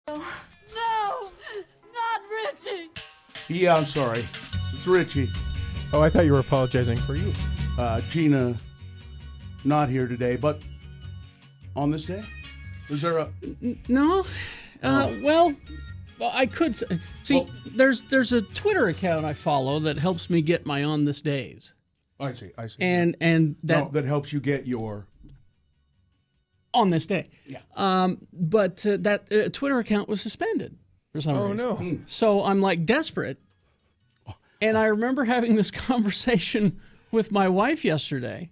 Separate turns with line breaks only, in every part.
No, not Richie.
Yeah, I'm sorry. It's Richie.
Oh, I thought you were apologizing for you.
Gina, not here today, but on this day? Is there a...
No. Well, I could see.
Well-
there's a Twitter account I follow that helps me get my on this days,
I see.
and that
No, that helps you get your...
on this day.
Yeah.
But that Twitter account was suspended for some reason.
No.
So I'm like desperate. And I remember having this conversation with my wife yesterday.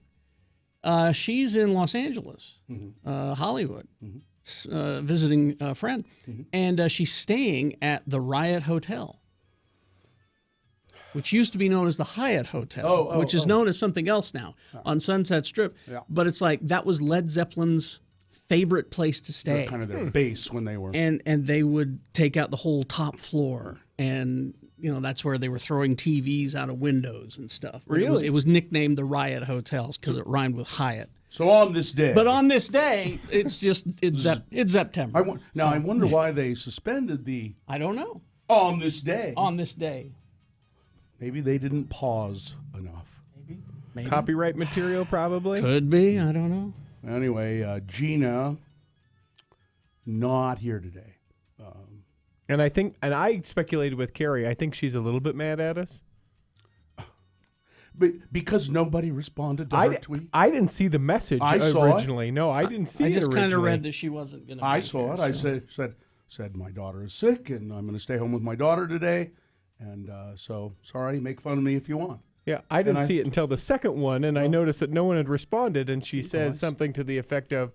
She's in Los Angeles, Hollywood, visiting a friend. And she's staying at the Riot Hotel, which used to be known as the Hyatt Hotel, which is known as something else now on Sunset Strip.
Yeah.
But it's like that was Led Zeppelin's favorite place to stay.
Kind of their base when they were...
And they would take out the whole top floor, and that's where they were throwing TVs out of windows and stuff. But
Really?
it was nicknamed the Riot Hotels because it rhymed with Hyatt.
So on this day...
But on this day, it's September.
I wonder why they suspended the...
I don't know.
On this day.
On this day,
Maybe they didn't pause enough.
maybe
Copyright material, probably.
could be. I don't know.
Anyway, Gina, not here today.
And I speculated with Carrie. I think she's a little bit mad at us.
But because nobody responded to her tweet.
I didn't see the message
I saw it.
originally. No, I didn't see it
I just
originally.
kind of read that she wasn't going to.
I saw it. I said my daughter is sick and I'm going to stay home with my daughter today. And so, sorry, make fun of me if you want.
Yeah, I didn't
And I-
see it until the second one, and I noticed that no one had responded, and she says something to the effect of,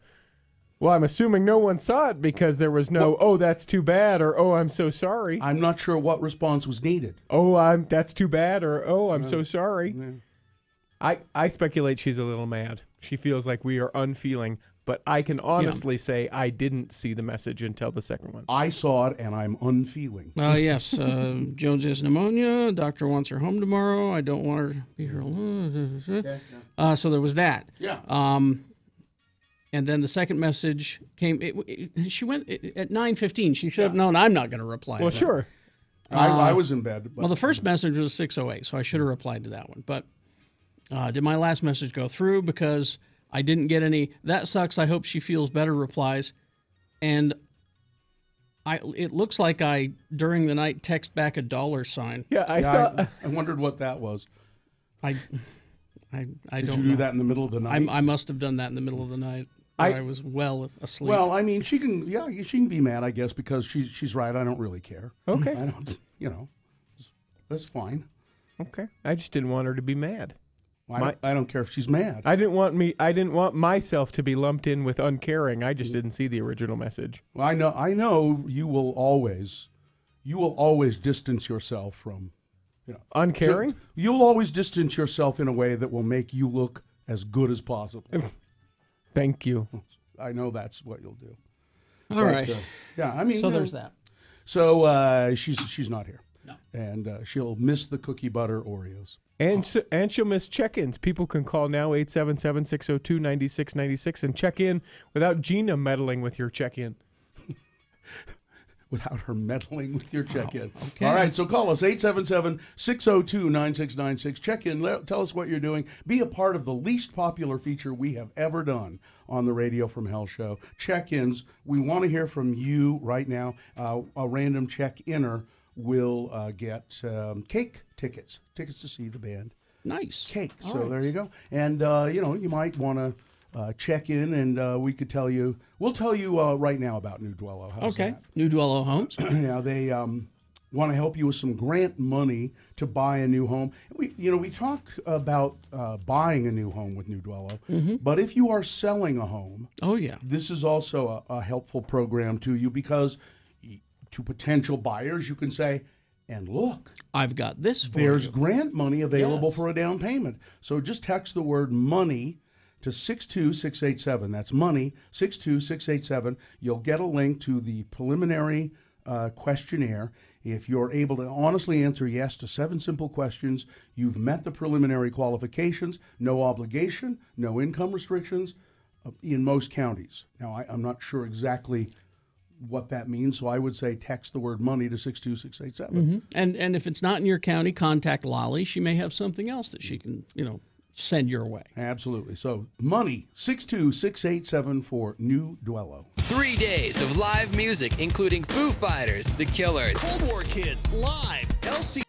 well, I'm assuming no one saw it because there was no, oh, that's too bad, or oh, I'm so sorry.
I'm not sure what response was needed.
Oh, that's too bad, or oh, I'm so sorry. I speculate she's a little mad. She feels like we are unfeeling, but I can honestly say I didn't see the message until the second one.
I saw it and I'm unfeeling.
Yes, Jones has pneumonia. Doctor wants her home tomorrow. I don't want her to be here alone. So there was that.
Yeah.
And then the second message came. She went at 9:15. She should have known I'm not going to reply.
Well,
to that.
sure.
I was in bed. But
Well, the first message was 6:08, so I should have replied to that one. But did my last message go through? Because I didn't get any. That sucks. I hope she feels better. Replies, and it looks like I during the night text back a $sign.
Yeah, I saw.
I wondered what that was.
I
Did
don't
you
know.
do that in the middle of the night?
I must have done that in the middle of the night. I was well asleep.
Well, I mean, she can be mad, I guess, because she's right. I don't really care.
Okay.
I don't, that's fine.
Okay. I just didn't want her to be mad.
I don't care if she's mad.
I didn't want myself to be lumped in with uncaring. I just didn't see the original message.
Well, I know you will always distance yourself from,
Uncaring?
You'll always distance yourself in a way that will make you look as good as possible.
Thank you.
I know that's what you'll do.
all right.
Yeah, I mean.
So there's that.
So she's not here.
No.
And she'll miss the cookie butter Oreos.
And she'll miss check-ins. People can call now 877-602-9696 and check in without Gina meddling with your check-in.
Without her meddling with your check-in.
okay.
All right, so call us, 877-602-9696. Check in, tell us what you're doing. Be a part of the least popular feature we have ever done on the Radio from Hell show. Check-ins. We want to hear from you right now. A random check-inner will get cake tickets to see the band.
Nice.
Cake. So there you go. And, you might want to check in and we'll tell you right now about New Dwello. How's
Okay.
that?
New Dwello Homes.
Yeah, they want to help you with some grant money to buy a new home. We talk about buying a new home with New Dwello, but if you are selling a home,
Oh yeah.
this is also a helpful program to you because to potential buyers, you can say, and look,
I've got this for
there's
you.
grant money available for a down payment. So just text the word money to 62687. That's money, 62687. You'll get a link to the preliminary questionnaire. If you're able to honestly answer yes to 7 simple questions, you've met the preliminary qualifications, no obligation, no income restrictions in most counties. Now, I'm not sure exactly what that means. So I would say text the word money to 62687.
And if it's not in your county, contact Lolly. She may have something else that she can, send your way.
Absolutely. So money, 62687 for New Duello.
3 days of live music, including Foo Fighters, The Killers,
Cold War Kids, live, LC.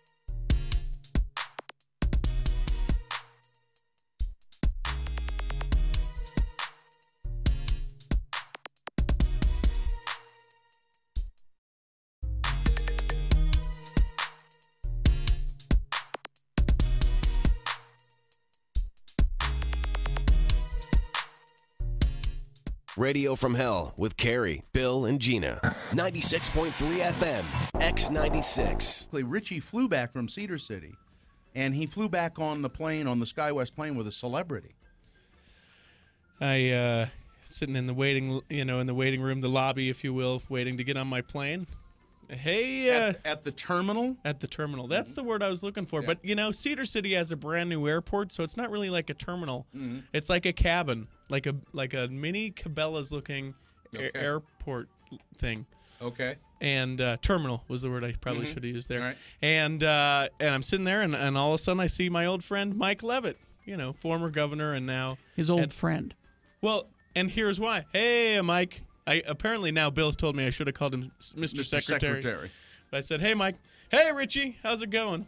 Radio from Hell with Carrie, Bill, and Gina. 96.3 FM, X96.
Richie flew back from Cedar City, and he flew back on the plane, on the SkyWest plane, with a celebrity.
I sitting in the waiting, in the waiting room, the lobby, if you will, waiting to get on my plane. Hey,
At the terminal?
At the terminal. That's the word I was looking for. But, Cedar City has a brand new airport, so it's not really like a terminal. It's like a cabin, like a mini Cabela's looking airport thing.
Okay.
And terminal was the word I probably should have used there.
Right.
And I'm sitting there, and all of a sudden I see my old friend Mike Levitt, former governor and now.
His old friend.
Well, and here's why. Hey, Mike. Apparently now Bill told me I should have called him Mr. Secretary. But I said, hey, Mike. Hey, Richie. How's it going?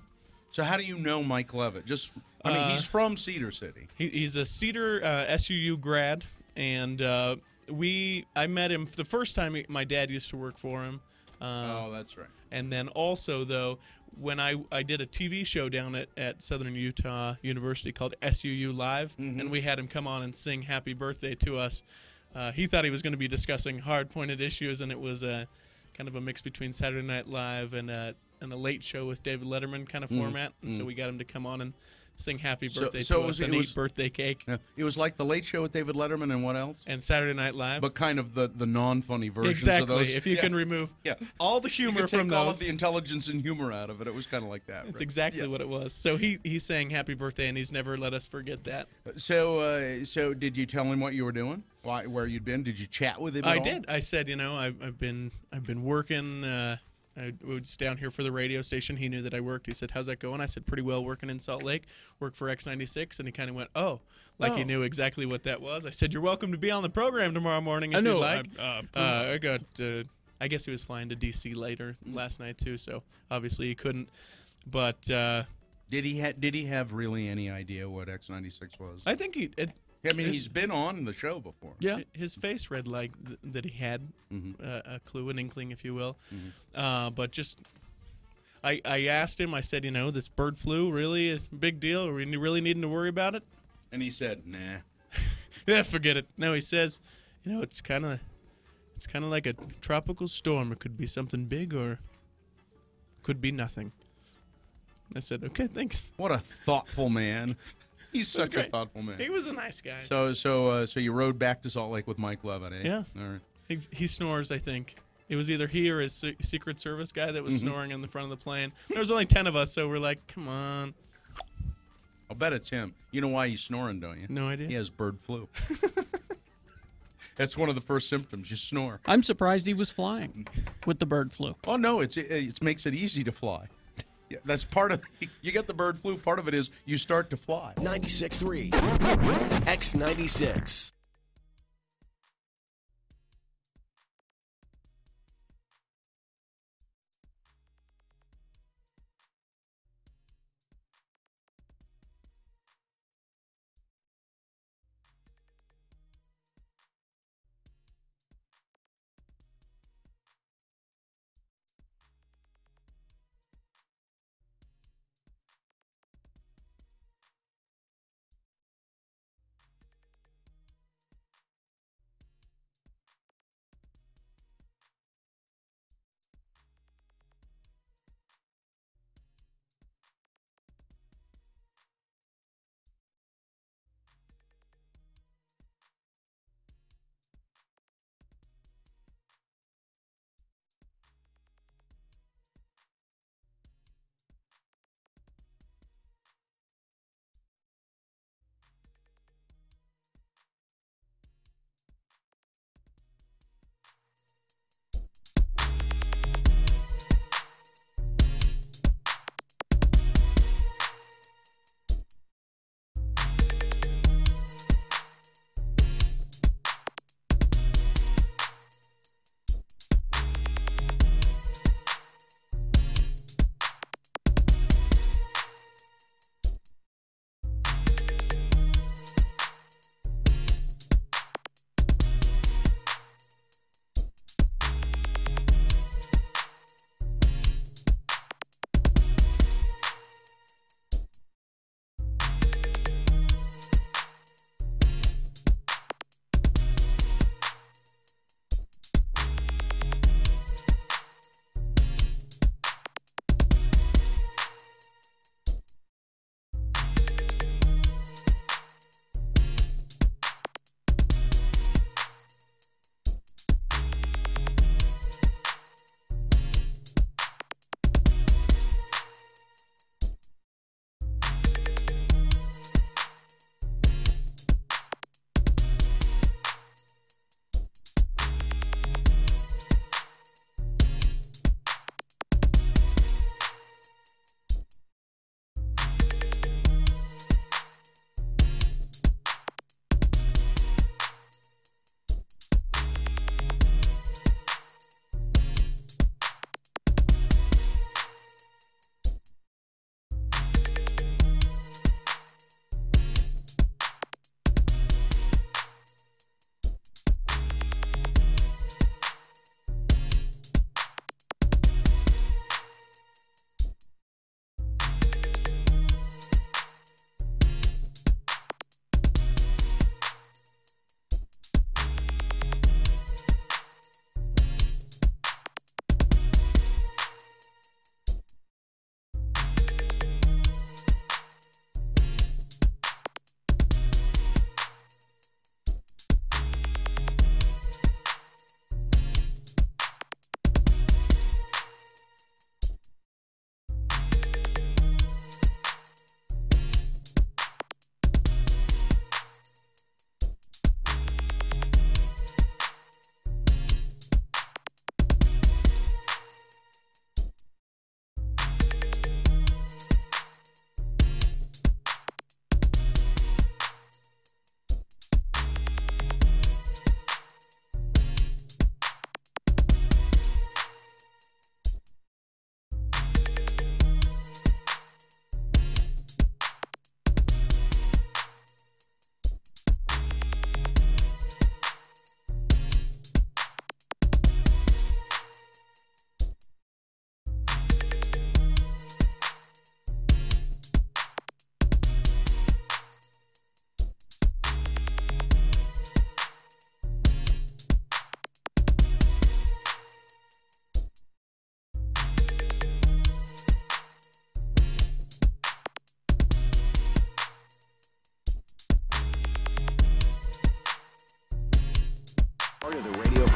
So how do you know Mike Levitt? He's from Cedar City.
He's a Cedar SUU grad, and I met him the first time my dad used to work for him.
That's right.
And then also, though, when I did a TV show down at Southern Utah University called SUU Live, and we had him come on and sing Happy Birthday to us. He thought he was going to be discussing hard-pointed issues, and it was kind of a mix between Saturday Night Live and a Late Show with David Letterman kind of format. And so we got him to come on and sing Happy Birthday to us and eat birthday cake.
It was like the Late Show with David Letterman and what else?
And Saturday Night Live.
But kind of the non-funny versions
exactly.
of those.
If you can remove all the humor from those.
all of the intelligence and humor out of it. It was kind of like that.
That's exactly what it was. So he sang Happy Birthday, and he's never let us forget that.
So did you tell him what you were doing? Where you'd been? Did you chat with him at all?
I did. I said, I've been working. I was down here for the radio station. He knew that I worked. He said, how's that going? I said, pretty well, working in Salt Lake. Work for X96. And he kind of went, he knew exactly what that was. I said, you're welcome to be on the program tomorrow morning if you'd like. I guess he was flying to D.C. later last night, too, so obviously he couldn't. But
did he have really any idea what X96 was?
I think
he's been on the show before.
Yeah, his face read like that he had a clue, an inkling, if you will. But just, I asked him. I said, this bird flu really a big deal? Are we really needing to worry about it?
And he said, nah.
Yeah, forget it. No, he says, it's kind of like a tropical storm. It could be something big or could be nothing. I said, okay, thanks.
What a thoughtful man. He's such a thoughtful man.
He was a nice guy.
So you rode back to Salt Lake with Mike Levitt, eh?
Yeah.
All right.
He snores, I think. It was either he or his Secret Service guy that was snoring in the front of the plane. There was only 10 of us, so we're like, come on.
I'll bet it's him. You know why he's snoring, don't you?
No idea.
He has bird flu. That's one of the first symptoms. You snore.
I'm surprised he was flying with the bird flu.
Oh, no. It makes it easy to fly. Yeah, that's part of you get the bird flu. Part of it is you start to fly.
96.3 X96.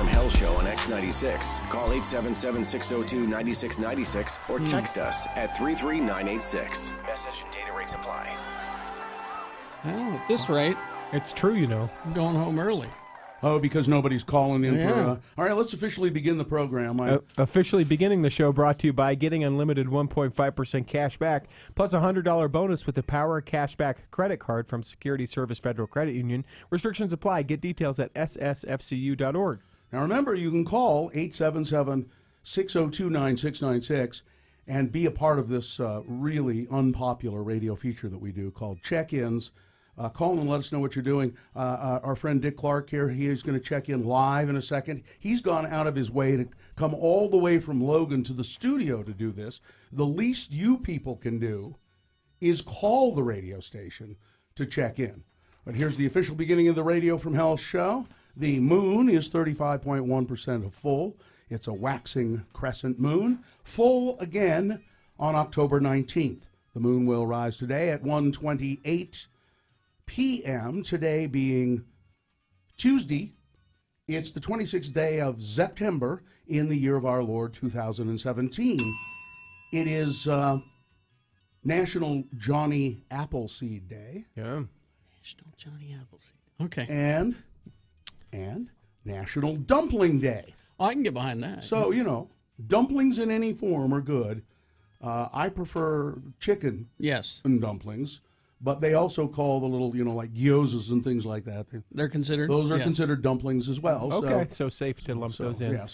from Hell show on X96. Call 877-602-9696 or text us at 33986. Message and data rates apply.
Well, at this rate,
It's true, you know.
I'm going home early.
Oh, because nobody's calling in
Yeah.
for... all right, let's officially begin the program.
Officially beginning the show, brought to you by getting unlimited 1.5% cash back, plus a $100 bonus with the Power Cashback credit card from Security Service Federal Credit Union. Restrictions apply. Get details at ssfcu.org.
Now, remember, you can call 877-602-9696 and be a part of this really unpopular radio feature that we do called Check-Ins. Call and let us know what you're doing. Our friend Dick Clark here, he is going to check in live in a second. He's gone out of his way to come all the way from Logan to the studio to do this. The least you people can do is call the radio station to check in. But here's the official beginning of the Radio from Hell show. The moon is 35.1% of full. It's a waxing crescent moon. Full again on October 19th. The moon will rise today at 1:28 p.m., today being Tuesday. It's the 26th day of September in the year of our Lord 2017. It is National Johnny Appleseed Day.
Yeah.
National Johnny Appleseed. Okay.
And National Dumpling Day.
Oh, I can get behind that.
So, you know, dumplings in any form are good. I prefer chicken
Yes.
and dumplings. But they also call the little, like gyozas and things like that.
They're considered?
Those are
Yes.
considered dumplings as well.
Okay, so safe to lump those in.
Yeah,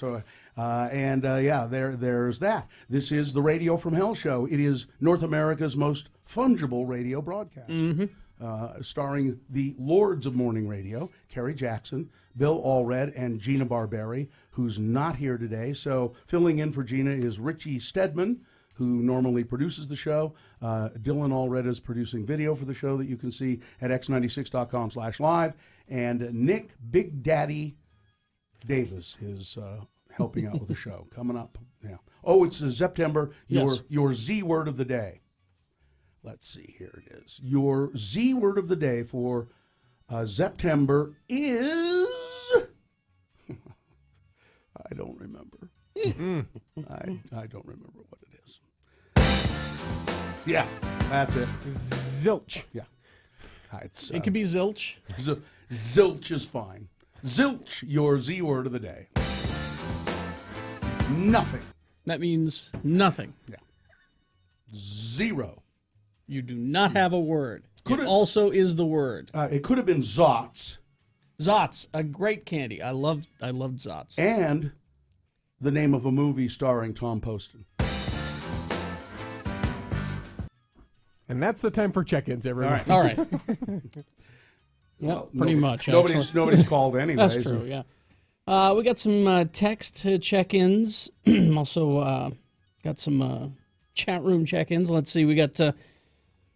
there's that. This is the Radio from Hell show. It is North America's most fungible radio broadcast. Starring the Lords of Morning Radio, Kerry Jackson, Bill Allred, and Gina Barberi, who's not here today. So filling in for Gina is Richie Stedman, who normally produces the show. Dylan Allred is producing video for the show that you can see at x96.com/live. And Nick Big Daddy Davis is helping out with the show. Coming up. Yeah. Oh, it's September. Your Z word of the day. Let's see. Here it is. Your Z word of the day for September is... I don't remember. I don't remember what it is. Yeah, that's it.
Zilch.
Yeah. It's,
It could be zilch.
Zilch is fine. Zilch, your Z word of the day. Nothing.
That means nothing.
Yeah. Zero.
You do not have a word.
Could
it
it-
also is the word.
It could have been Zotz
Zotz, a great candy. I loved Zotz.
and the name of a movie starring Tom Poston.
And that's the time for check-ins, everyone.
All right. Pretty much.
Nobody's called anyways.
That's true, yeah. We got some text check-ins. Also got some chat room check-ins. Let's see. We got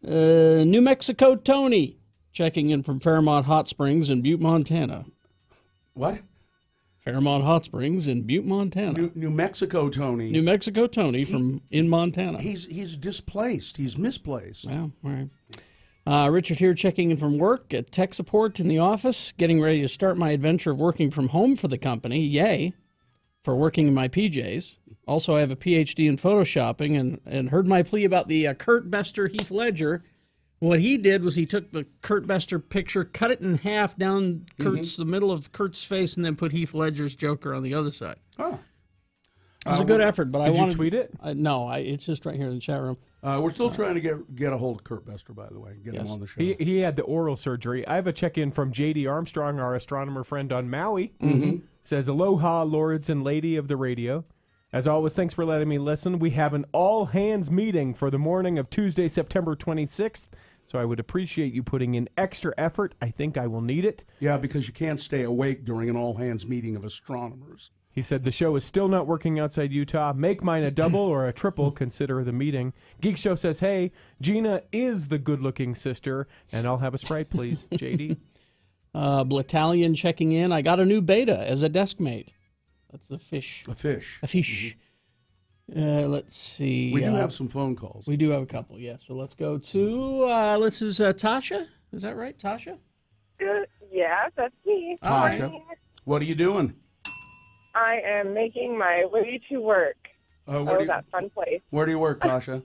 New Mexico Tony checking in from Fairmont Hot Springs in Butte, Montana.
What?
Fairmont Hot Springs in Butte, Montana.
New Mexico Tony.
New Mexico Tony in Montana.
He's displaced. He's misplaced.
Well, all right. Richard here checking in from work at tech support in the office, getting ready to start my adventure of working from home for the company. Yay, for working in my PJs. Also, I have a PhD in photoshopping and heard my plea about the Kurt Bester Heath Ledger. What he did was he took the Kurt Bester picture, cut it in half down the middle of Kurt's face, and then put Heath Ledger's Joker on the other side.
Oh.
It was a good effort, but I
Did you
wanted...
tweet it?
No, it's just right here in the chat room.
We're still trying to get a hold of Kurt Bester, by the way, and get him on the show.
He had the oral surgery. I have a check-in from J.D. Armstrong, our astronomer friend on Maui. Says, aloha, lords and lady of the radio. As always, thanks for letting me listen. We have an all-hands meeting for the morning of Tuesday, September 26th. So I would appreciate you putting in extra effort. I think I will need it.
Yeah, because you can't stay awake during an all-hands meeting of astronomers.
He said the show is still not working outside Utah. Make mine a double or a triple. Consider the meeting. Geek Show says, hey, Gina is the good-looking sister, and I'll have a Sprite, please. JD.
Battalion checking in. I got a new beta as a desk mate. That's a fish.
A fish.
A fish. Let's see.
We do have some phone calls.
We do have a couple, yes. So let's go to, this is Tasha. Is that right, Tasha?
Yeah, that's me.
Tasha, what are you doing?
I am making my way to work. That fun place.
Where do you work, Tasha?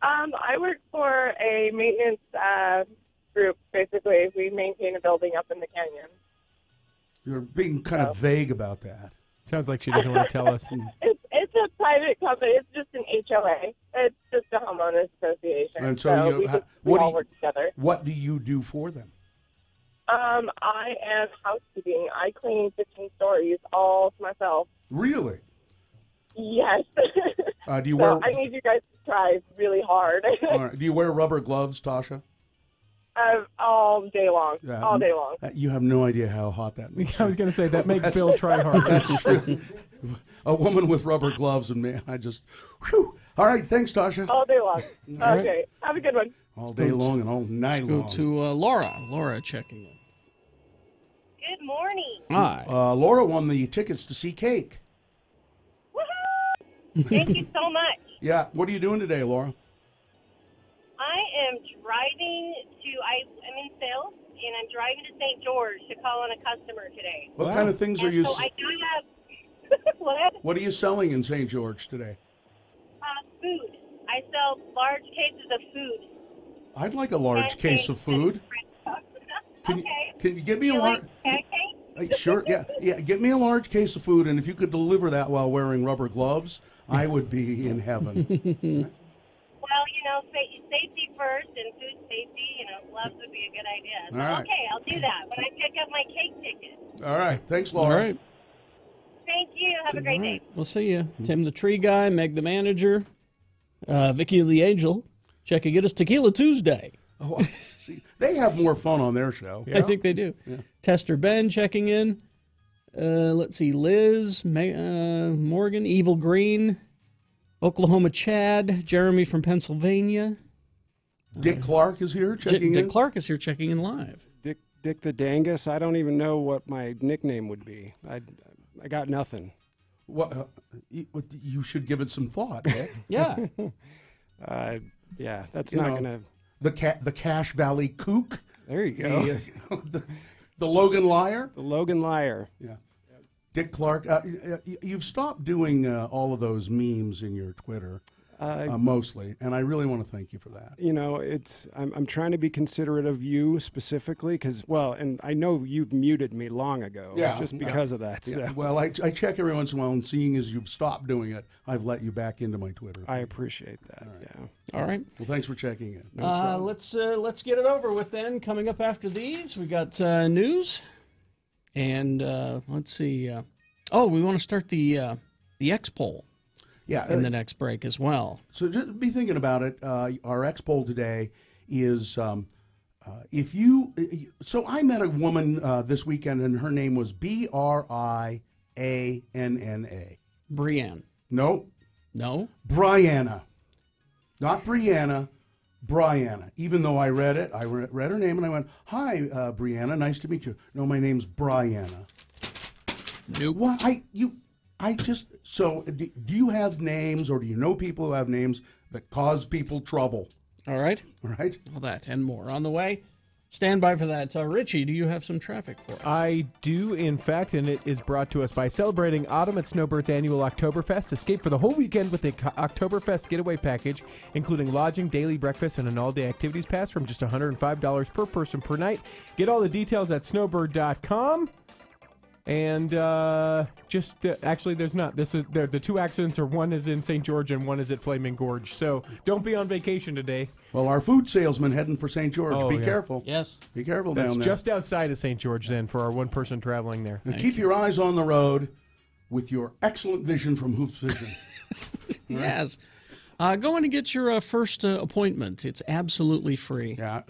I work for a maintenance group, basically. We maintain a building up in the canyon.
You're being kind of vague about that.
Sounds like she doesn't want to tell us.
It's a private company. It's just an HOA. It's just a homeowners association.
And so
we all work together.
What do you do for them?
I am housekeeping. I clean 15 stories all to myself.
Really?
Yes.
Do you
I need you guys to try really hard.
All right. Do you wear rubber gloves, Tasha?
All day long.
Yeah.
All day long.
You have no idea how hot that makes
I was going to say, that makes Bill try hard.
That's true. A woman with rubber gloves, and man, I just, whew. All right, thanks, Tasha.
All day long.
All
Okay. Have a good one.
All day long and all night
Go
long.
to Laura. Laura checking in.
Good morning.
Hi.
Laura won the tickets to see Cake.
Woohoo! Thank you so much.
Yeah. What are you doing today, Laura?
I am driving I'm in sales, and I'm driving to St. George to call on a customer today.
What kind of things are you?
So I do have what?
What are you selling in St. George today?
Food. I sell large cases of food.
I'd like a large case of food. Can you give me a large? Sure. Yeah. Get me a large case of food, and if you could deliver that while wearing rubber gloves, I would be in heaven.
Well, safety first and food safety, gloves would be a good idea. So,
All right.
okay, I'll do that when I pick up my cake ticket.
All right. Thanks, Laura.
All right.
Thank you. Have a great day.
We'll see you. Tim the tree guy, Meg the manager, Vicky the angel. Checking it is Tequila Tuesday.
Oh, see, they have more fun on their show.
I think they do.
Yeah.
Tester Ben checking in. Let's see, Liz, Morgan, Evil Green, Oklahoma Chad, Jeremy from Pennsylvania.
Dick Clark is here checking in.
Dick Clark is here checking in live.
Dick the Dangus. I don't even know what my nickname would be. I got nothing.
What you should give it some thought. Eh?
Yeah.
Yeah, that's not gonna.
The Cache Valley Kook.
There you go.
The Logan Liar.
The Logan Liar.
Yeah. Dick Clark. You've stopped doing all of those memes in your Twitter. Mostly, and I really want to thank you for that.
I'm trying to be considerate of you specifically because, and I know you've muted me long ago, just because of that. So.
Yeah. Well, I check every once in a while, and seeing as you've stopped doing it, I've let you back into my Twitter.
I appreciate that.
All right.
Yeah.
All right.
Well, thanks for checking in.
Let's get it over with then. Coming up after these, we got news, and let's see. We want to start the X poll.
Yeah,
in the next break as well.
So just be thinking about it. Our X poll today is if you. So I met a woman this weekend, and her name was Brianna.
Brianne.
No. Brianna, not Brianna. Brianna. Even though I read it, I read her name, and I went, "Hi, Brianna. Nice to meet you." No, my name's Brianna.
Nope.
Well, do you have names, or do you know people who have names that cause people trouble?
All right. All that and more on the way. Stand by for that. Richie, do you have some traffic for us?
I do, in fact, and it is brought to us by celebrating autumn at Snowbird's annual Oktoberfest. Escape for the whole weekend with the Oktoberfest getaway package, including lodging, daily breakfast, and an all-day activities pass from just $105 per person per night. Get all the details at snowbird.com. And actually, there's not. The two accidents are one is in St. George and one is at Flaming Gorge. So don't be on vacation today.
Well, our food salesman heading for St. George. Be careful.
Yes.
Be careful
That's
down there.
just outside of St. George then for our one person traveling there.
And keep your eyes on the road with your excellent vision from Hoops Vision.
Yes. Go in and get your first appointment. It's absolutely free.
Yeah.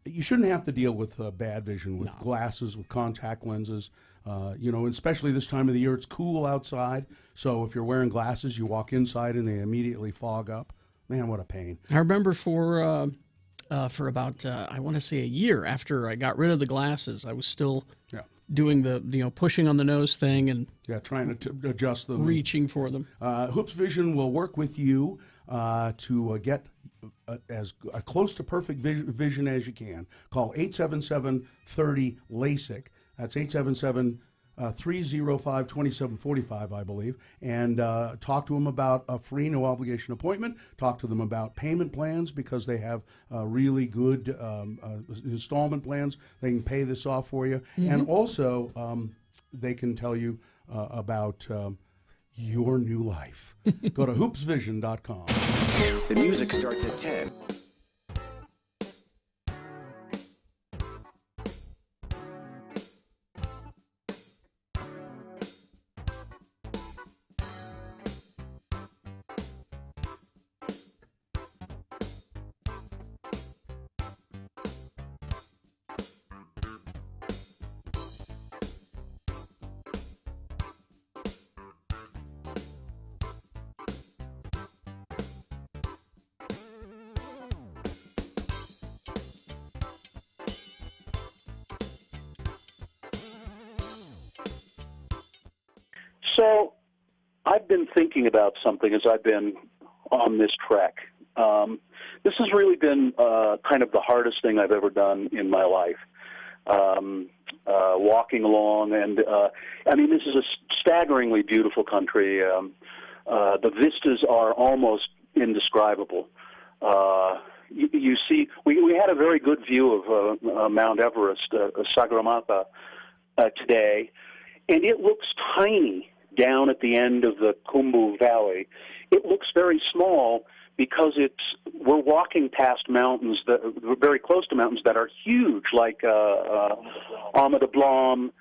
You shouldn't have to deal with bad vision with glasses, with contact lenses. Especially this time of the year, it's cool outside. So if you're wearing glasses, you walk inside and they immediately fog up. Man, what a pain.
I remember for about, I want to say a year after I got rid of the glasses, I was still doing the pushing on the nose thing and
trying to adjust them,
reaching for them.
Hoops Vision will work with you to get as close to perfect vision as you can. Call 877-30-LASIK. That's 877 305-2745, I believe, and talk to them about a free, no obligation appointment. Talk to them about payment plans because they have really good installment plans. They can pay this off for you. And also, they can tell you about your new life. Go to hoopsvision.com.
The music starts at 10.
So I've been thinking about something as I've been on this trek. This has really been kind of the hardest thing I've ever done in my life. Walking along, and I mean, this is a staggeringly beautiful country. The vistas are almost indescribable. You see, we had a very good view of Mount Everest, Sagarmatha, today, and it looks tiny down at the end of the Khumbu Valley. It looks very small because we're walking past mountains that we're very close to mountains that are huge, like Amada Blam,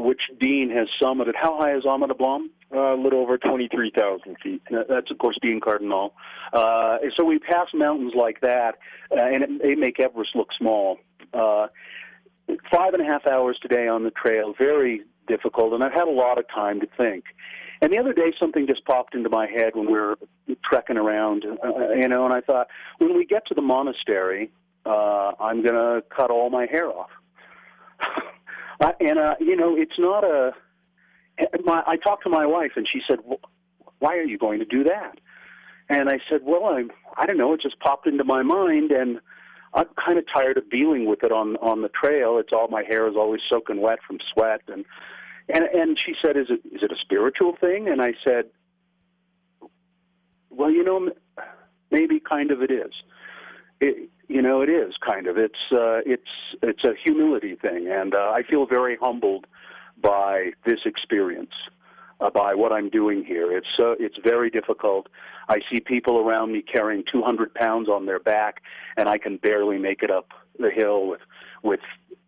which Dean has summited. How high is Amada Blam? A little over 23,000 feet. That's, of course, Dean Cardinal. So we pass mountains like that, and they make Everest look small. 5.5 hours today on the trail, very difficult, and I've had a lot of time to think. And the other day, something just popped into my head when we were trekking around, and I thought, when we get to the monastery, I'm going to cut all my hair off. It's not a... I talked to my wife, and she said, why are you going to do that? And I said, well, I don't know, it just popped into my mind, and I'm kind of tired of dealing with it on the trail. It's all, my hair is always soaking wet from sweat, and she said, is it a spiritual thing? And I said, well, maybe kind of it is. It is kind of. It's a humility thing, and I feel very humbled by this experience, by what I'm doing here. It's very difficult. I see people around me carrying 200 pounds on their back, and I can barely make it up the hill with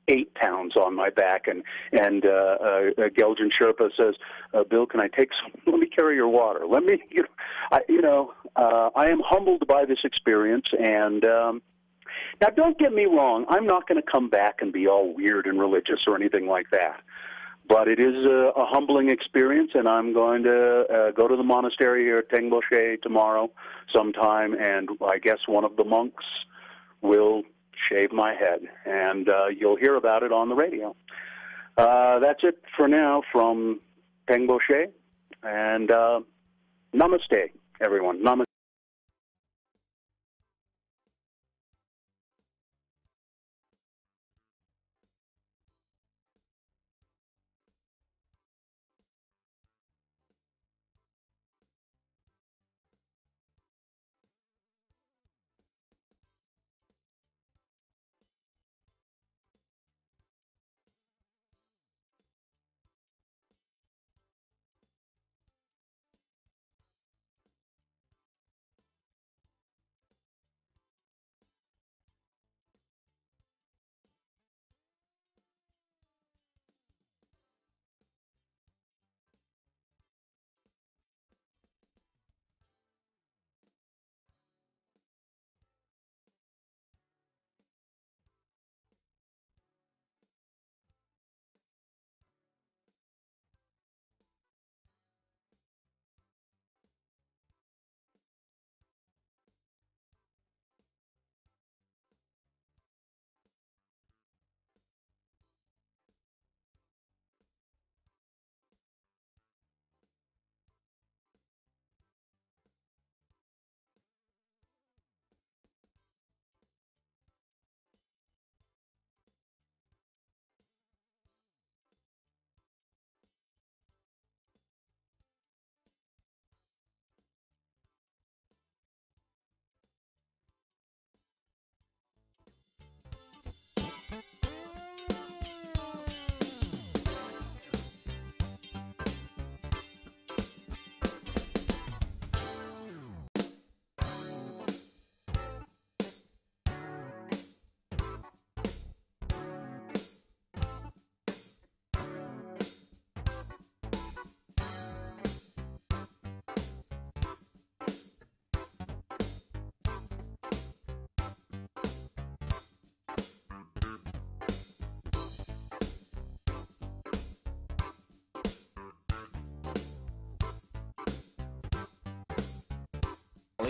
8 pounds on my back. And Geljan Sherpa says, Bill, can I take some? Let me carry your water. Let me, I am humbled by this experience. And now, don't get me wrong. I'm not going to come back and be all weird and religious or anything like that. But it is a humbling experience, and I'm going to go to the monastery here at Tengboche tomorrow sometime, and I guess one of the monks will shave my head, and you'll hear about it on the radio. That's it for now from Tengboche, and namaste, everyone. Namaste.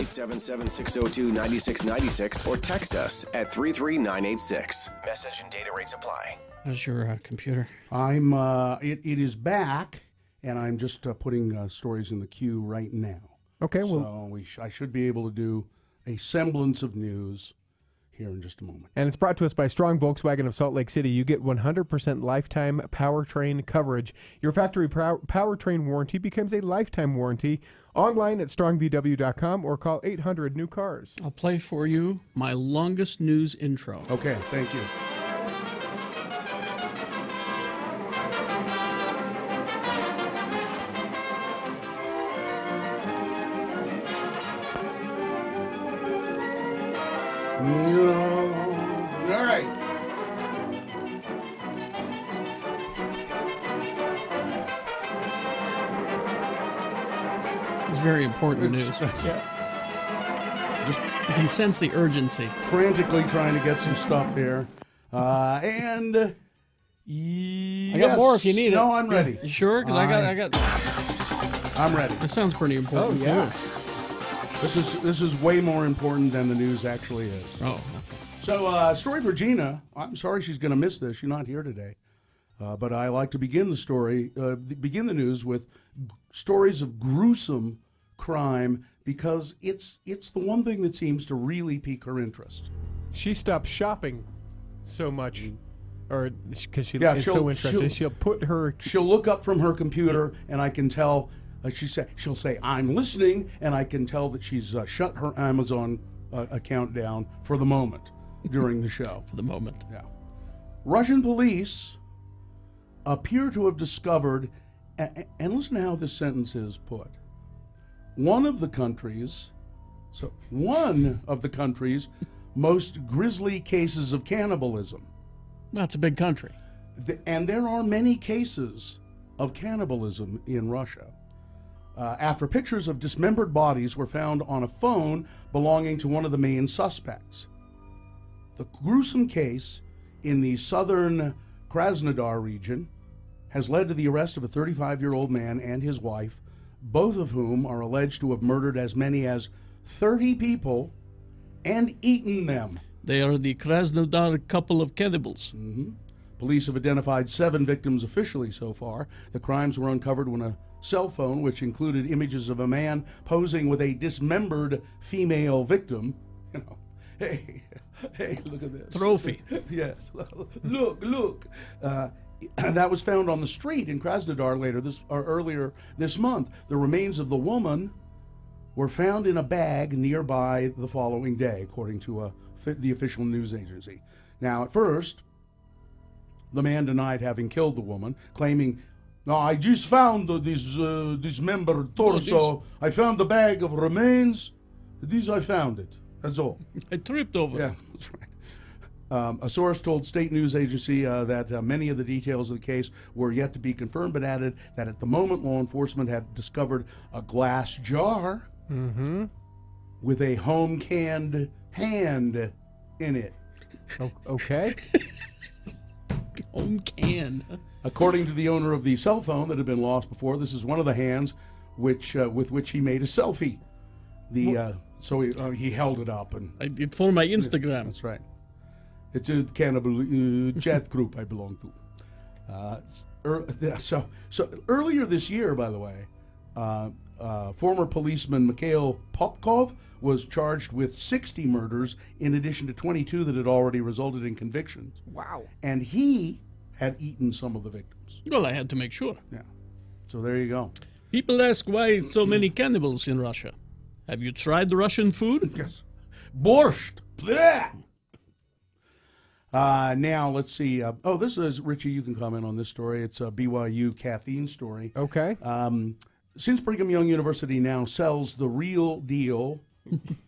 877-602-9696 or text us at 33986. Message and data rates apply.
How's your computer?
I'm. It is back, and I'm just putting stories in the queue right now.
Okay.
So I should be able to do a semblance of news here in just a moment.
And it's brought to us by Strong Volkswagen of Salt Lake City. You get 100% lifetime powertrain coverage. Your factory powertrain warranty becomes a lifetime warranty. Online at strongvw.com or call 800-NEW-CARS.
I'll play for you my longest news intro.
Okay, thank you. All right.
It's very important news.
Just
you can sense the urgency.
Frantically trying to get some stuff here. And
I got more if you need it.
No, I'm ready.
You sure? Because I got.
I'm ready.
This sounds pretty important.
Oh, yeah.
Too.
This is way more important than the news actually is.
Oh.
So, story for Gina. I'm sorry she's going to miss this. She's not here today. But I like to begin the news with stories of gruesome crime because it's the one thing that seems to really pique her interest.
She stopped shopping so much, or because she is
she'll-
so interested.
She'll look up from her computer, and I can tell. She'll say, "I'm listening," and I can tell that she's shut her Amazon account down for the moment during the show.
For the moment.
Yeah. Russian police appear to have discovered, and listen to how this sentence is put. One of the country's most grisly cases of cannibalism.
That's a big country.
And there are many cases of cannibalism in Russia. After pictures of dismembered bodies were found on a phone belonging to one of the main suspects. The gruesome case in the southern Krasnodar region has led to the arrest of a 35-year-old man and his wife, both of whom are alleged to have murdered as many as 30 people and eaten them.
They are the Krasnodar couple of cannibals.
Mm-hmm. Police have identified 7 victims officially so far. The crimes were uncovered when a cell phone, which included images of a man posing with a dismembered female victim, hey, look at this.
Trophy.
Yes, look. That was found on the street in Krasnodar earlier this month. The remains of the woman were found in a bag nearby the following day, according to the official news agency. Now, at first, the man denied having killed the woman, claiming, "No, I just found this dismembered torso. I found the bag of remains. I found it. That's all.
I tripped over."
Yeah, that's right. A source told state news agency that many of the details of the case were yet to be confirmed, but added that at the moment law enforcement had discovered a glass jar with a home-canned hand in it.
Okay.
Home canned.
According to the owner of the cell phone that had been lost before, this is one of the hands with which he made a selfie. So he held it up and
I did for my Instagram.
That's right. It's a cannibal chat group I belong to. So earlier this year, by the way, former policeman Mikhail Popkov was charged with 60 murders in addition to 22 that had already resulted in convictions.
Wow.
And he had eaten some of the victims.
Well, I had to make sure.
Yeah. So there you go.
People ask why so many cannibals in Russia. Have you tried the Russian food?
Yes. Borscht. Blech. Now, let's see. This is, Richie, you can comment on this story. It's a BYU caffeine story.
Okay.
Since Brigham Young University now sells the real deal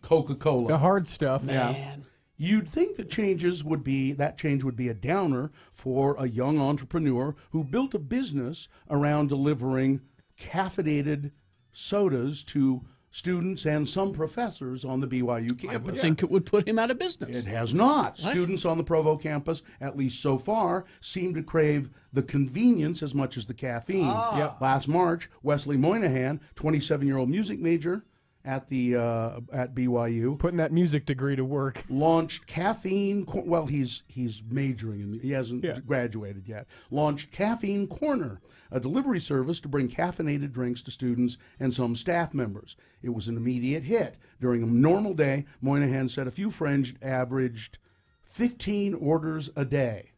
Coca-Cola.
The hard stuff.
Yeah. You'd think that change would be a downer for a young entrepreneur who built a business around delivering caffeinated sodas to students and some professors on the BYU campus.
I would think it would put him out of business.
It has not.
What?
Students on the Provo campus, at least so far, seem to crave the convenience as much as the caffeine.
Yep.
Last March, Wesley Moynihan, 27-year-old music major at BYU.
Putting that music degree to work.
Launched Caffeine. Well, he's majoring in. He hasn't graduated yet. Launched Caffeine Corner, a delivery service to bring caffeinated drinks to students and some staff members. It was an immediate hit. During a normal day, Moynihan said a few friends averaged 15 orders a day.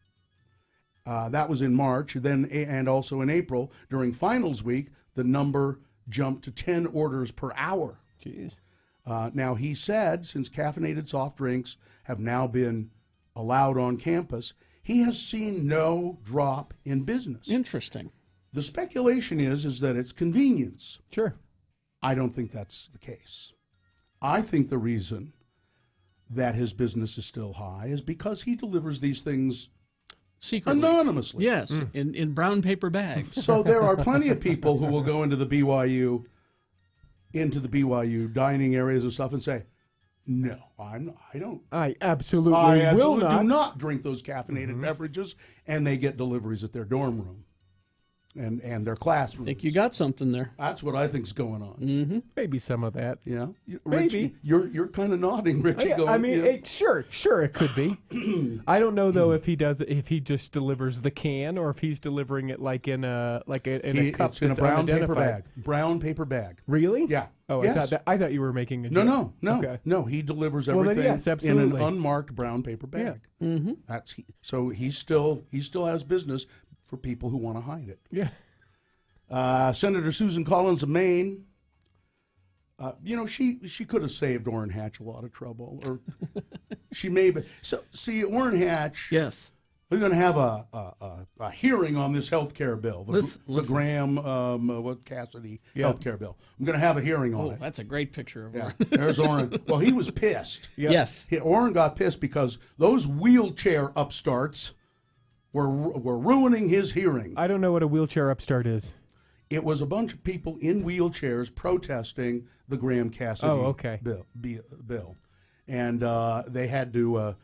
That was in March. Then, and also in April, during finals week, the number jumped to 10 orders per hour.
Jeez.
Now, he said, since caffeinated soft drinks have now been allowed on campus, he has seen no drop in business.
Interesting.
The speculation is that it's convenience.
Sure.
I don't think that's the case. I think the reason that his business is still high is because he delivers these things
secretly,
anonymously.
Yes, in brown paper bags.
So there are plenty of people who will go into the BYU dining areas and stuff and say, "No, I absolutely
will
do not drink those caffeinated beverages," and they get deliveries at their dorm room and their classroom.
I think you got something there.
That's what I think's going on.
Mm-hmm.
Maybe some of that.
Yeah,
Maybe.
Richie, you're kind of nodding, Richie. Going,
I mean,
yeah.
Sure, it could be. I don't know though if he just delivers the can or if he's delivering it like in a cup.
It's in a brown paper bag. Brown paper bag.
Really?
Yeah.
Oh,
yes.
I thought you were making a joke.
No. He delivers
Well, then,
everything
yes,
in
absolutely.
an unmarked brown paper bag.
Yeah. Mm-hmm.
So he still has business for people who want to hide it.
Yeah.
Senator Susan Collins of Maine. She could have saved Orrin Hatch a lot of trouble, or she may. So see, Orrin Hatch.
Yes.
We're going to have a hearing on this health care bill, the Graham Cassidy health care bill. I'm going to have a hearing on it.
That's a great picture of Orrin.
There's Orrin. Well, he was pissed.
Yep. Yes.
Orrin got pissed because those wheelchair upstarts were ruining his hearing.
I don't know what a wheelchair upstart is.
It was a bunch of people in wheelchairs protesting the Graham Cassidy bill. And they had to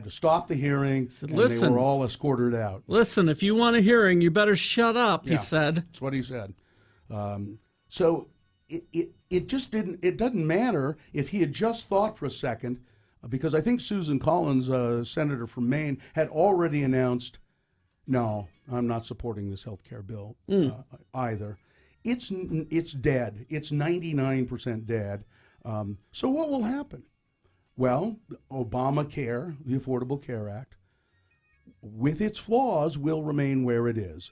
stop the hearing, and they were all escorted out.
Listen, if you want a hearing, you better shut up, he said.
That's what he said. So it just didn't. It doesn't matter if he had just thought for a second, because I think Susan Collins, senator from Maine, had already announced, no, I'm not supporting this health care bill either. It's dead. It's 99% dead. So what will happen? Well, Obamacare, the Affordable Care Act, with its flaws, will remain where it is.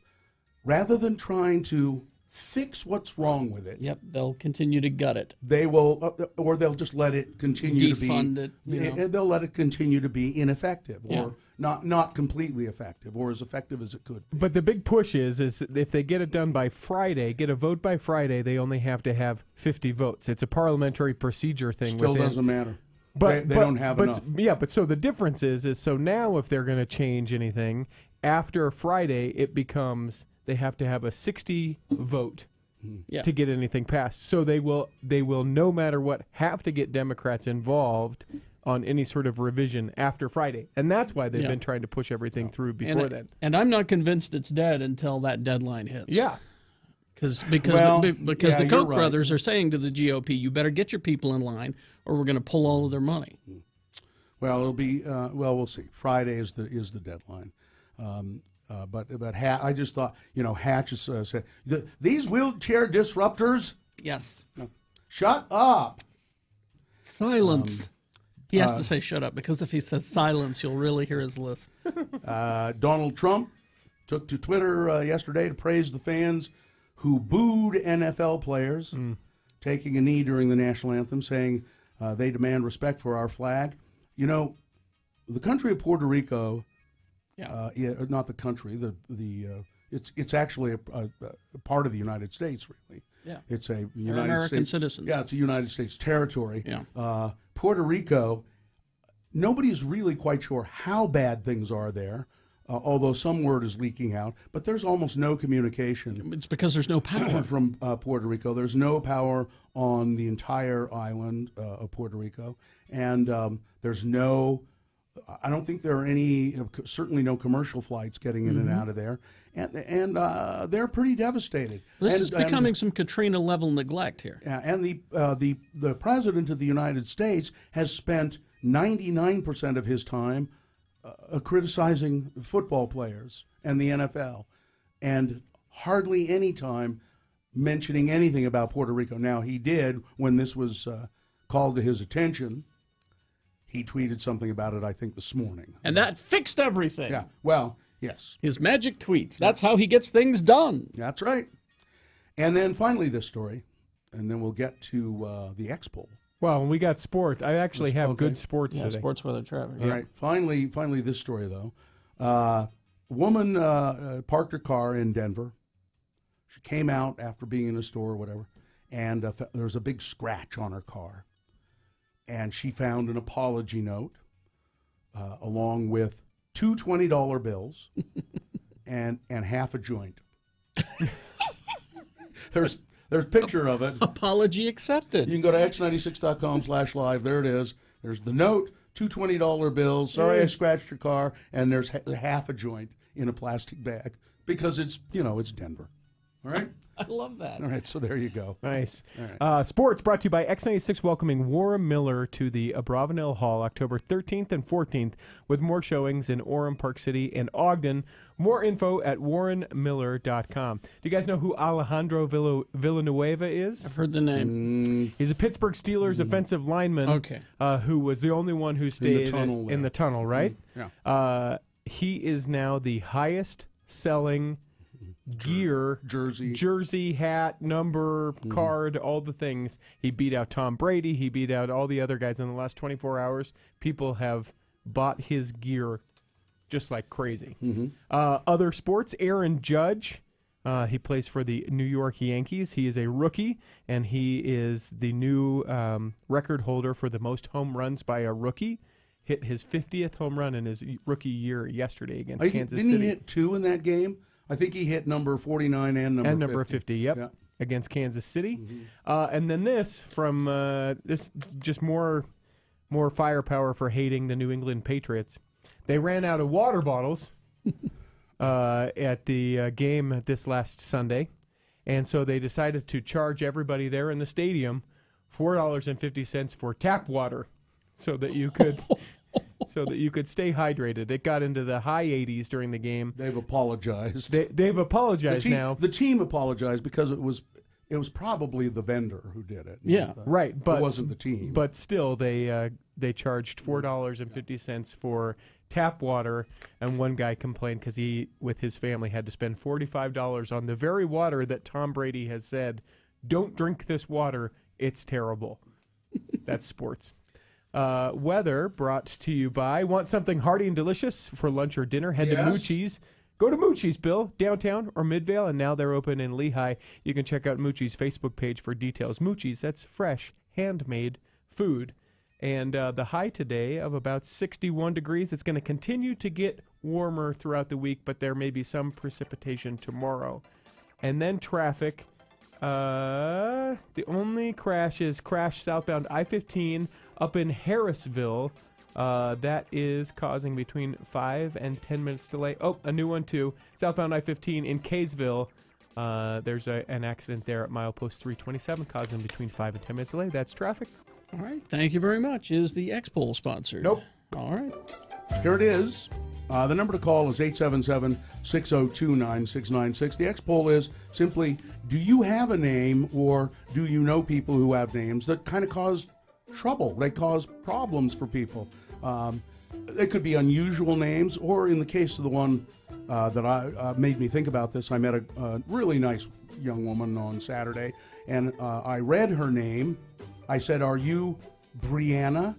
Rather than trying to fix what's wrong with it.
Yep, they'll continue to gut it.
They will, or they'll just let it continue
defund
to be.
it.
They'll let it continue to be ineffective, or not completely effective, or as effective as it could be.
But the big push is if they get it done by Friday, get a vote by Friday, they only have to have 50 votes. It's a parliamentary procedure thing.
Still doesn't matter. But they don't have enough.
Yeah, but so the difference is so now if they're going to change anything after Friday, it becomes they have to have a 60 vote to get anything passed. So they will no matter what have to get Democrats involved on any sort of revision after Friday, and that's why they've been trying to push everything through before then.
And I'm not convinced it's dead until that deadline hits.
Yeah.
Because the Koch brothers are saying to the GOP, you better get your people in line, or we're going to pull all of their money.
Well, it'll be we'll see. Friday is the deadline. But I just thought, Hatch said these wheelchair disruptors.
Yes.
Shut up.
Silence. He has to say shut up, because if he says silence, you'll really hear his lisp.
Donald Trump took to Twitter yesterday to praise the fans who booed NFL players taking a knee during the national anthem, saying they demand respect for our flag. The country of Puerto Rico, not the country, it's actually a part of the United States, really.
Yeah.
It's a
United American citizens.
Yeah, it's a United States territory.
Yeah.
Puerto Rico, nobody's really quite sure how bad things are there. Although some word is leaking out, but there's almost no communication.
It's because there's no power.
From Puerto Rico. There's no power on the entire island of Puerto Rico. And there's no I don't think there are any, certainly no commercial flights getting in and out of there, and they're pretty devastated.
This is becoming some Katrina-level neglect here.
Yeah, and the president of the United States has spent 99% of his time criticizing football players and the NFL, and hardly any time mentioning anything about Puerto Rico. Now, he did when this was called to his attention. He tweeted something about it, I think, this morning.
And that fixed everything.
Yeah, well, yes.
His magic tweets. That's how he gets things done.
That's right. And then finally this story, and then we'll get to the X-Poll.
Well, we got sport. I actually have good sports today.
Sports weather traffic.
All right. Finally this story, though. Woman parked her car in Denver. She came out after being in a store or whatever, and there was a big scratch on her car. And she found an apology note along with two $20 bills and half a joint. There's a picture of it.
Apology accepted.
You can go to x96.com/live. There it is. There's the note, two $20 bills. Sorry I scratched your car. And there's half a joint in a plastic bag because it's Denver. All right?
I love that.
All right, so there you go.
Nice.
All right.
Sports brought to you by X96, welcoming Warren Miller to the Abravanel Hall October 13th and 14th with more showings in Orem, Park City, and Ogden. More info at warrenmiller.com. Do you guys know who Alejandro Villanueva is?
I've heard the name.
He's a Pittsburgh Steelers offensive lineman who was the only one who stayed in the tunnel, right?
Yeah.
He is now the highest selling gear, jersey, hat, number, card, all the things. He beat out Tom Brady. He beat out all the other guys in the last 24 hours. People have bought his gear just like crazy. Other sports, Aaron Judge. He plays for the New York Yankees. He is a rookie, and he is the new record holder for the most home runs by a rookie. Hit his 50th home run in his rookie year yesterday against Kansas City.
Didn't he hit two in that game? I think he hit number 49 and number 50.
Yep, against Kansas City. And then this from this just more firepower for hating the New England Patriots. They ran out of water bottles at the game this last Sunday, and so they decided to charge everybody there in the stadium $4.50 for tap water, so that you could. So that you could stay hydrated. It got into the high 80s during the game.
They've apologized.
They've apologized now.
The team apologized because it was probably the vendor who did it.
Yeah, right. But
it wasn't the team.
But still, they charged $4.50 for tap water, and one guy complained because he, with his family, had to spend $45 on the very water that Tom Brady has said, "Don't drink this water. It's terrible." That's sports. Weather brought to you by, want something hearty and delicious for lunch or dinner? Head to Moochie's. Go to Moochie's, Bill, downtown or Midvale, and now they're open in Lehigh. You can check out Moochie's Facebook page for details. Moochie's, that's fresh, handmade food. And the high today of about 61 degrees. It's going to continue to get warmer throughout the week, but there may be some precipitation tomorrow. And then traffic. The only crash is southbound I-15 up in Harrisville. That is causing between 5 and 10 minutes delay. Oh, a new one too. Southbound I-15 in Kaysville. There's an accident there at milepost 327 causing between 5 and 10 minutes delay. That's traffic.
All right. Thank you very much. Is the X-Poll sponsored?
Nope.
All right.
Here it is. The number to call is 877-602-9696. The X-Poll is simply, do you have a name or do you know people who have names that kind of cause trouble? They cause problems for people. They could be unusual names, or in the case of the one that I made me think about this, I met a really nice young woman on Saturday, and I read her name. I said, "Are you Brianna?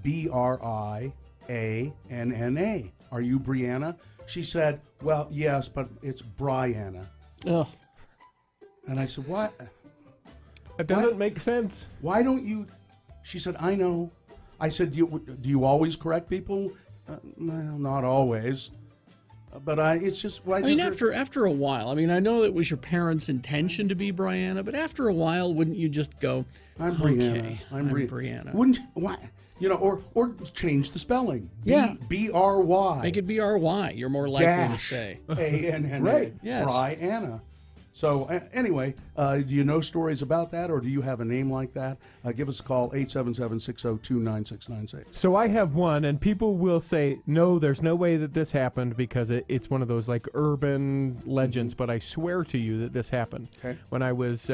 Brianna. Are you Brianna?" She said, "Well, yes, but it's Brianna."
Oh.
And I said, "What?
That doesn't make sense.
Why don't you?" She said, "I know." I said, do you always correct people?" Well, not always. But it's just...
I mean, after a while, I mean, I know it was your parents' intention to be Brianna, but after a while, wouldn't you just go,
I'm Brianna.
Okay, I'm Brianna.
Wouldn't you... Why? You know, or change the spelling.
Yeah.
B-R-Y.
Make it B-R-Y. You're more likely to say.
A-N-N-A.
Right. Yes.
Brianna. So anyway, do you know stories about that, or do you have a name like that? Give us a call, 877-602-9696.
So I have one, and people will say, no, there's no way that this happened because it's one of those like urban legends, but I swear to you that this happened.
Okay.
When I was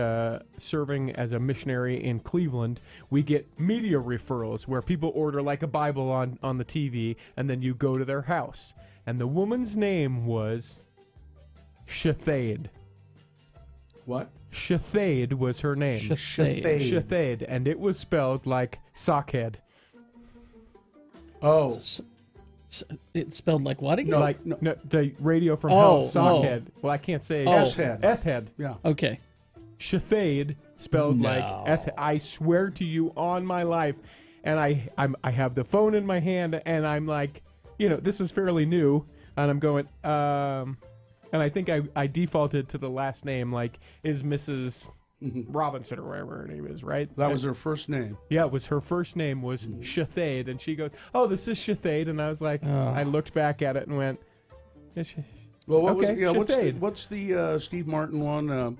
serving as a missionary in Cleveland, we get media referrals where people order like a Bible on the TV, and then you go to their house. And the woman's name was Shathade.
What?
Shathade was her name. Shathade. And it was spelled like sockhead.
Oh.
It's spelled like what again?
No, the Radio from Hell, sockhead. Well, I can't say
S-head.
S-head.
Yeah.
Okay.
Shathade spelled like S. I swear to you on my life. And I have the phone in my hand, and I'm like, this is fairly new, and I'm going, and I think I defaulted to the last name, like, is Mrs. Robinson or whatever her name is, right?
That was her first name.
Yeah, it was her first name was Shathade, and she goes, "Oh, this is Shathade," and I was like, I looked back at it and went,
well, what
okay,
was what's the Steve Martin one?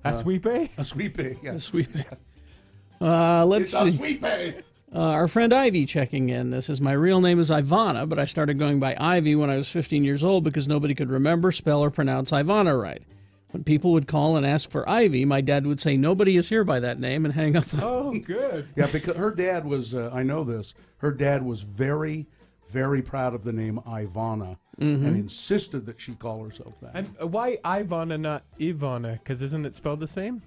Asweepe?
Asweepe, yeah.
Asweepe. Let's see.
Asweepe.
Our friend Ivy checking in. This is, my real name is Ivana, but I started going by Ivy when I was 15 years old because nobody could remember, spell, or pronounce Ivana right. When people would call and ask for Ivy, my dad would say, nobody is here by that name, and hang up.
Oh, good.
Yeah, because her dad was, I know this, her dad was very, very proud of the name Ivana and insisted that she call herself that.
And why Ivana, not Ivana? Because isn't it spelled the same?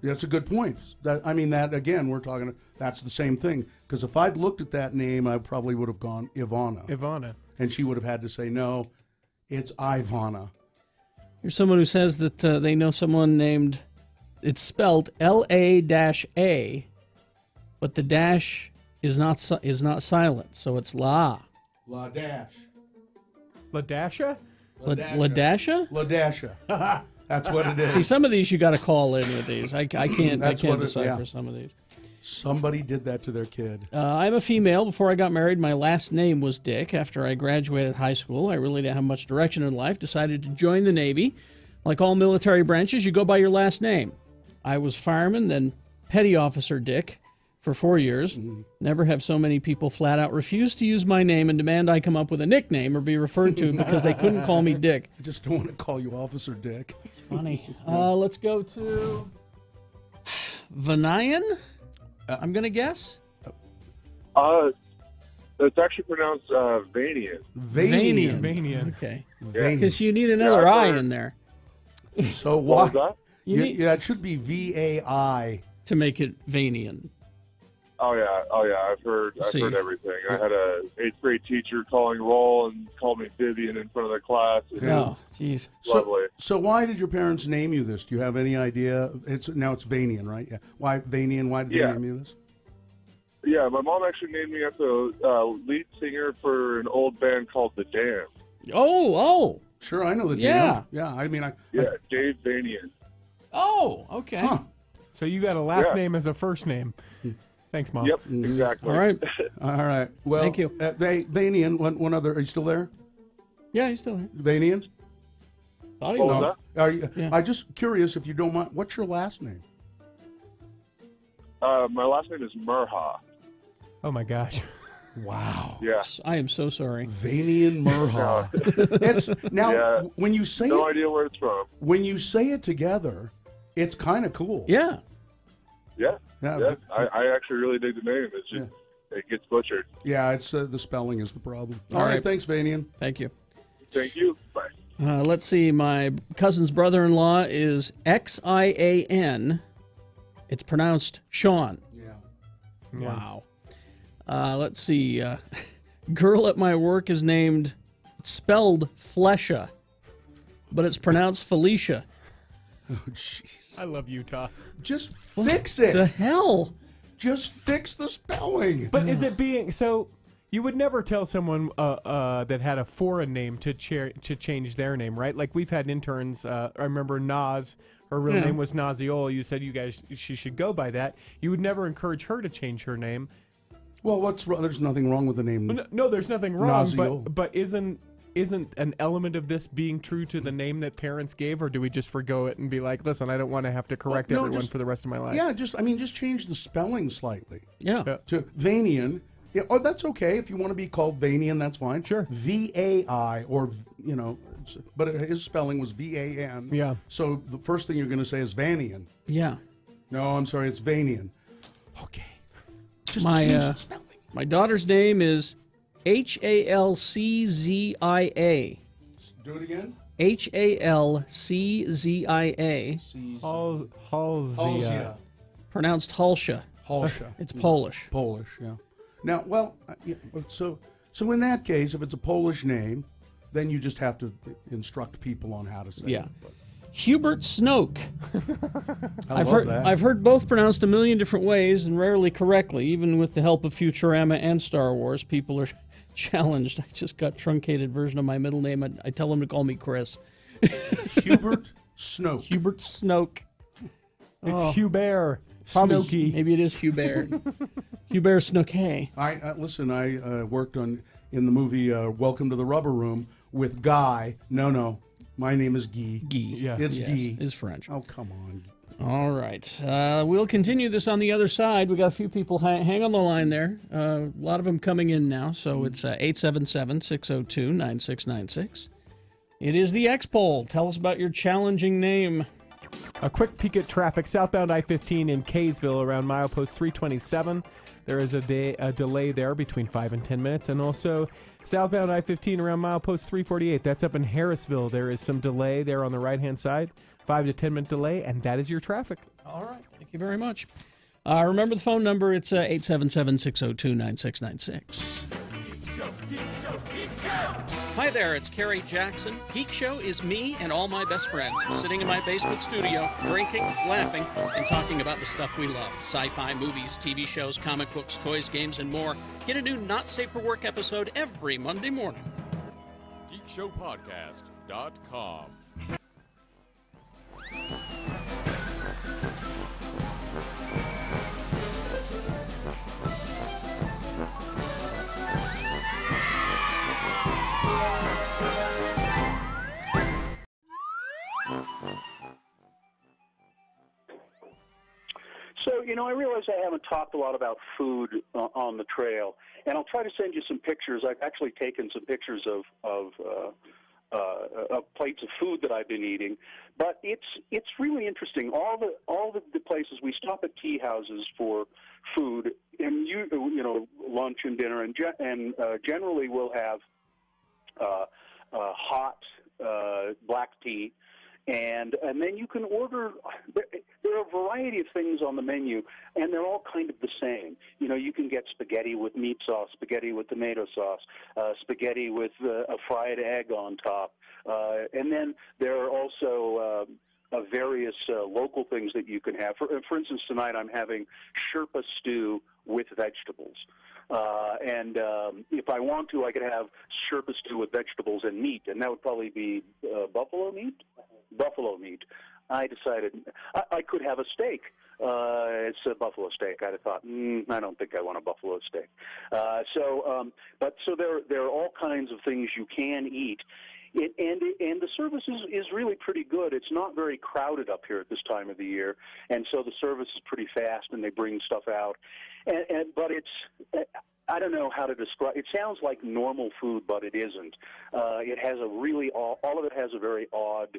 That's a good point. That again, we're talking, that's the same thing. Because if I'd looked at that name, I probably would have gone Ivana.
Ivana.
And she would have had to say, no, it's Ivana.
Here's someone who says that they know someone named, it's spelled L-A-A, but the dash is not silent, so it's La.
La Dash.
LaDasha?
LaDasha?
LaDasha. That's what it is.
See, some of these you got to call in with these. I can't decipher some of these.
Somebody did that to their kid.
I'm a female. Before I got married, my last name was Dick. After I graduated high school, I really didn't have much direction in life. Decided to join the Navy. Like all military branches, you go by your last name. I was fireman, then petty officer Dick for 4 years. Never have so many people flat out refuse to use my name and demand I come up with a nickname or be referred to because they couldn't call me Dick.
I just don't want to call you Officer Dick.
Funny. Let's go to Vanayan, I'm going to guess.
It's actually pronounced Vanian.
Vanian.
Okay.
Because
you need another I in there.
So
what was that?
It should be V-A-I.
To make it Vanian.
Oh yeah, I've heard everything. I had a 8th grade teacher calling roll and called me Vivian in front of the class.
Oh, jeez.
Lovely.
So why did your parents name you this? Do you have any idea? Now it's Vanian, right? Yeah. Why Vanian? Why did they name you this?
Yeah, my mom actually named me after the lead singer for an old band called The Damned.
Oh.
Sure, I know The
Yeah.
Damned. Yeah, I mean,
Dave Vanian.
Oh, okay.
Huh.
So you got a last name as a first name. Thanks, Mom.
Yep, exactly.
All right.
All right. Well,
Thank you.
Vanian, one other. Are you still there?
Yeah, he's still here.
Vanian?
Thought he
What
was.
was that?
Are you,
Yeah.
I'm just curious if you don't mind. What's your last name?
My last name is Murha.
Oh, my gosh.
Wow.
Yeah.
I am so sorry.
Vanian Murha. When you say
no idea where it's from.
When you say it together, it's kind of cool.
Yeah.
Yeah.
Yeah.
I actually really dig the name. It's just it gets butchered.
Yeah, it's the spelling is the problem.
All
All right.
right.
Thanks, Vanian.
Thank you.
Thank you. Bye.
Let's see. My cousin's brother-in-law is Xian. It's pronounced Sean.
Yeah.
Wow. Let's see. Girl at my work is named, it's spelled Flesha, but it's pronounced Felicia.
Oh, jeez.
I love Utah.
Just fix it.
The hell?
Just fix the spelling.
But is it being so? You would never tell someone that had a foreign name to change their name, right? Like we've had interns. I remember Naz. Her real name was Naziola. You said she should go by that. You would never encourage her to change her name.
Well, there's nothing wrong with the name.
No, there's nothing wrong.
Nazio.
But isn't an element of this being true to the name that parents gave, or do we just forgo it and be like, listen, I don't want to have to correct everyone for the rest of my life?
Yeah, just change the spelling slightly.
Yeah.
To Vanian. Yeah, that's okay. If you want to be called Vanian, that's fine.
Sure.
VAI, or, but his spelling was VAN.
Yeah.
So the first thing you're going to say is Vanian.
Yeah.
No, I'm sorry, it's Vanian. Okay. Just change the spelling.
My daughter's name is Halczia.
Do it again.
Halczia.
Halzia.
Pronounced Halsha.
Halsha.
It's Polish.
Polish, yeah. Now, so in that case, if it's a Polish name, then you just have to instruct people on how to say it. But.
Hubert Snoke.
I've
heard both pronounced a million different ways and rarely correctly. Even with the help of Futurama and Star Wars, people are challenged. I just got truncated version of my middle name. I tell them to call me Chris.
Hubert Snoke.
Hubert Snoke.
It's Hubert.
Snokey. Maybe it is Hubert. Hubert Snoke.
I worked in the movie Welcome to the Rubber Room with Guy. No, my name is Guy.
Guy.
Yeah.
It's Guy.
It's French.
Oh, come on.
All right. We'll continue this on the other side. We got a few people hang on the line there. A lot of them coming in now. So it's 877-602-9696. It is the X-Poll. Tell us about your challenging name.
A quick peek at traffic. Southbound I-15 in Kaysville around milepost 327. There is a delay there between 5 and 10 minutes. And also southbound I-15 around milepost 348. That's up in Harrisville. There is some delay there on the right-hand side. 5 to 10 minute delay, and that is your traffic.
All right. Thank you very much. Remember the phone number. It's 877-602-9696. Hi there, it's Kerry Jackson. Geek Show is me and all my best friends sitting in my basement studio, drinking, laughing, and talking about the stuff we love. Sci-fi, movies, TV shows, comic books, toys, games, and more. Get a new Not Safe for Work episode every Monday morning.
GeekShowPodcast.com.
So, I realize I haven't talked a lot about food on the trail, and I'll try to send you some pictures. I've actually taken some pictures of plates of food that I've been eating, but it's really interesting. All the places we stop at tea houses for food, and lunch and dinner, and generally we'll have hot black tea. And then you can order. There are a variety of things on the menu, and they're all kind of the same. You can get spaghetti with meat sauce, spaghetti with tomato sauce, spaghetti with a fried egg on top, and then there are also various local things that you can have. For instance, tonight I'm having Sherpa stew with vegetables. And if I want to, I could have Sherpa stew with vegetables and meat, and that would probably be buffalo meat. I decided I could have a steak. It's a buffalo steak. I'd have thought, I don't think I want a buffalo steak. So there are all kinds of things you can eat. And the service is really pretty good. It's not very crowded up here at this time of the year, and so the service is pretty fast, and they bring stuff out. But it's I don't know how to describe. It sounds like normal food, but it isn't. It has a really all of it has a very odd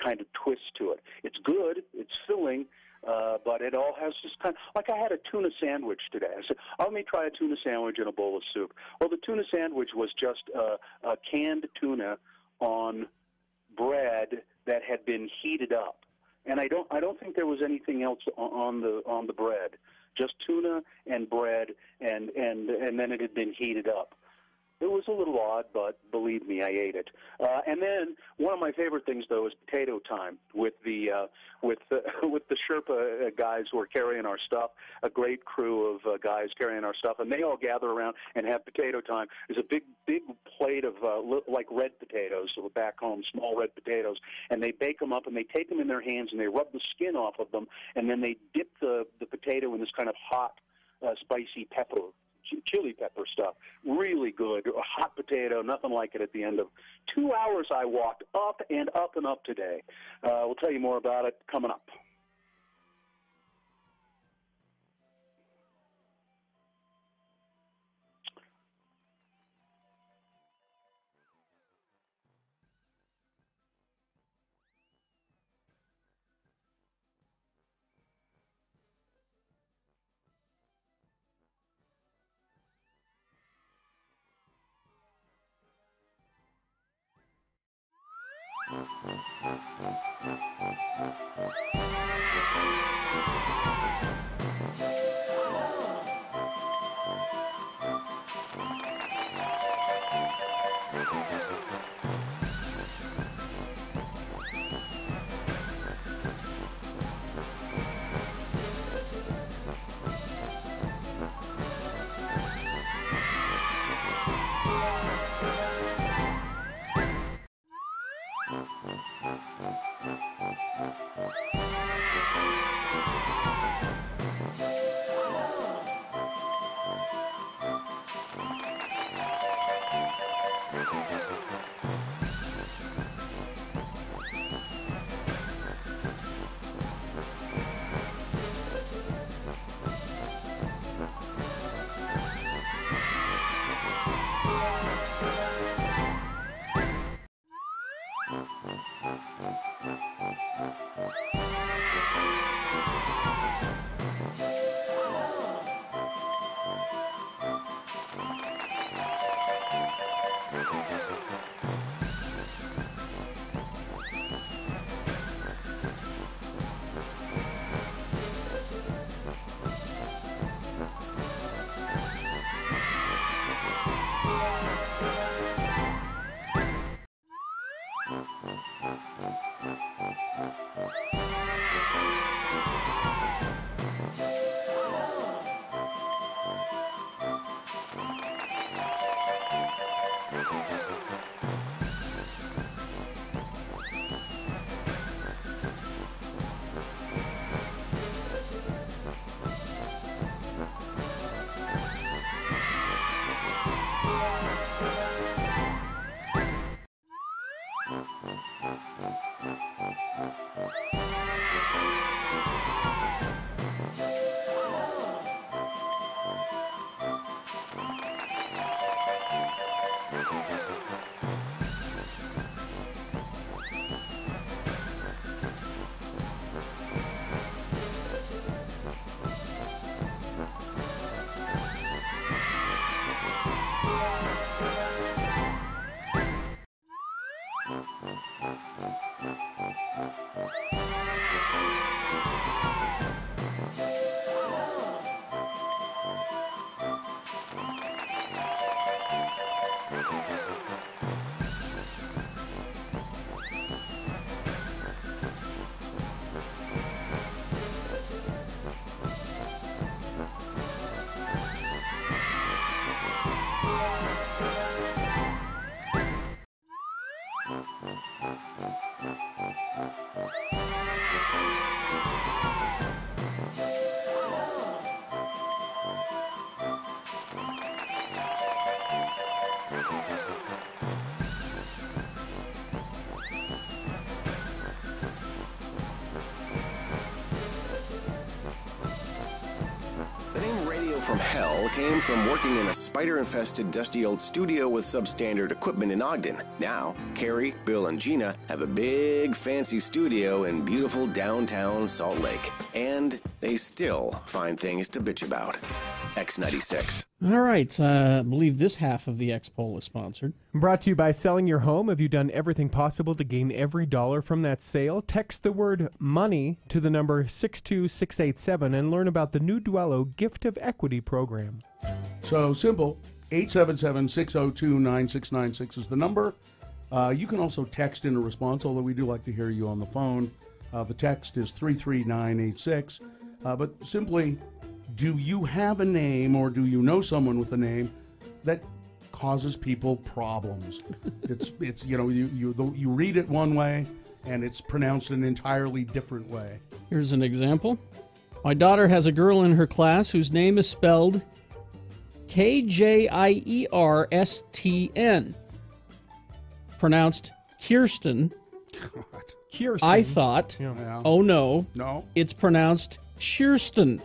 kind of twist to it. It's good. It's filling. But it all has this kind of, like I had a tuna sandwich today. I said, let me try a tuna sandwich and a bowl of soup. Well, the tuna sandwich was just a canned tuna on bread that had been heated up, and I don't think there was anything else on the bread. Just tuna and bread, and then it had been heated up. It was a little odd, but believe me, I ate it. And then one of my favorite things, though, is potato time with the Sherpa guys who are carrying our stuff. A great crew of guys carrying our stuff, and they all gather around and have potato time. There's a big plate of like red potatoes, so back home, small red potatoes, and they bake them up and they take them in their hands and they rub the skin off of them, and then they dip the potato in this kind of hot, spicy pepper chili pepper stuff. Really good. A hot potato, nothing like it at the end of 2 hours I walked up and up and up today. We'll tell you more about it coming up.
The name Radio from Hell came from working in a spider-infested, dusty old studio with substandard equipment in Ogden. Now, Carrie, Bill, and Gina have a big, fancy studio in beautiful downtown Salt Lake. And they still find things to bitch about. X96.
All right. I believe this half of the X-Poll is sponsored.
Brought to you by Selling Your Home. Have you done everything possible to gain every dollar from that sale? Text the word money to the number 62687 and learn about the new Dwello Gift of Equity program.
So simple. 877-602-9696 is the number. You can also text in a response, although we do like to hear you on the phone. The text is 33986. But simply, do you have a name or do you know someone with a name that causes people problems? It's you read it one way and it's pronounced an entirely different way.
Here's an example. My daughter has a girl in her class whose name is spelled Kjerstn. Pronounced Kirsten.
Kirsten.
I thought, oh no.
No.
It's pronounced Shearston.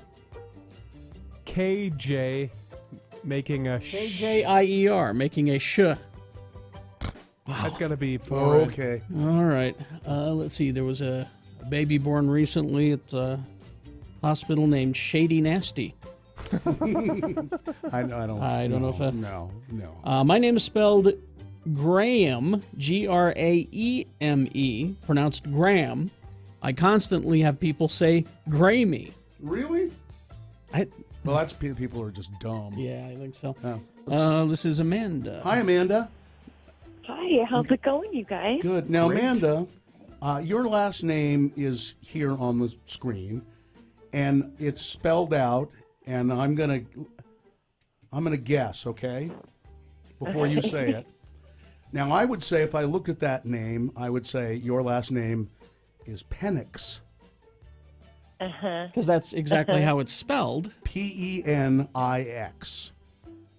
KJ making a
Kjer, making a sh.
That's got to be foreign.
Okay.
All right. Let's see. There was a baby born recently at a hospital named Shady Nasty.
I don't
know if that.
No.
My name is spelled Graham, Graeme, pronounced Graham. I constantly have people say Grammy.
Really? Well, that's people are just dumb.
Yeah, I think so.
Oh.
This is Amanda.
Hi, Amanda.
Hi, how's it going, you guys?
Good. Now,
Great.
Amanda, your last name is here on the screen, and it's spelled out. And I'm gonna guess, okay, before you say it. Now, I would say if I looked at that name, I would say your last name is Penix.
Because that's exactly how it's spelled.
Penix.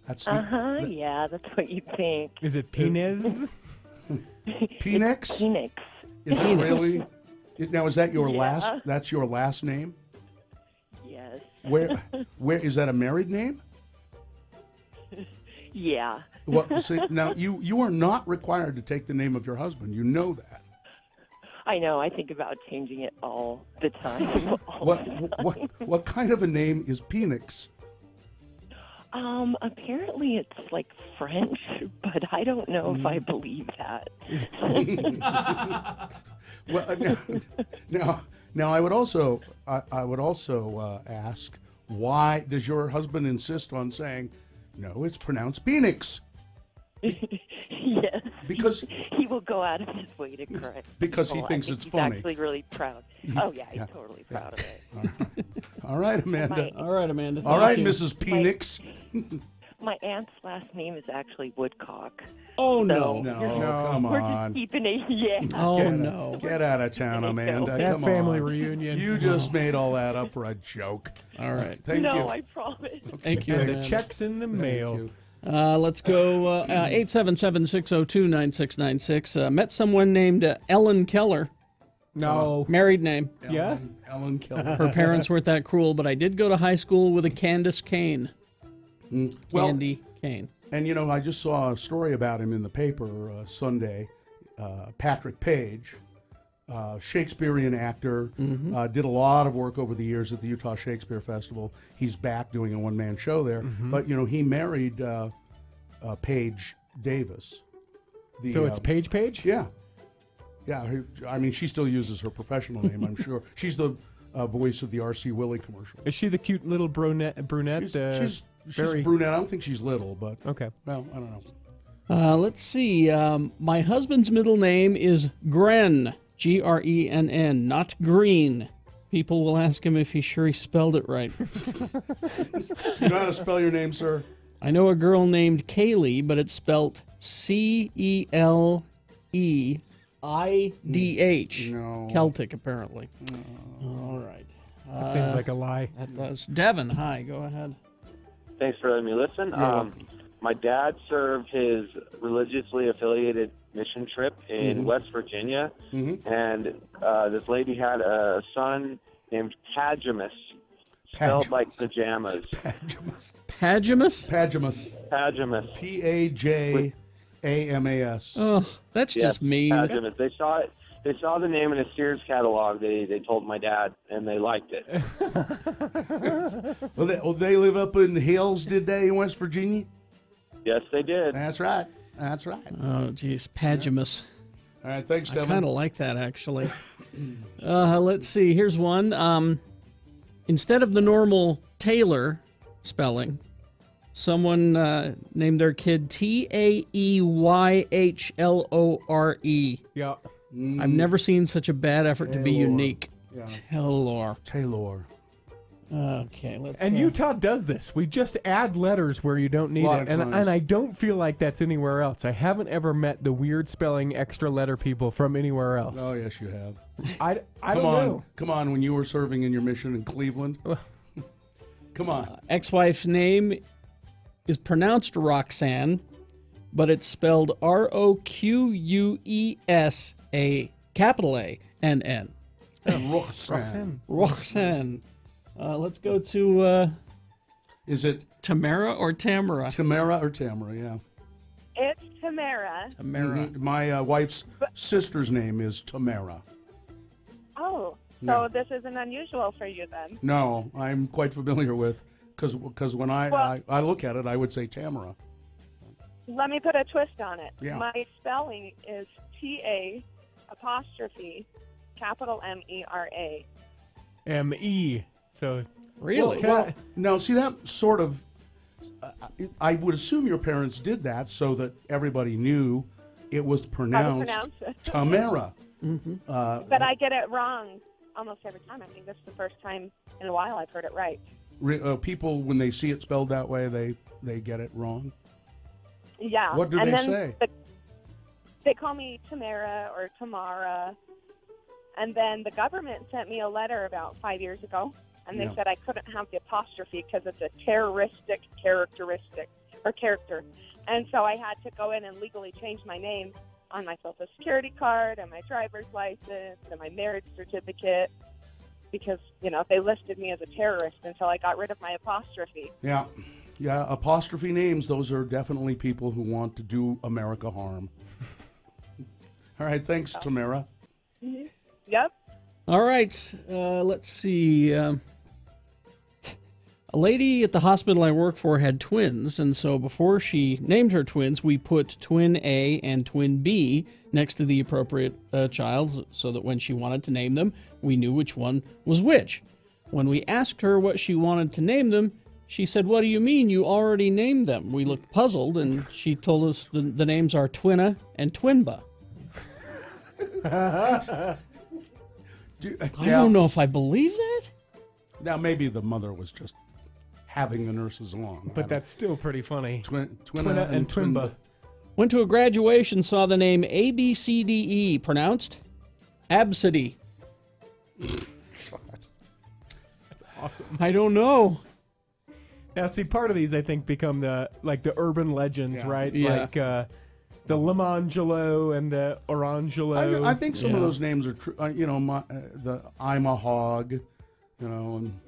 That's
yeah, that's what you think.
Is it penis?
Penix?
Penix.
Is it really? Now, is that your
Yeah.
last? That's your last name?
Yes.
Where is that a married name?
Yeah.
Well, see, now you are not required to take the name of your husband. You know that.
I know. I think about changing it all the time.
What kind of a name is Penix?
Apparently it's like French, but I don't know if I believe that.
Well, now I would also ask, why does your husband insist on saying, no, it's pronounced Penix?
Yes.
Because
he will go out of his way to correct.
Because he
people.
thinks
I think
it's
he's
funny.
actually really proud. Oh yeah, he's totally proud of it.
All right, Amanda.
All right, Amanda.
All right,
Thank you.
Mrs. Penix.
My aunt's last name is actually Woodcock.
Oh
so
no,
we're
come
We're
on.
just keeping it. Yeah.
Get out of town, Amanda.
That
Come
family
on.
reunion.
You just made all that up for a joke.
All right.
Thank you.
No, I promise.
Thank you.
And the
Amanda.
check's in the mail.
Let's go 877-602-9696. Met someone named Ellen Keller.
No.
Married name.
Yeah?
Ellen Keller.
Her parents weren't that cruel, but I did go to high school with a Candace Kane.
Well,
Candy Kane.
And, you know, I just saw a story about him in the paper Sunday. Patrick Page, Shakespearean actor, did a lot of work over the years at the Utah Shakespeare Festival. He's back doing a one-man show there. But, you know, he married Paige Davis.
So it's Paige Page?
Yeah. Yeah. I mean, she still uses her professional name, I'm sure. She's the voice of the R.C. Willey commercial.
Is she the cute little brunette?
She's
very
brunette. I don't think she's little, but
okay.
Well, I don't know.
Let's see. My husband's middle name is Grenn, Grenn, not Green. People will ask him if he's sure he spelled it right.
You know how to spell your name, sir?
I know a girl named Kaylee, but it's spelled Celidh.
No.
Celtic, apparently. All right.
That seems like a lie.
That does. Devin, hi. Go ahead.
Thanks for letting me listen. My dad served his religiously affiliated mission trip in West Virginia, and this lady had a son named Pajamas, spelled like pajamas.
Pajamas?
Pajamas.
Pajamas.
P-A-J-A-M-A-S.
Oh, that's just mean.
Pajamas. They saw it. They saw the name in a Sears catalog. They told my dad, and they liked it.
Well, they live up in the hills, did they, in West Virginia?
Yes, they did.
That's right. That's right.
Oh, geez. Pajamas.
All right, thanks,
I
Devin.
kind of like that, actually. Let's see. Here's one. Instead of the normal Taylor spelling, someone named their kid Taeyhlore.
Yeah.
I've never seen such a bad effort to be
Taylor.
unique.
Yeah.
Taylor. Okay, let's.
And Utah does this. We just add letters where you don't need it, and I don't feel like that's anywhere else. I haven't ever met the weird spelling extra letter people from anywhere else.
Oh yes, you have.
I don't know.
Come on, when you were serving in your mission in Cleveland. Come on.
Ex-wife's name is pronounced Roxanne, but it's spelled Roquesa, capital A-N-N.
Roxanne.
Roxanne. Let's go to...
Is it
Tamara or Tamara?
Tamara or Tamara, yeah.
It's Tamara.
Tamara.
My wife's sister's name is Tamara.
Oh, so
Yeah.
this isn't unusual for you then?
No, I'm quite familiar with, because when I look at it, I would say Tamara.
Let me put a twist on it.
Yeah.
My spelling is T-A' capital M-E-R-A.
M-E. So
really?
Well, now, see, that sort of, I would assume your parents did that so that everybody knew it was pronounced
pronounce it.
Tamara.
But I get it wrong almost every time. I think this is the first time in a while I've heard it right.
People, when they see it spelled that way, they get it wrong.
Yeah.
What do
and
they
then
say?
They call me Tamara or Tamara. And then the government sent me a letter about 5 years ago, and they said I couldn't have the apostrophe because it's a terroristic character. And so I had to go in and legally change my name on my Social Security card and my driver's license and my marriage certificate because, they listed me as a terrorist until I got rid of my apostrophe.
Yeah. Yeah, apostrophe names, those are definitely people who want to do America harm. All right, thanks, Tamara.
Mm-hmm. Yep.
All right. Let's see. A lady at the hospital I work for had twins, and so before she named her twins, we put twin A and twin B next to the appropriate child so that when she wanted to name them, we knew which one was which. When we asked her what she wanted to name them, she said, "What do you mean? You already named them." We looked puzzled, and she told us the names are Twinna and Twinba. I don't know if I believe that.
Now, maybe the mother was just having the nurses along.
But that's still pretty funny.
Twinna and Twinba.
Went to a graduation, saw the name ABCDE, pronounced Absidy.
That's awesome.
I don't know.
Now, see, part of these I think become the urban legends, right?
Yeah.
Like the Limangelo and the Orangelo.
I think some of those names are true. The I'm a hog, and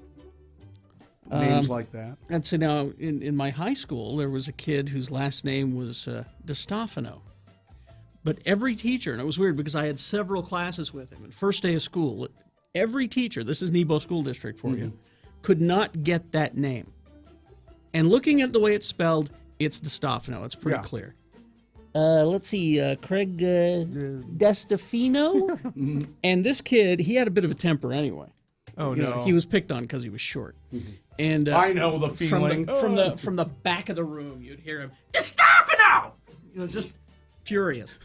names like that.
And so now, in my high school, there was a kid whose last name was DeStefano. But every teacher, and it was weird because I had several classes with him, and first day of school, every teacher, this is Nebo School District for you, could not get that name. And looking at the way it's spelled, it's DeStefano. It's pretty clear. Let's see, Craig DeStefano? And this kid, he had a bit of a temper anyway.
Oh, no.
He was picked on because he was short. And
I know the feeling.
From the back of the room, you'd hear him, DeStefano! Just furious.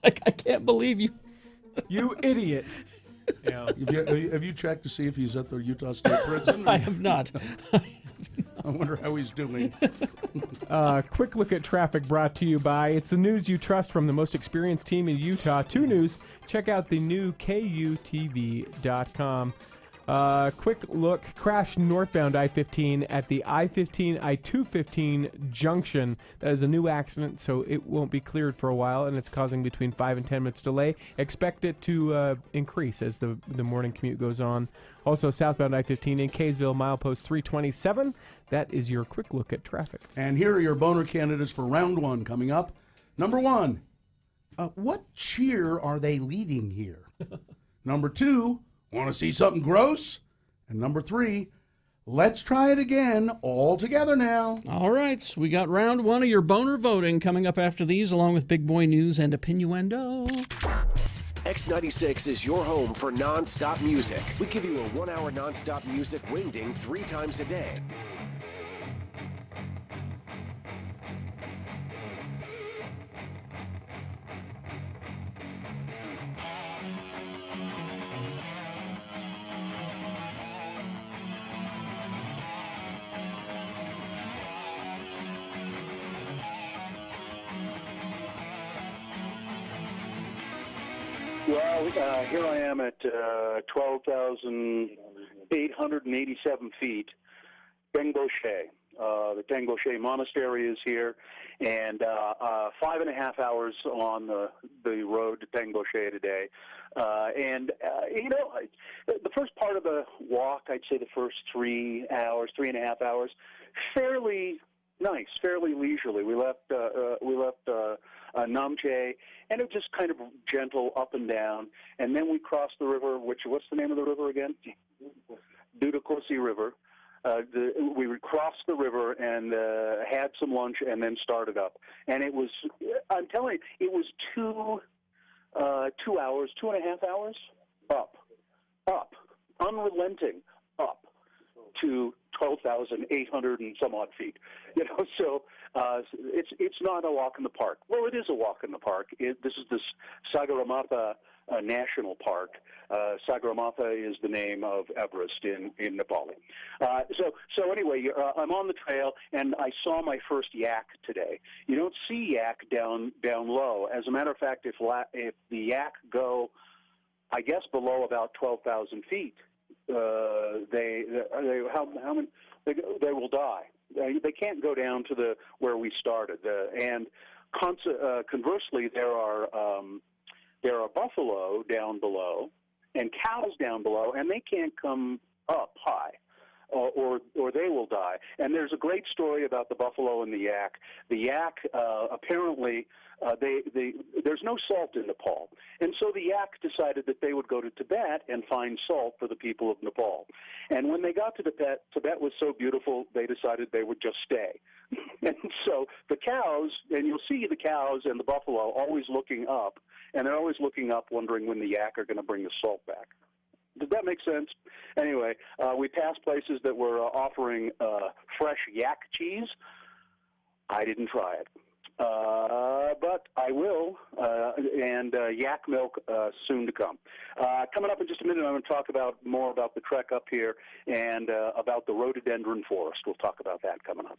Like, I can't believe you.
You idiot.
Yeah. Have you checked to see if he's at the Utah State Prison?
I have not.
I wonder how he's doing.
Quick look at traffic brought to you by It's the News You Trust from the most experienced team in Utah. 2 News. Check out the new KUTV.com. Quick look. Crash northbound I-15 at the I-15, I-215 junction. That is a new accident, so it won't be cleared for a while, and it's causing between 5 and 10 minutes delay. Expect it to increase as the morning commute goes on. Also, southbound I-15 in Kaysville, milepost 327. That is your quick look at traffic.
And here are your boner candidates for round 1 coming up. Number 1, what cheer are they leading here? Number 2, want to see something gross? And number 3, let's try it again, all together now.
All right, we got round 1 of your boner voting coming up after these, along with Big Boy News and Opinioendo.
X96 is your home for non-stop music. We give you a 1-hour non-stop music wingding 3 times a day.
Well, here I am at 12,887 feet. Ben Bochet. The Tengoshe Monastery is here, and 5.5 hours on the road to Tengoshe today. The first part of the walk, I'd say the first 3.5 hours, fairly nice, fairly leisurely. We left Namche, and it was just kind of gentle up and down. And then we crossed the river. What's the name of the river again? Dudakosi River. We crossed the river and had some lunch, and then started up. And it was, I'm telling you, it was 2 hours, 2.5 hours, up, unrelenting, up to 12,800 and some odd feet. So it's not a walk in the park. Well, it is a walk in the park. This is the Sagarmatha National Park. Sagarmatha is the name of Everest in Nepali. So anyway, I'm on the trail, and I saw my first yak today. You don't see yak down low. As a matter of fact, if the yak go, I guess, below about 12,000 feet, they will die. They can't go down to where we started. And conversely, there are buffalo down below and cows down below, and they can't come up high, or they will die. And there's a great story about the buffalo and the yak. The yak apparently there's no salt in Nepal, and so the yak decided that they would go to Tibet and find salt for the people of Nepal. And when they got to Tibet was so beautiful, they decided they would just stay. And so the cows, and you'll see the cows and the buffalo always looking up, and they're always looking up wondering when the yak are going to bring the salt back. Does that make sense? Anyway, we passed places that were offering fresh yak cheese. I didn't try it. But I will, and yak milk soon to come. Coming up in just a minute, I'm going to talk more about the trek up here and about the rhododendron forest. We'll talk about that coming up.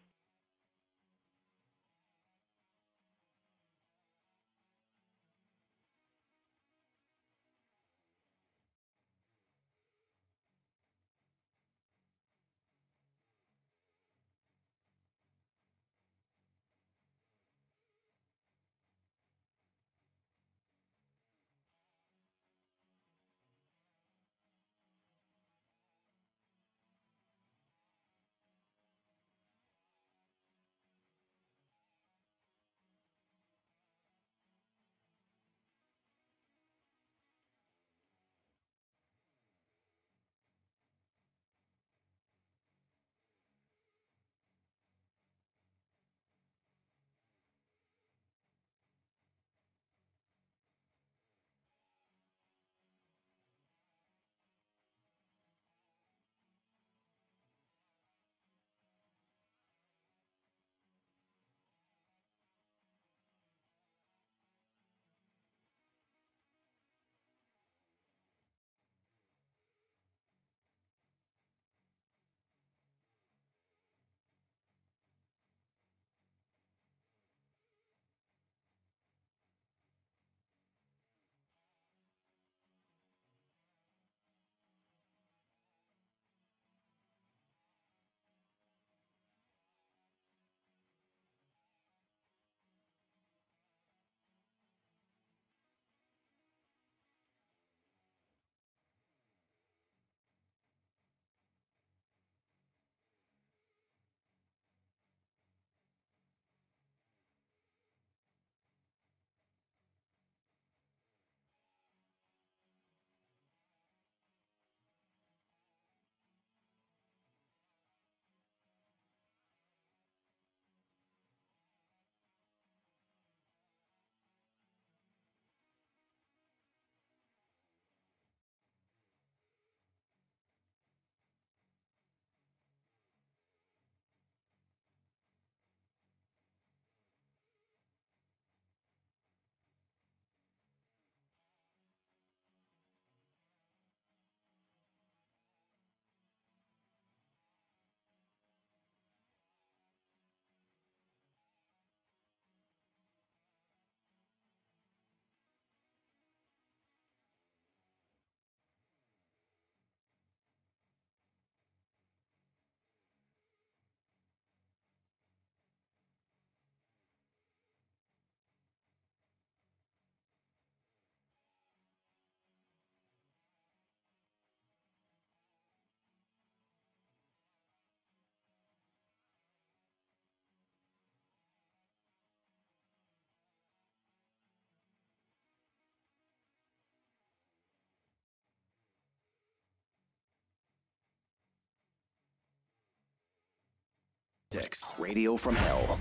Tix, Radio from Hell.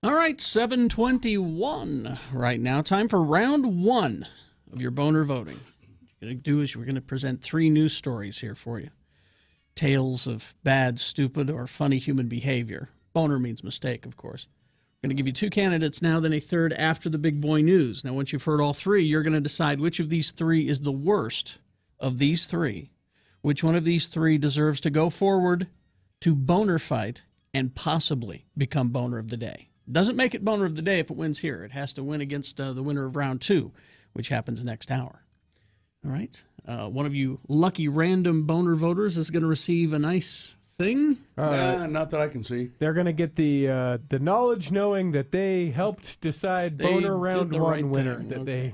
All right, 7:21 right now. Time for round one of your boner voting. What you're going to do is we're going to present 3 news stories here for you. Tales of bad, stupid, or funny human behavior. Boner means mistake, of course. We're going to give you 2 candidates now, then a third after the big boy news. Now, once you've heard all 3, you're going to decide which of these 3 is the worst of these 3. Which one of these 3 deserves to go forward to boner fight and possibly become boner of the day. Doesn't make it boner of the day if it wins here. It has to win against the winner of round 2, which happens next hour. All right. One of you lucky random boner voters is going to receive a nice thing.
Not that I can see.
They're going to get the knowledge knowing that they helped decide boner round 1 winner. That they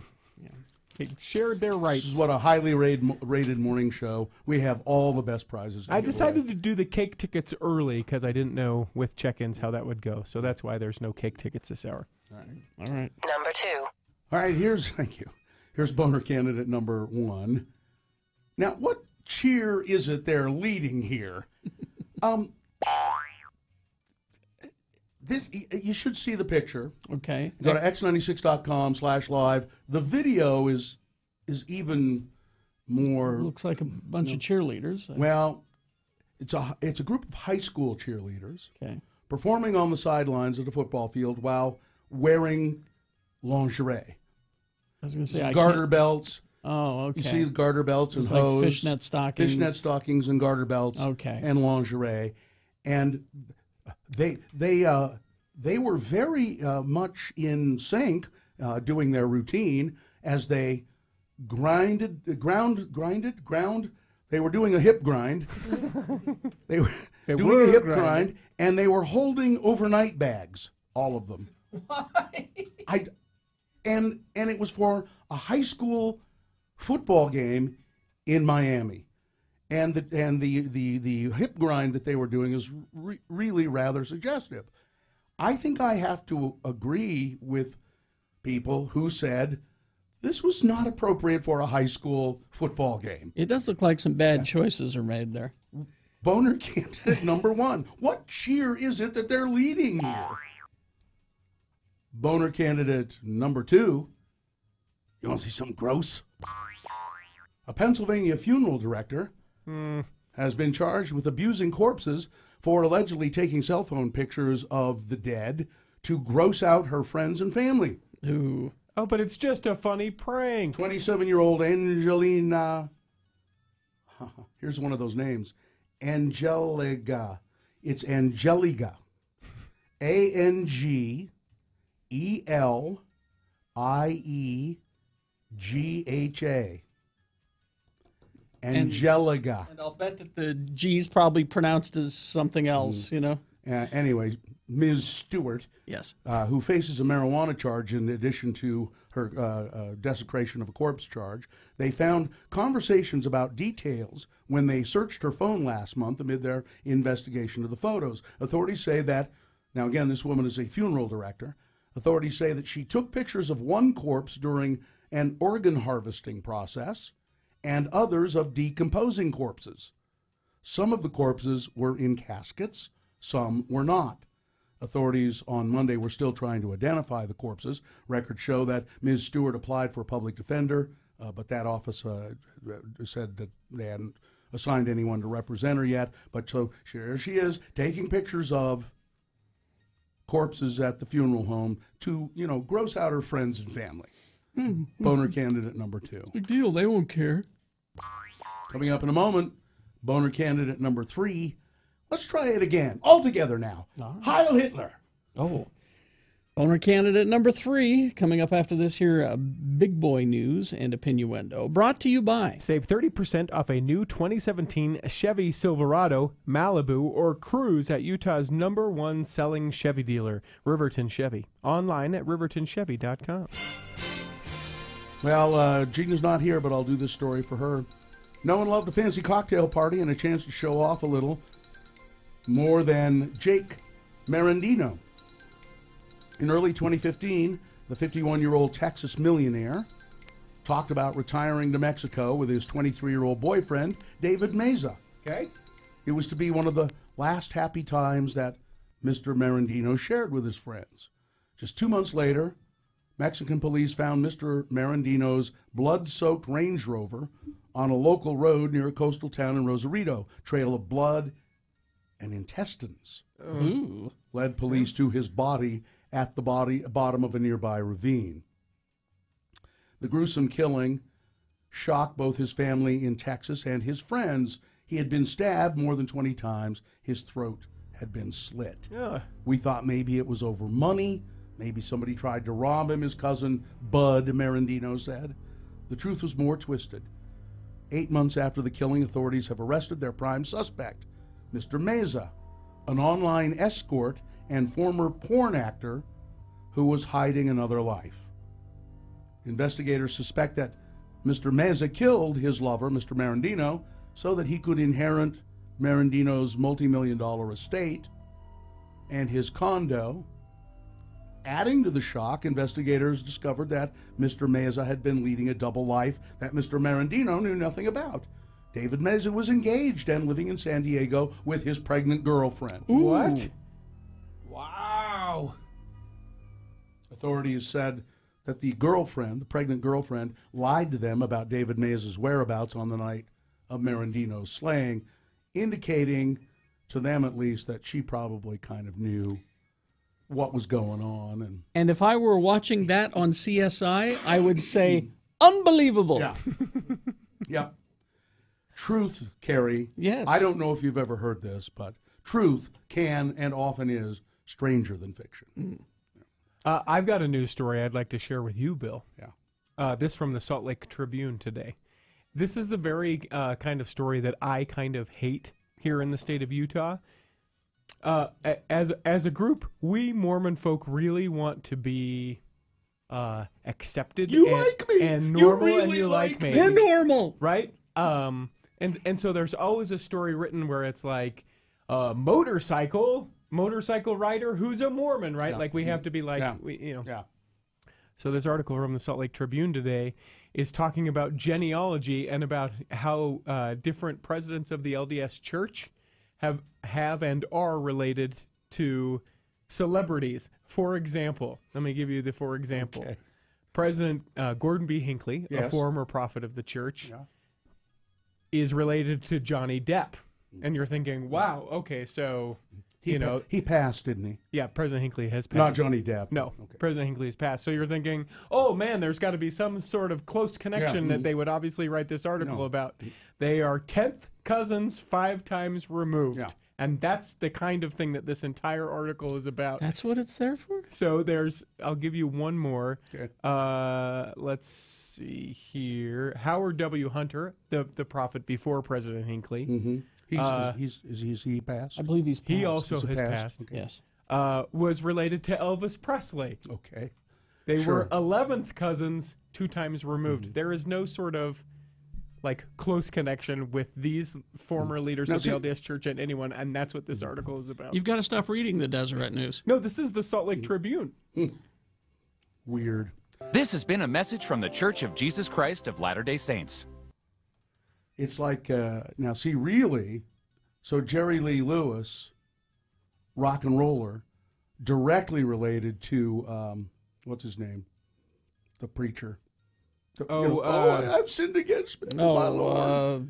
shared their rights.
This is what a highly rated morning show. We have all the best prizes.
I decided to do the cake tickets early because I didn't know with check-ins how that would go. So that's why there's no cake tickets this hour.
All right.
All right.
Number 2.
All right, thank you. Here's boner candidate number 1. Now, what cheer is it they're leading here? You should see the picture.
Okay.
Go to x96.com/live. The video is even more.
Looks like a bunch of cheerleaders.
Well, it's a group of high school cheerleaders.
Okay.
Performing on the sidelines of the football field while wearing lingerie.
I was going to say
garter belts.
Oh, okay.
You see the garter belts and
like
hose,
fishnet stockings,
and garter belts.
Okay.
And lingerie, and they were very much in sync doing their routine as they ground. They were doing a hip grind. They were doing a hip grind, and they were holding overnight bags, all of them.
Why?
And it was for a high school football game in Miami, and the hip grind that they were doing is really rather suggestive. I think I have to agree with people who said this was not appropriate for a high school football game.
It does look like some bad choices are made there.
Boner candidate number 1. What cheer is it that they're leading here? Boner candidate number 2. You want to see something gross? A Pennsylvania funeral director has been charged with abusing corpses for allegedly taking cell phone pictures of the dead to gross out her friends and family.
Ooh.
Oh, but it's just a funny prank.
27-year-old Angelina. Here's one of those names. Angeliga. It's Angeliga. ANGELIEGHA. Angelica.
And I'll bet that the G's probably pronounced as something else, you know?
Anyway, Ms. Stewart,
yes,
who faces a marijuana charge in addition to her desecration of a corpse charge, they found conversations about details when they searched her phone last month amid their investigation of the photos. Authorities say that, now again, this woman is a funeral director. Authorities say that she took pictures of one corpse during an organ harvesting process and others of decomposing corpses. Some of the corpses were in caskets, some were not. Authorities on Monday were still trying to identify the corpses. Records show that Ms. Stewart applied for a public defender, but that office said that they hadn't assigned anyone to represent her yet. But so here she is taking pictures of corpses at the funeral home to, gross out her friends and family. Boner candidate number 2.
Big deal. They won't care.
Coming up in a moment, boner candidate number 3. Let's try it again. All together now. Heil Hitler.
Oh. Boner candidate number 3 coming up after this here big boy news and opinioendo. Brought to you by.
Save 30% off a new 2017 Chevy Silverado, Malibu, or Cruise at Utah's #1 selling Chevy dealer, Riverton Chevy. Online at rivertonchevy.com.
Well, Gina's not here, but I'll do this story for her. No one loved a fancy cocktail party and a chance to show off a little more than Jake Marandino. In early 2015, the 51-year-old Texas millionaire talked about retiring to Mexico with his 23-year-old boyfriend, David Meza.
Okay.
It was to be one of the last happy times that Mr. Marendino shared with his friends. Just 2 months later, Mexican police found Mr. Marendino's blood-soaked Range Rover on a local road near a coastal town in Rosarito. Trail of blood and intestines led police to his body at the bottom of a nearby ravine. The gruesome killing shocked both his family in Texas and his friends. He had been stabbed more than 20 times. His throat had been slit. We thought maybe it was over money. Maybe somebody tried to rob him, his cousin Bud Marendino said. The truth was more twisted. 8 months after the killing, authorities have arrested their prime suspect, Mr. Meza, an online escort and former porn actor who was hiding another life. Investigators suspect that Mr. Meza killed his lover, Mr. Marendino, so that he could inherit Marendino's multi-million-dollar estate and his condo. Adding to the shock, investigators discovered that Mr. Meza had been leading a double life that Mr. Marendino knew nothing about. David Meza was engaged and living in San Diego with his pregnant girlfriend.
What? Wow.
Authorities said that the pregnant girlfriend, lied to them about David Meza's whereabouts on the night of Marendino's slaying, indicating to them at least that she probably kind of knew what was going on.
And if I were watching that on CSI, I would say, unbelievable.
Yeah. Yep. Truth, Carrie.
Yes.
I don't know if you've ever heard this, but truth can and often is stranger than fiction.
I've got a news story I'd like to share with you, Bill.
Yeah.
This from the Salt Lake Tribune today. This is the very kind of story that I kind of hate here in the state of Utah. As a group, we Mormon folk really want to be accepted.
You like me.
And
You
normal,
really
and you
like
me.
me.
We're normal.
Right? And so there's always a story written where it's like, motorcycle rider who's a Mormon, right?
Yeah.
Like we have to be like,
Yeah.
Yeah. So this article from the Salt Lake Tribune today is talking about genealogy and about how different presidents of the LDS Church have and are related to celebrities. For example, let me give you the for example.
Okay.
President Gordon B. Hinckley, a
Yes.
former prophet of the church,
Yeah.
is related to Johnny Depp. And you're thinking, wow, okay, so,
He passed, didn't he?
Yeah, President Hinckley has passed.
Not Johnny Depp.
No,
Okay.
President Hinckley has passed. So you're thinking, oh, man, there's got to be some sort of close connection that they would obviously write this article about. They are 10th cousins 5 times removed.
Yeah.
And that's the kind of thing that this entire article is about.
That's what it's there for?
So I'll give you one more.
Okay.
Let's see here. Howard W. Hunter, the prophet before President Hinckley.
Mm-hmm. He passed?
I believe he's passed.
He also
Is it
has
passed?
passed.
Okay.
Yes.
Was related to Elvis Presley.
Okay.
They
Sure.
were 11th cousins 2 times removed. There is no sort of like close connection with these former leaders
Now,
of
see-
the LDS Church and anyone, and that's what this article is about.
You've got to stop reading the Deseret News.
No, this is the Salt Lake Tribune.
Weird.
This has been a message from the Church of Jesus Christ of Latter-day Saints.
It's like, now see, really, so Jerry Lee Lewis, rock and roller, directly related to, what's his name? The preacher. I've sinned against me, my Lord.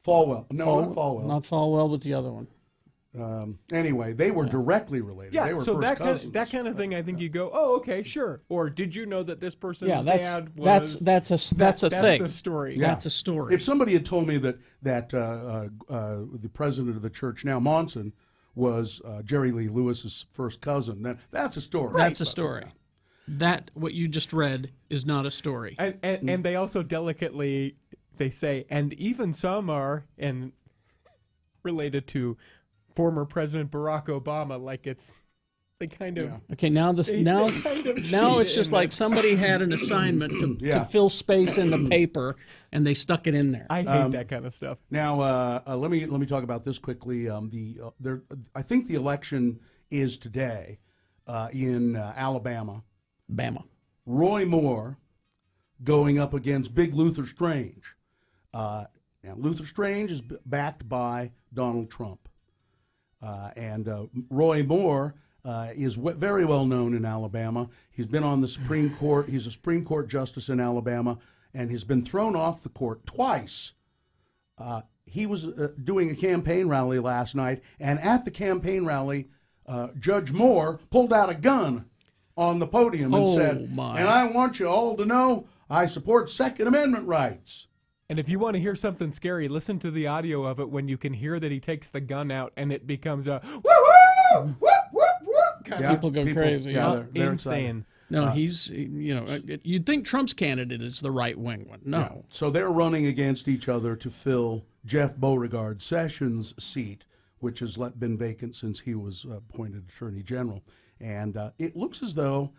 Falwell. No, not Falwell.
Not Falwell, but the other one.
Anyway, they were directly related.
Yeah,
they were
so
first
that
cousins.
that kind of thing, I think you go, oh, okay, sure. Or did you know that this person's
Yeah,
dad was?
that's a thing.
That's the story.
Yeah.
That's a story.
If somebody had told me that the president of the church now, Monson, was Jerry Lee Lewis's first cousin, then that's a story.
That's a story. That, what you just read, is not a story.
And they also delicately, they say, and even some are related to former President Barack Obama, like it's, they kind of...
Okay, now
they kind of
now it's
cheat
just
in
like
this.
somebody had an assignment to fill space in the paper, and they stuck it in there.
I hate that kind of stuff.
Now, let me talk about this quickly. I think the election is today in Alabama. Roy Moore going up against Big Luther Strange. Now, Luther Strange is backed by Donald Trump. And Roy Moore is very well known in Alabama. He's been on the Supreme Court. He's a Supreme Court justice in Alabama and has been thrown off the court twice. He was doing a campaign rally last night, and at the campaign rally, Judge Moore pulled out a gun on the podium and said, and I want you all to know I support Second Amendment rights.
And if you want to hear something scary, listen to the audio of it when you can hear that he takes the gun out and it becomes a woo-woo, whoop-whoop.
People go crazy.
Yeah, they're
insane.
No, he's, you'd think Trump's candidate is the right-wing one. No.
Yeah. So they're running against each other to fill Jeff Beauregard Sessions' seat, which has been vacant since he was appointed Attorney General. And it looks as though,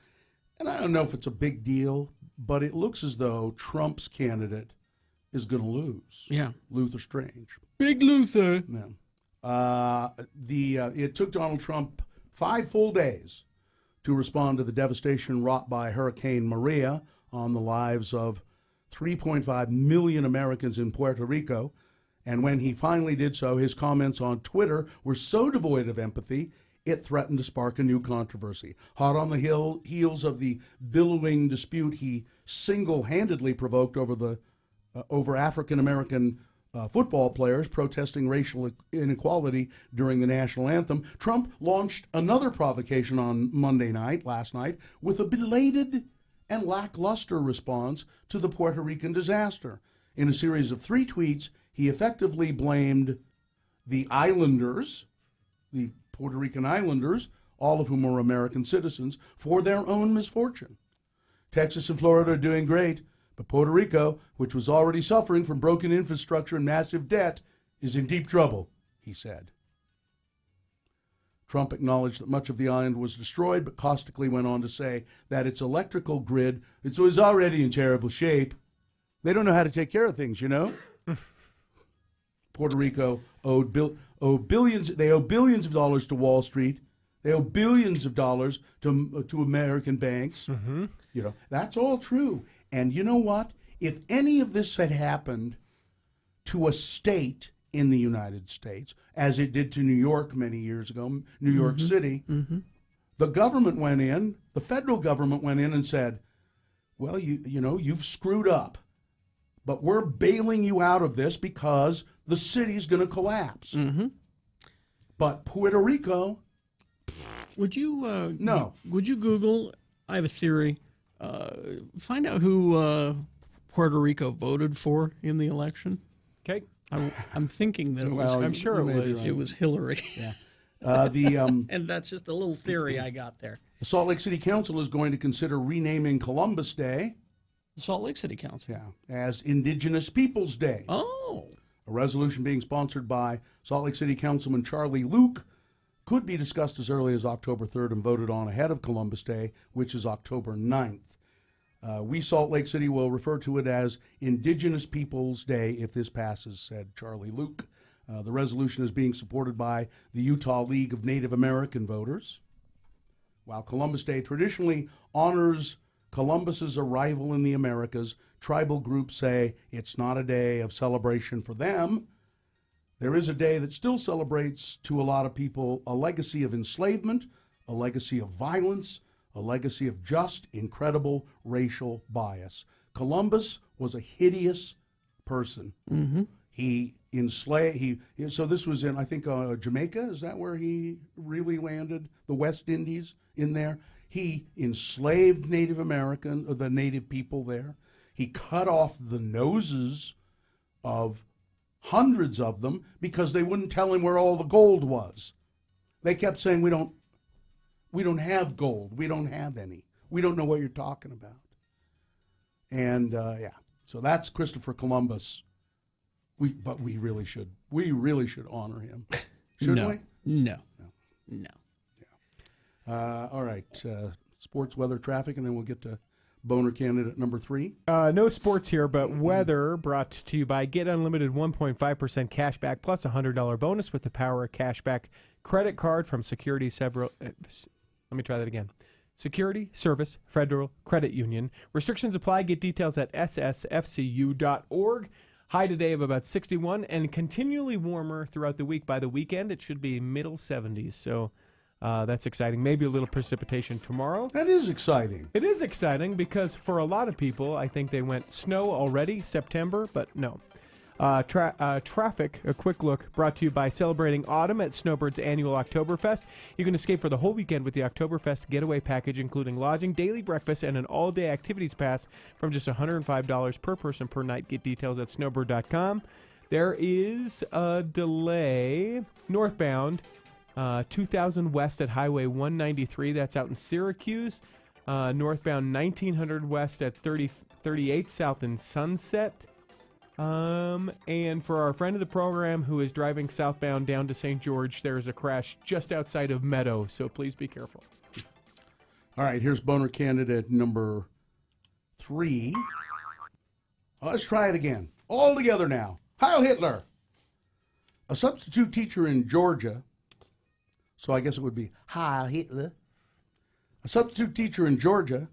and I don't know if it's a big deal, but it looks as though Trump's candidate is going to lose.
Yeah.
Luther Strange.
Big Luther.
Yeah. It took Donald Trump 5 full days to respond to the devastation wrought by Hurricane Maria on the lives of 3.5 million Americans in Puerto Rico. And when he finally did so, his comments on Twitter were so devoid of empathy, it threatened to spark a new controversy. Hot on the heels of the billowing dispute he single-handedly provoked over African-American football players protesting racial inequality during the national anthem, Trump launched another provocation on last night, with a belated and lackluster response to the Puerto Rican disaster. In a series of 3 tweets, he effectively blamed the islanders, the Puerto Rican islanders, all of whom are American citizens, for their own misfortune. Texas and Florida are doing great, but Puerto Rico, which was already suffering from broken infrastructure and massive debt, is in deep trouble, he said. Trump acknowledged that much of the island was destroyed, but caustically went on to say that its electrical grid was already in terrible shape. They don't know how to take care of things, you know? Puerto Rico owed billions. They owe billions of dollars to Wall Street. They owe billions of dollars to American banks.
Mm-hmm.
You know, that's all true. And you know what? If any of this had happened to a state in the United States, as it did to New York many years ago, New York City, the government went in, the federal government went in and said, well, you've screwed up, but we're bailing you out of this because the city's going to collapse. But Puerto Rico,
would you
no?
Would you Google? I have a theory. Find out who Puerto Rico voted for in the election.
Okay,
I'm thinking that it was.
I'm sure
it was Hillary.
Yeah.
And that's just a little theory I got there.
The Salt Lake City Council is going to consider renaming Columbus Day.
The Salt Lake City Council.
Yeah, as Indigenous Peoples Day.
Oh.
A resolution being sponsored by Salt Lake City Councilman Charlie Luke could be discussed as early as October 3rd and voted on ahead of Columbus Day, which is October 9th. We, Salt Lake City, will refer to it as Indigenous Peoples Day if this passes, said Charlie Luke. The resolution is being supported by the Utah League of Native American Voters. While Columbus Day traditionally honors Columbus's arrival in the Americas, tribal groups say it's not a day of celebration for them. There is a day that still celebrates, to a lot of people, a legacy of enslavement, a legacy of violence, a legacy of just incredible racial bias. Columbus was a hideous person. He enslaved. So this was in, I think, Jamaica. Is that where he really landed? The West Indies in there. He enslaved the native people there. He cut off the noses of hundreds of them because they wouldn't tell him where all the gold was. They kept saying, we don't have gold. We don't have any. We don't know what you're talking about. And so that's Christopher Columbus. But we really should honor him. Shouldn't we?
No.
All right. Sports, weather, traffic, and then we'll get to boner candidate number 3.
No sports here, but weather brought to you by Get Unlimited 1.5% cash back plus a $100 bonus with the Power Cashback credit card from Security Service Federal Credit Union. Restrictions apply. Get details at ssfcu.org. High today of about 61 and continually warmer throughout the week. By the weekend, it should be middle 70s. So that's exciting. Maybe a little precipitation tomorrow.
That is exciting.
It is exciting because for a lot of people, I think they went snow already, September, but no. Traffic, a quick look, brought to you by Celebrating Autumn at Snowbird's annual Oktoberfest. You can escape for the whole weekend with the Oktoberfest getaway package, including lodging, daily breakfast, and an all-day activities pass from just $105 per person per night. Get details at snowbird.com. There is a delay northbound, 2000 west at Highway 193. That's out in Syracuse. Northbound 1900 west at 38 south in Sunset. And for our friend of the program who is driving southbound down to St. George, there is a crash just outside of Meadow, so please be careful.
All right, here's boner candidate number 3. Let's try it again. All together now. Heil Hitler! A substitute teacher in Georgia, so I guess it would be Heil Hitler. A substitute teacher in Georgia.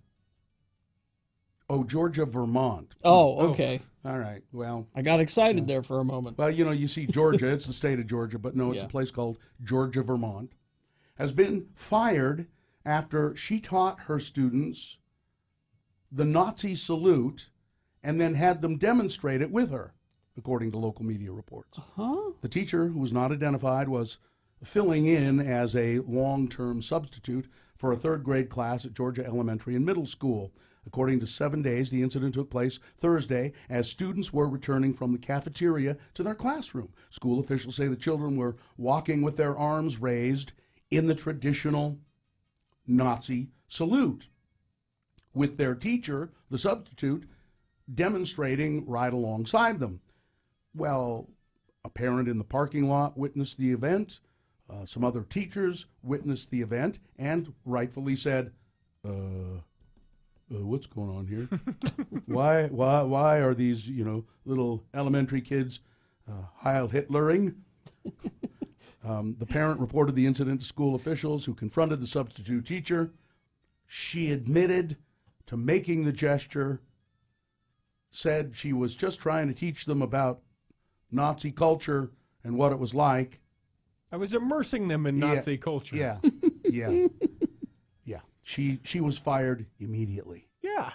Oh, Georgia, Vermont.
Oh, okay.
All right. Well,
I got excited there for a moment.
Well, you see Georgia. It's the state of Georgia, but no, it's a place called Georgia, Vermont. Has been fired after she taught her students the Nazi salute and then had them demonstrate it with her, according to local media reports. The teacher, who was not identified, was filling in as a long-term substitute for a third-grade class at Georgia Elementary and Middle School. According to 7 Days, the incident took place Thursday as students were returning from the cafeteria to their classroom. School officials say the children were walking with their arms raised in the traditional Nazi salute, with their teacher, the substitute, demonstrating right alongside them. Well, a parent in the parking lot witnessed the event. Some other teachers witnessed the event and rightfully said, what's going on here? Why are these, little elementary kids Heil Hitlering? The parent reported the incident to school officials who confronted the substitute teacher. She admitted to making the gesture, said she was just trying to teach them about Nazi culture and what it was like.
I was immersing them in Nazi culture.
Yeah. She was fired immediately.
Yeah.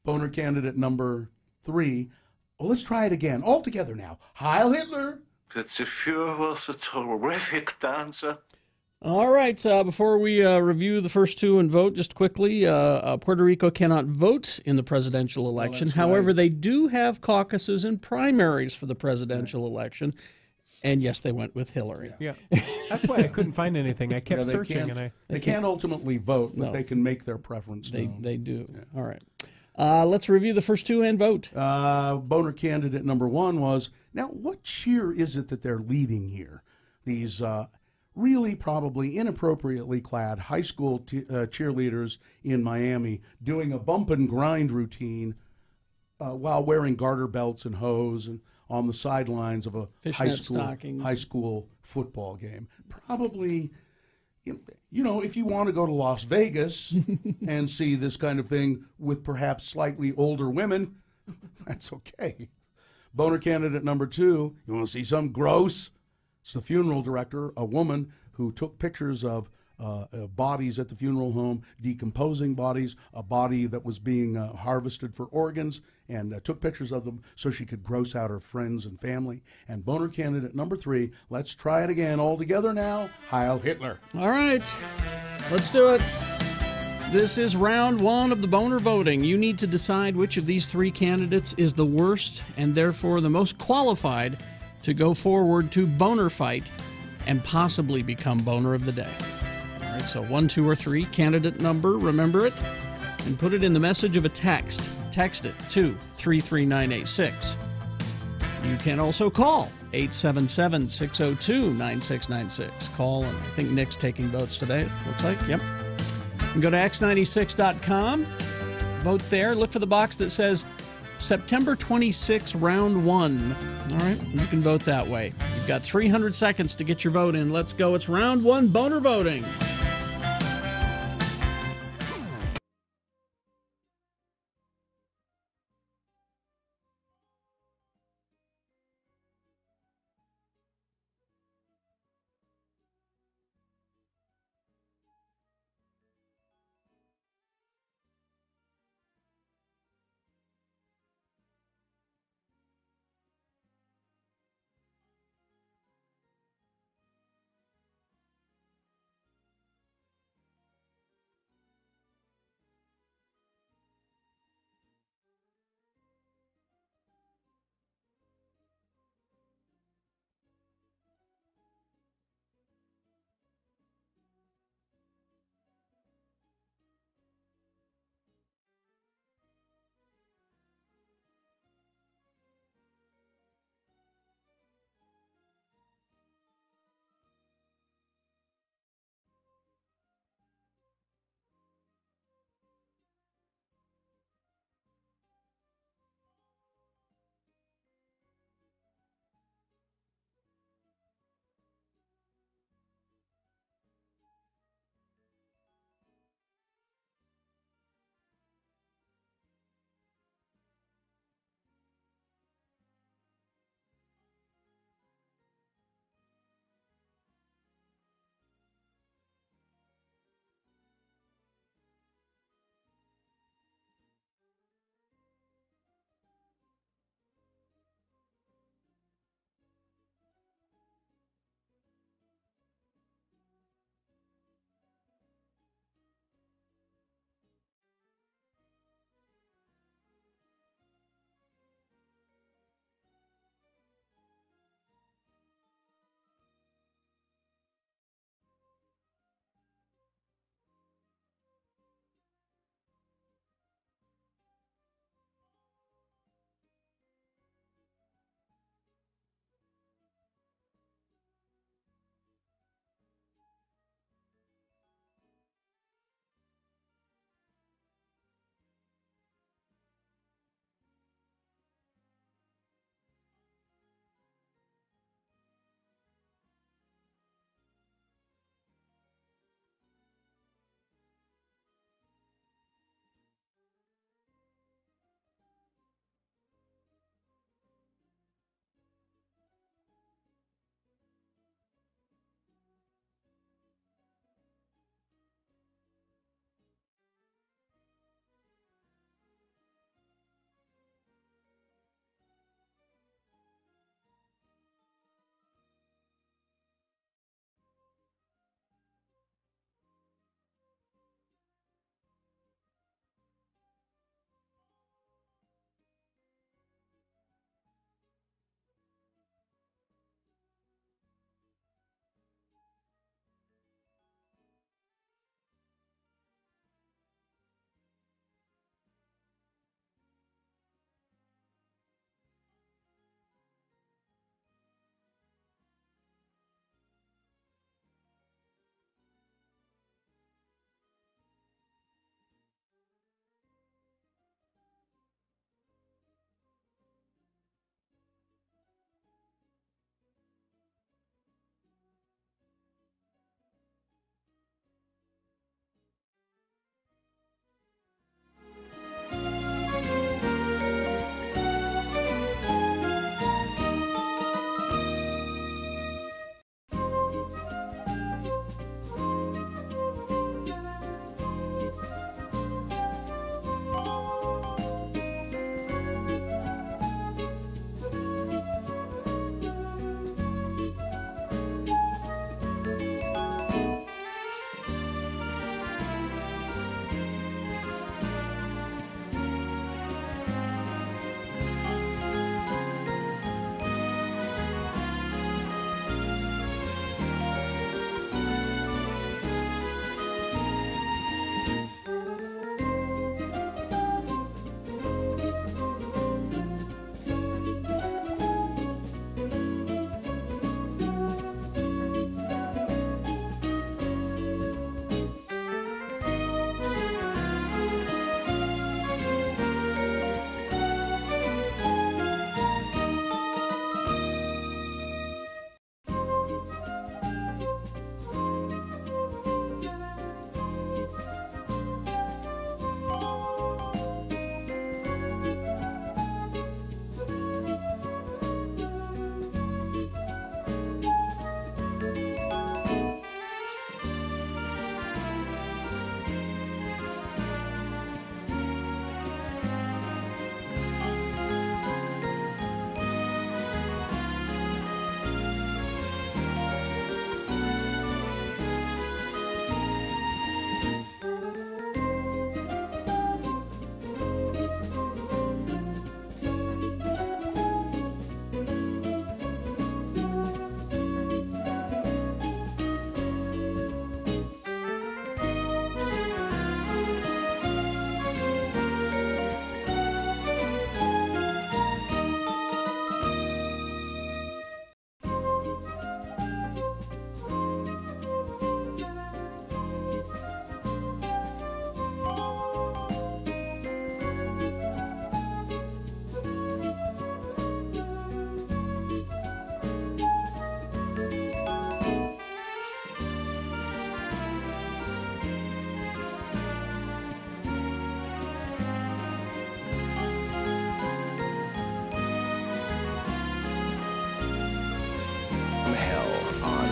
Boner candidate number 3. Well, let's try it again. All together now. Heil Hitler!
The Führer was a terrific dancer.
All right. Before we review the first two and vote, just quickly, Puerto Rico cannot vote in the presidential election. However, they do have caucuses and primaries for the presidential election. And yes, they went with Hillary.
Yeah. That's why I couldn't find anything. I kept searching.
They can't ultimately vote, but they can make their preference known.
They do. Yeah. All right. Let's review the first two and vote.
Boner candidate number 1 was, now what cheer is it that they're leading here? These really probably inappropriately clad high school cheerleaders in Miami doing a bump and grind routine while wearing garter belts and hose and on the sidelines of a high school football game. Probably, if you want to go to Las Vegas and see this kind of thing with perhaps slightly older women, that's okay. Boner candidate number 2, you want to see something gross? It's the funeral director, a woman who took pictures of bodies at the funeral home, decomposing bodies, a body that was being harvested for organs, and took pictures of them so she could gross out her friends and family. And boner candidate number 3, let's try it again. All together now, Heil Hitler.
All right, let's do it. This is round 1 of the boner voting. You need to decide which of these 3 candidates is the worst and therefore the most qualified to go forward to boner fight and possibly become boner of the day. All right, so 1, 2, or 3, candidate number, remember it, and put it in the message of a text. Text it to 33986. You can also call 877-602-9696. Call, and I think Nick's taking votes today, it looks like. Yep. And go to x96.com, vote there, look for the box that says September 26, round 1. All right, you can vote that way. You've got 300 seconds to get your vote in. Let's go. It's round 1 boner voting.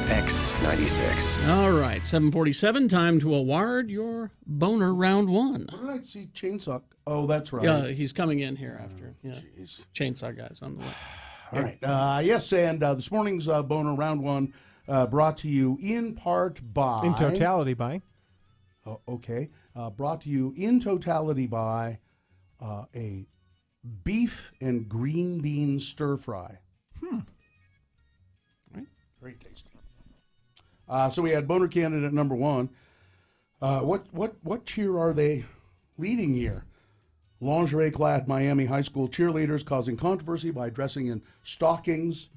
X96.
All right, 7:47. Time to award your boner round one.
What did I see? Chainsaw. Oh, that's right.
Yeah, he's coming in here after. Yeah, Chainsaw Guy's on the way.
All right. Yes, and this morning's boner round one brought to you in part by.
In totality by.
Oh, okay. Brought to you in totality by a beef and green bean stir fry.
Right.
Very tasty. So we had boner candidate number one. What cheer are they leading here? Lingerie-clad Miami high school cheerleaders causing controversy by dressing in stockings,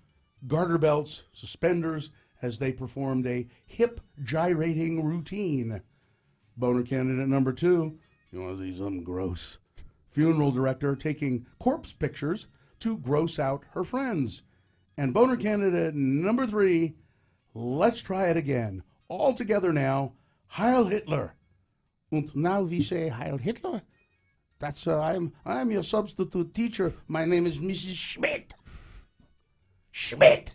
garter belts, suspenders as they performed a hip gyrating routine. Boner candidate number two. You want to see something gross? Funeral director taking corpse pictures to gross out her friends. And boner candidate number three. Let's try it again. All together now. Heil Hitler. Und now we say Heil Hitler. That's I'm your substitute teacher. My name is Mrs. Schmidt. Schmidt.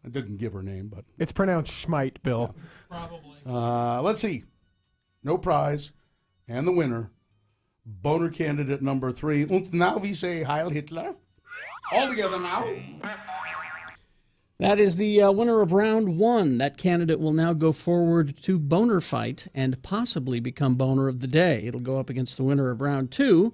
I didn't give her name, but
it's pronounced Schmidt, Bill.
Probably.
Let's see. No prize, and the winner, boner candidate number three. Und now we say Heil Hitler. All together now.
That is the winner of round one. That candidate will now go forward to Boner Fight and possibly become Boner of the Day. It'll go up against the winner of round two.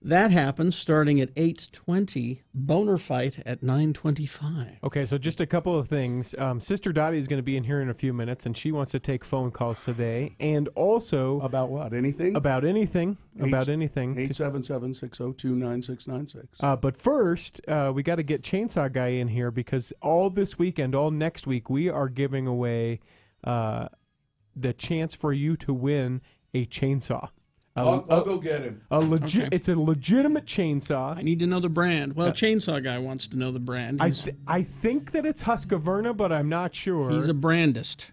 That happens starting at 8:20. Boner Fight at 9:25.
Okay, so just a couple of things. Sister Dottie is going to be in here in a few minutes, and she wants to take phone calls today. And also...
About what? Anything?
About anything. About anything.
877-602-9696.
But first, we got to get Chainsaw Guy in here because all this weekend, all next week, we are giving away the chance for you to win a chainsaw.
I'll go get him.
Okay.
It's a legitimate chainsaw.
I need to know the brand. Well, Chainsaw Guy wants to know the brand.
I think that it's Husqvarna, but I'm not sure.
He's a brandist.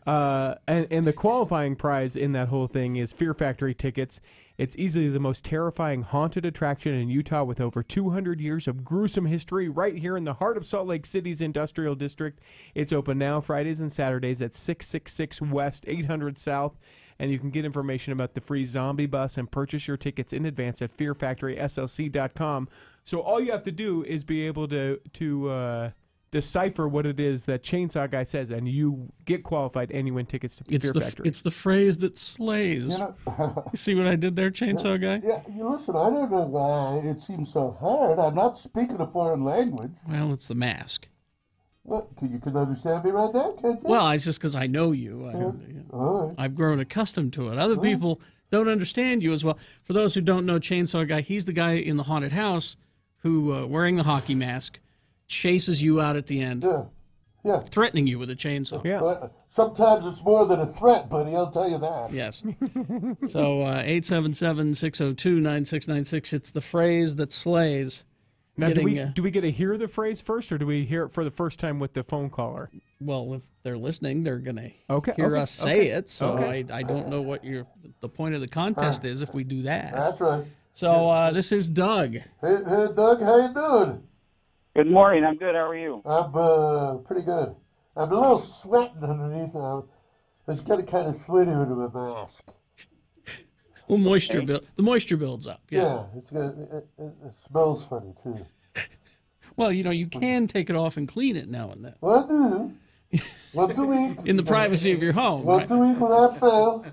And the qualifying prize in that whole thing is Fear Factory tickets. It's easily the most terrifying haunted attraction in Utah with over 200 years of gruesome history right here in the heart of Salt Lake City's industrial district. It's open now Fridays and Saturdays at 666 West, 800 South. And you can get information about the free zombie bus and purchase your tickets in advance at fearfactoryslc.com. So all you have to do is be able to decipher what it is that Chainsaw Guy says, and you get qualified and you win tickets to Fear Factory.
It's the phrase that slays. You see what I did there, Chainsaw Guy?
Yeah, listen, I don't know why it seems so hard. I'm not speaking a foreign language.
Well, it's the mask.
What? You can understand me right now, can't you?
Well, it's just because I know you. I've grown accustomed to it. Other people don't understand you as well. For those who don't know Chainsaw Guy, he's the guy in the haunted house who, wearing the hockey mask, chases you out at the end.
Yeah.
Threatening you with a chainsaw.
Yeah.
Sometimes it's more than a threat, buddy. I'll tell you that.
Yes. So 877-602-9696. It's the phrase that slays.
Now, do we get to hear the phrase first, or do we hear it for the first time with the phone caller?
Well, if they're listening, they're going to hear us say it. So I don't know what the point of the contest is if we do that.
That's right.
So this is Doug.
Hey, Doug, how you doing?
Good morning. I'm good. How are you?
I'm pretty good. I'm a little sweating underneath. It's getting kind of sweaty under my mask.
Well, the moisture builds up.
Yeah, it's good. It smells funny too.
Well, you can take it off and clean it now and then.
Well, I do. Once a week.
In the privacy of your home.
Once a week without fail.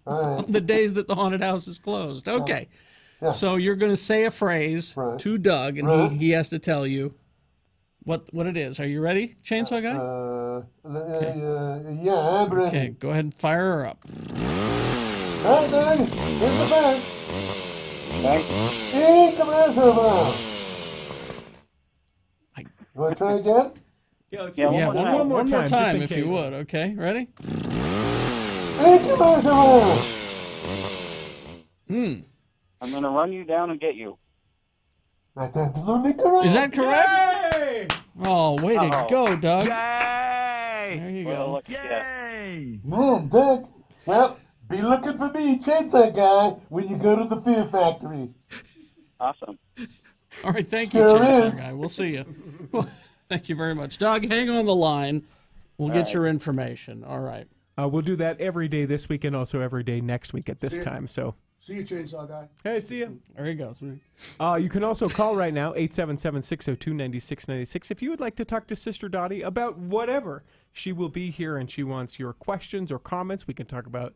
All right.
The days that the haunted house is closed. Okay.
Yeah.
So you're going to say a phrase to Doug, and he has to tell you what it is. Are you ready, Chainsaw Guy?
Yeah, I'm ready.
Okay, go ahead and fire her up.
All right, Doug, here's the bag. Eat the reservoir. You want to try again?
Yeah, let's
one more time if you would. Okay, ready?
Eat the reservoir.
I'm going to run you down and get you.
That's absolutely correct.
Is that correct?
Yay!
Oh, way to go, Doug.
Yay!
There you
Well,
go.
look at
Yay!
Man, Doug, well, be looking for me, Chainsaw Guy, when you go to the Fear Factory.
Awesome.
All right, thank you,
Sure
Chainsaw
is.
Guy. We'll see you. Thank you very much. Doug, hang on the line. We'll
All
get
right.
your information. All right.
We'll do that every day this week and also every day next week at this
See ya.
time. So,
See you, Chainsaw Guy.
hey, see ya.
There he goes.
You can also call right now, 877-602-9696, if you would like to talk to Sister Dottie about whatever. She will be here, and she wants your questions or comments. We can talk about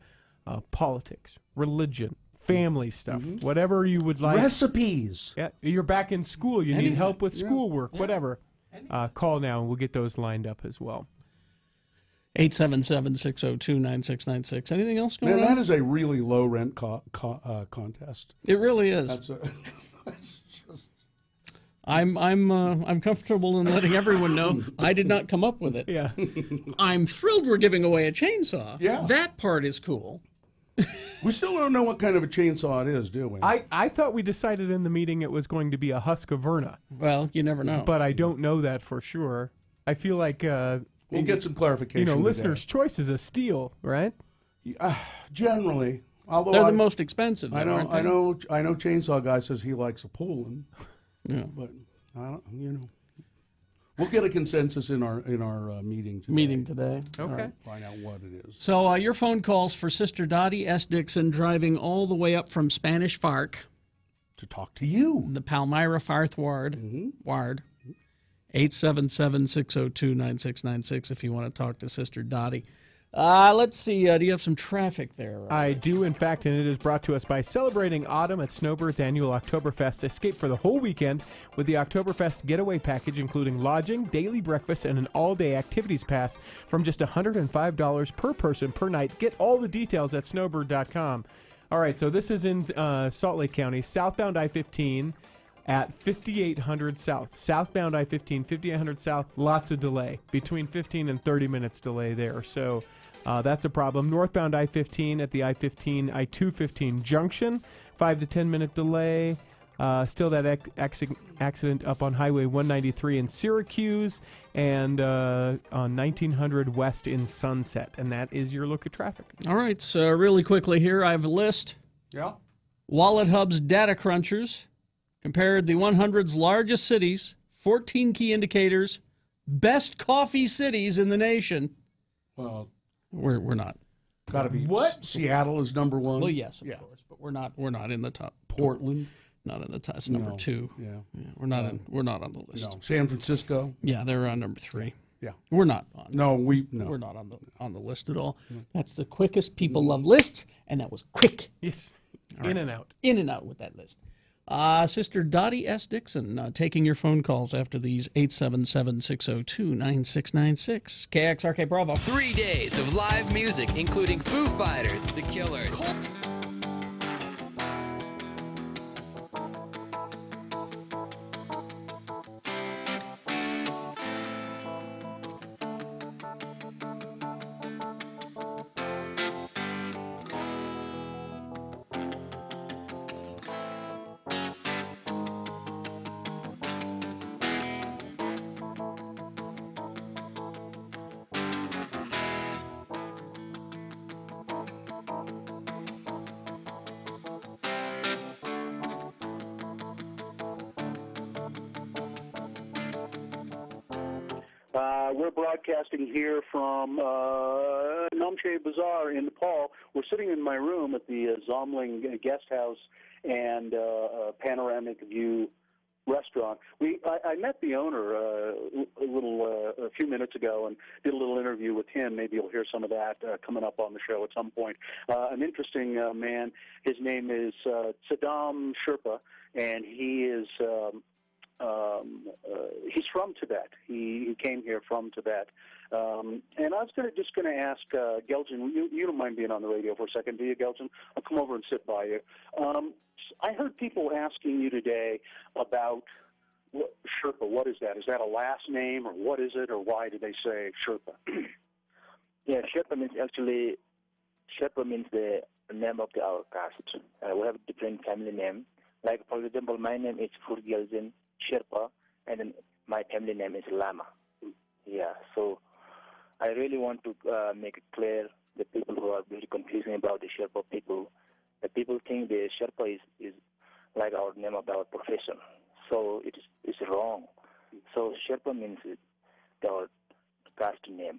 politics, religion, family stuff, whatever you would like.
Recipes.
Yeah, you're back in school. You
Anything.
need help with
Yeah.
schoolwork,
Yeah.
whatever. Call now, and we'll get those lined up as well.
877-602-9696. Anything else going
Man,
on?
that is a really low rent contest.
It really is.
That's just...
I'm comfortable in letting everyone know I did not come up with it.
Yeah.
I'm thrilled we're giving away a chainsaw.
Yeah.
That part is cool.
We still don't know what kind of a chainsaw it is, do we?
I thought we decided in the meeting it was going to be a Husqvarna.
Well, you never know.
But I don't know that for sure. I feel like...
we'll get some clarification
You know,
today.
listener's choice is a steal, right?
Generally. Although
They're the most expensive, though,
I know,
aren't they?
I know. Chainsaw Guy says he likes a Poland,
Yeah.
but I don't. We'll get a consensus in our meeting today.
Okay.
All right, find out what it is.
So your phone calls for Sister Dottie S. Dixon driving all the way up from Spanish Fark
to talk to you,
the Palmyra Farth Ward. Ward. 877-602-9696 if you want to talk to Sister Dottie. Let's see. Do you have some traffic there?
I do, in fact, and it is brought to us by Celebrating Autumn at Snowbird's annual Oktoberfest. Escape for the whole weekend with the Oktoberfest getaway package, including lodging, daily breakfast, and an all-day activities pass from just $105 per person per night. Get all the details at snowbird.com. All right, so this is in Salt Lake County, southbound I-15 at 5800 South. Southbound I-15, 5800 South, lots of delay, between 15 and 30 minutes delay there. So that's a problem. Northbound I-15 at the I-15, I-215 junction, 5 to 10 minute delay. Still that accident up on Highway 193 in Syracuse and on 1900 West in Sunset. And that is your look at traffic.
All right, so really quickly here, I have a list.
Yeah.
Wallet Hub's data crunchers compared the 100's largest cities, 14 key indicators, best coffee cities in the nation.
Well,
we're not.
Got to be
what?
Seattle is number one.
Well, yes, of course, but we're not in the top.
Portland,
not in the top. It's number 2.
Yeah.
We're not on the list.
No. San Francisco.
Yeah, they're on number 3.
Yeah.
We're not on.
No,
we're not on the list at all. That's the quickest. People love lists, and that was quick.
Yes.
All
In and out.
In and out with that list. Sister Dottie S. Dixon, taking your phone calls after these 877-602-9696. KXRK Bravo.
3 days of live music, including Foo Fighters, The Killers.
We're broadcasting here from Namche Bazaar in Nepal. We're sitting in my room at the Zomling Guest House and Panoramic View restaurant. I met the owner a few minutes ago and did a little interview with him. Maybe you'll hear some of that coming up on the show at some point. An interesting man. His name is Saddam Sherpa, and he is he's from Tibet. He came here from Tibet. And I was just going to ask Geljan, you don't mind being on the radio for a second, do you, Geljan? I'll come over and sit by you. I heard people asking you today about Sherpa. What is that? Is that a last name, or what is it, or why do they say Sherpa?
Yeah, Sherpa means the name of our caste. We have different family name. Like, for example, my name is Furgeljan Sherpa, and then my family name is Lama. Yeah, so I really want to make it clear the people who are very confusing about the Sherpa people. The people think the Sherpa is like our name of our profession. So it's wrong. So Sherpa means our caste name.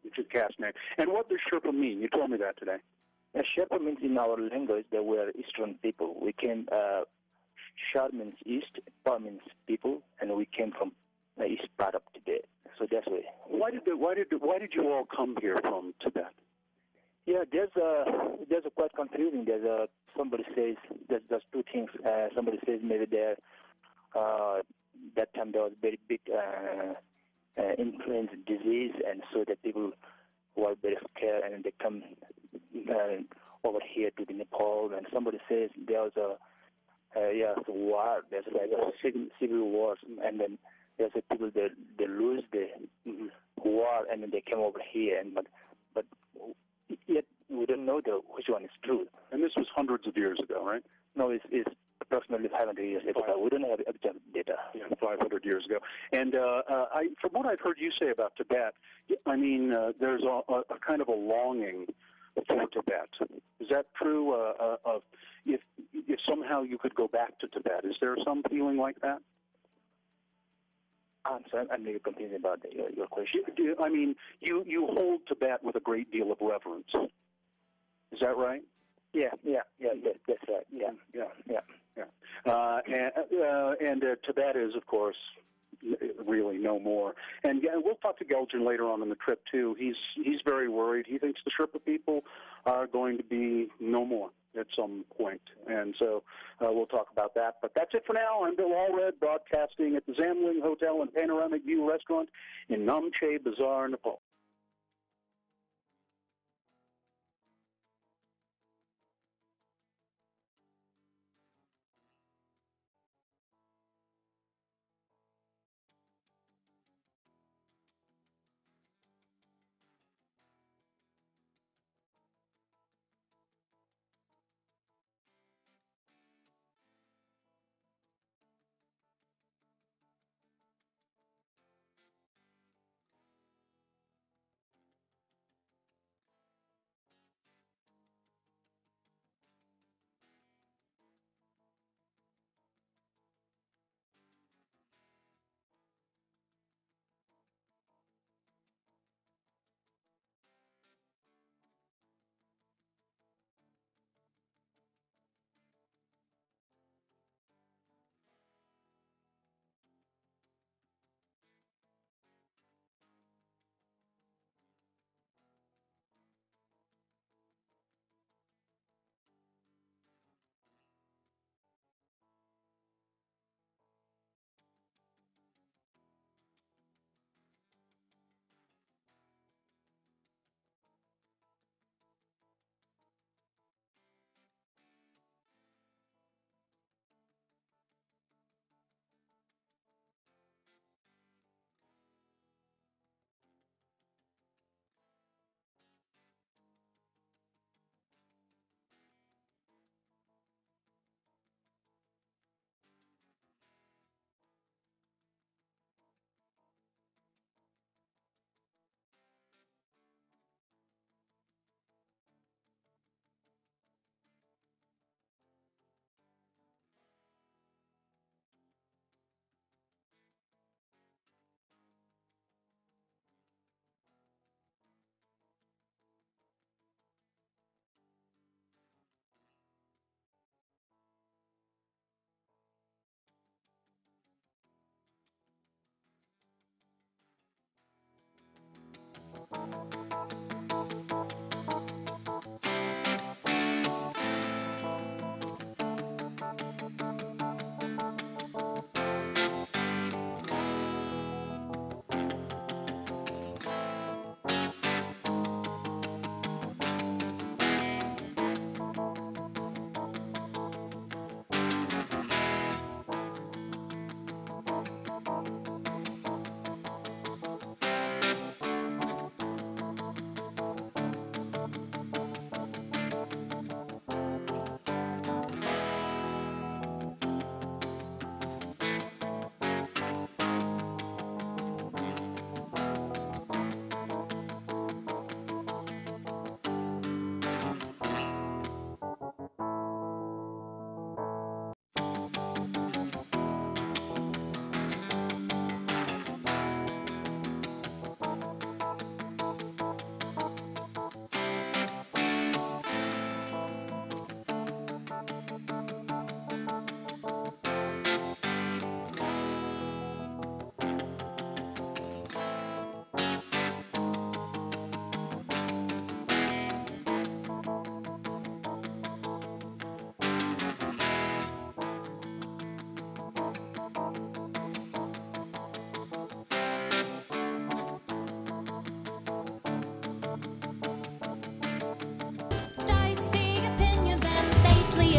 It's a caste name. And what does Sherpa mean? You told me that today.
Sherpa means in our language that we are Eastern people. We came, Shar means East, Pa means people, and we came from the east part of Tibet. So that's why.
Why did you all come here from Tibet?
Yeah, there's a quite confusing. Somebody says there's two things. Somebody says maybe that time there was very big influenza disease, and so that people were very scared, and they come over here to the Nepal. And somebody says there was a war. There's like a civil war, and then there's a people that they lose the war, and then they came over here. And but yet we don't know which one is true.
And this was hundreds of years ago, right?
No, it's approximately 500 years ago. We don't have exact data.
Yeah, 500 years ago. And from what I've heard you say about Tibet, I mean, there's a kind of a longing for Tibet. Is that true? If somehow you could go back to Tibet, is there some feeling like that?
I'm sorry, I'm really confused about your question.
I mean, you hold Tibet with a great deal of reverence. Is that right?
Yeah, that's right. Yeah.
And Tibet is, of course, really no more. And we'll talk to Geljan later on in the trip too. He's very worried. He thinks the Sherpa people are going to be no more at some point, and so we'll talk about that. But that's it for now. I'm Bill Allred, broadcasting at the Zamling Hotel and Panoramic View Restaurant in Namche Bazaar, Nepal.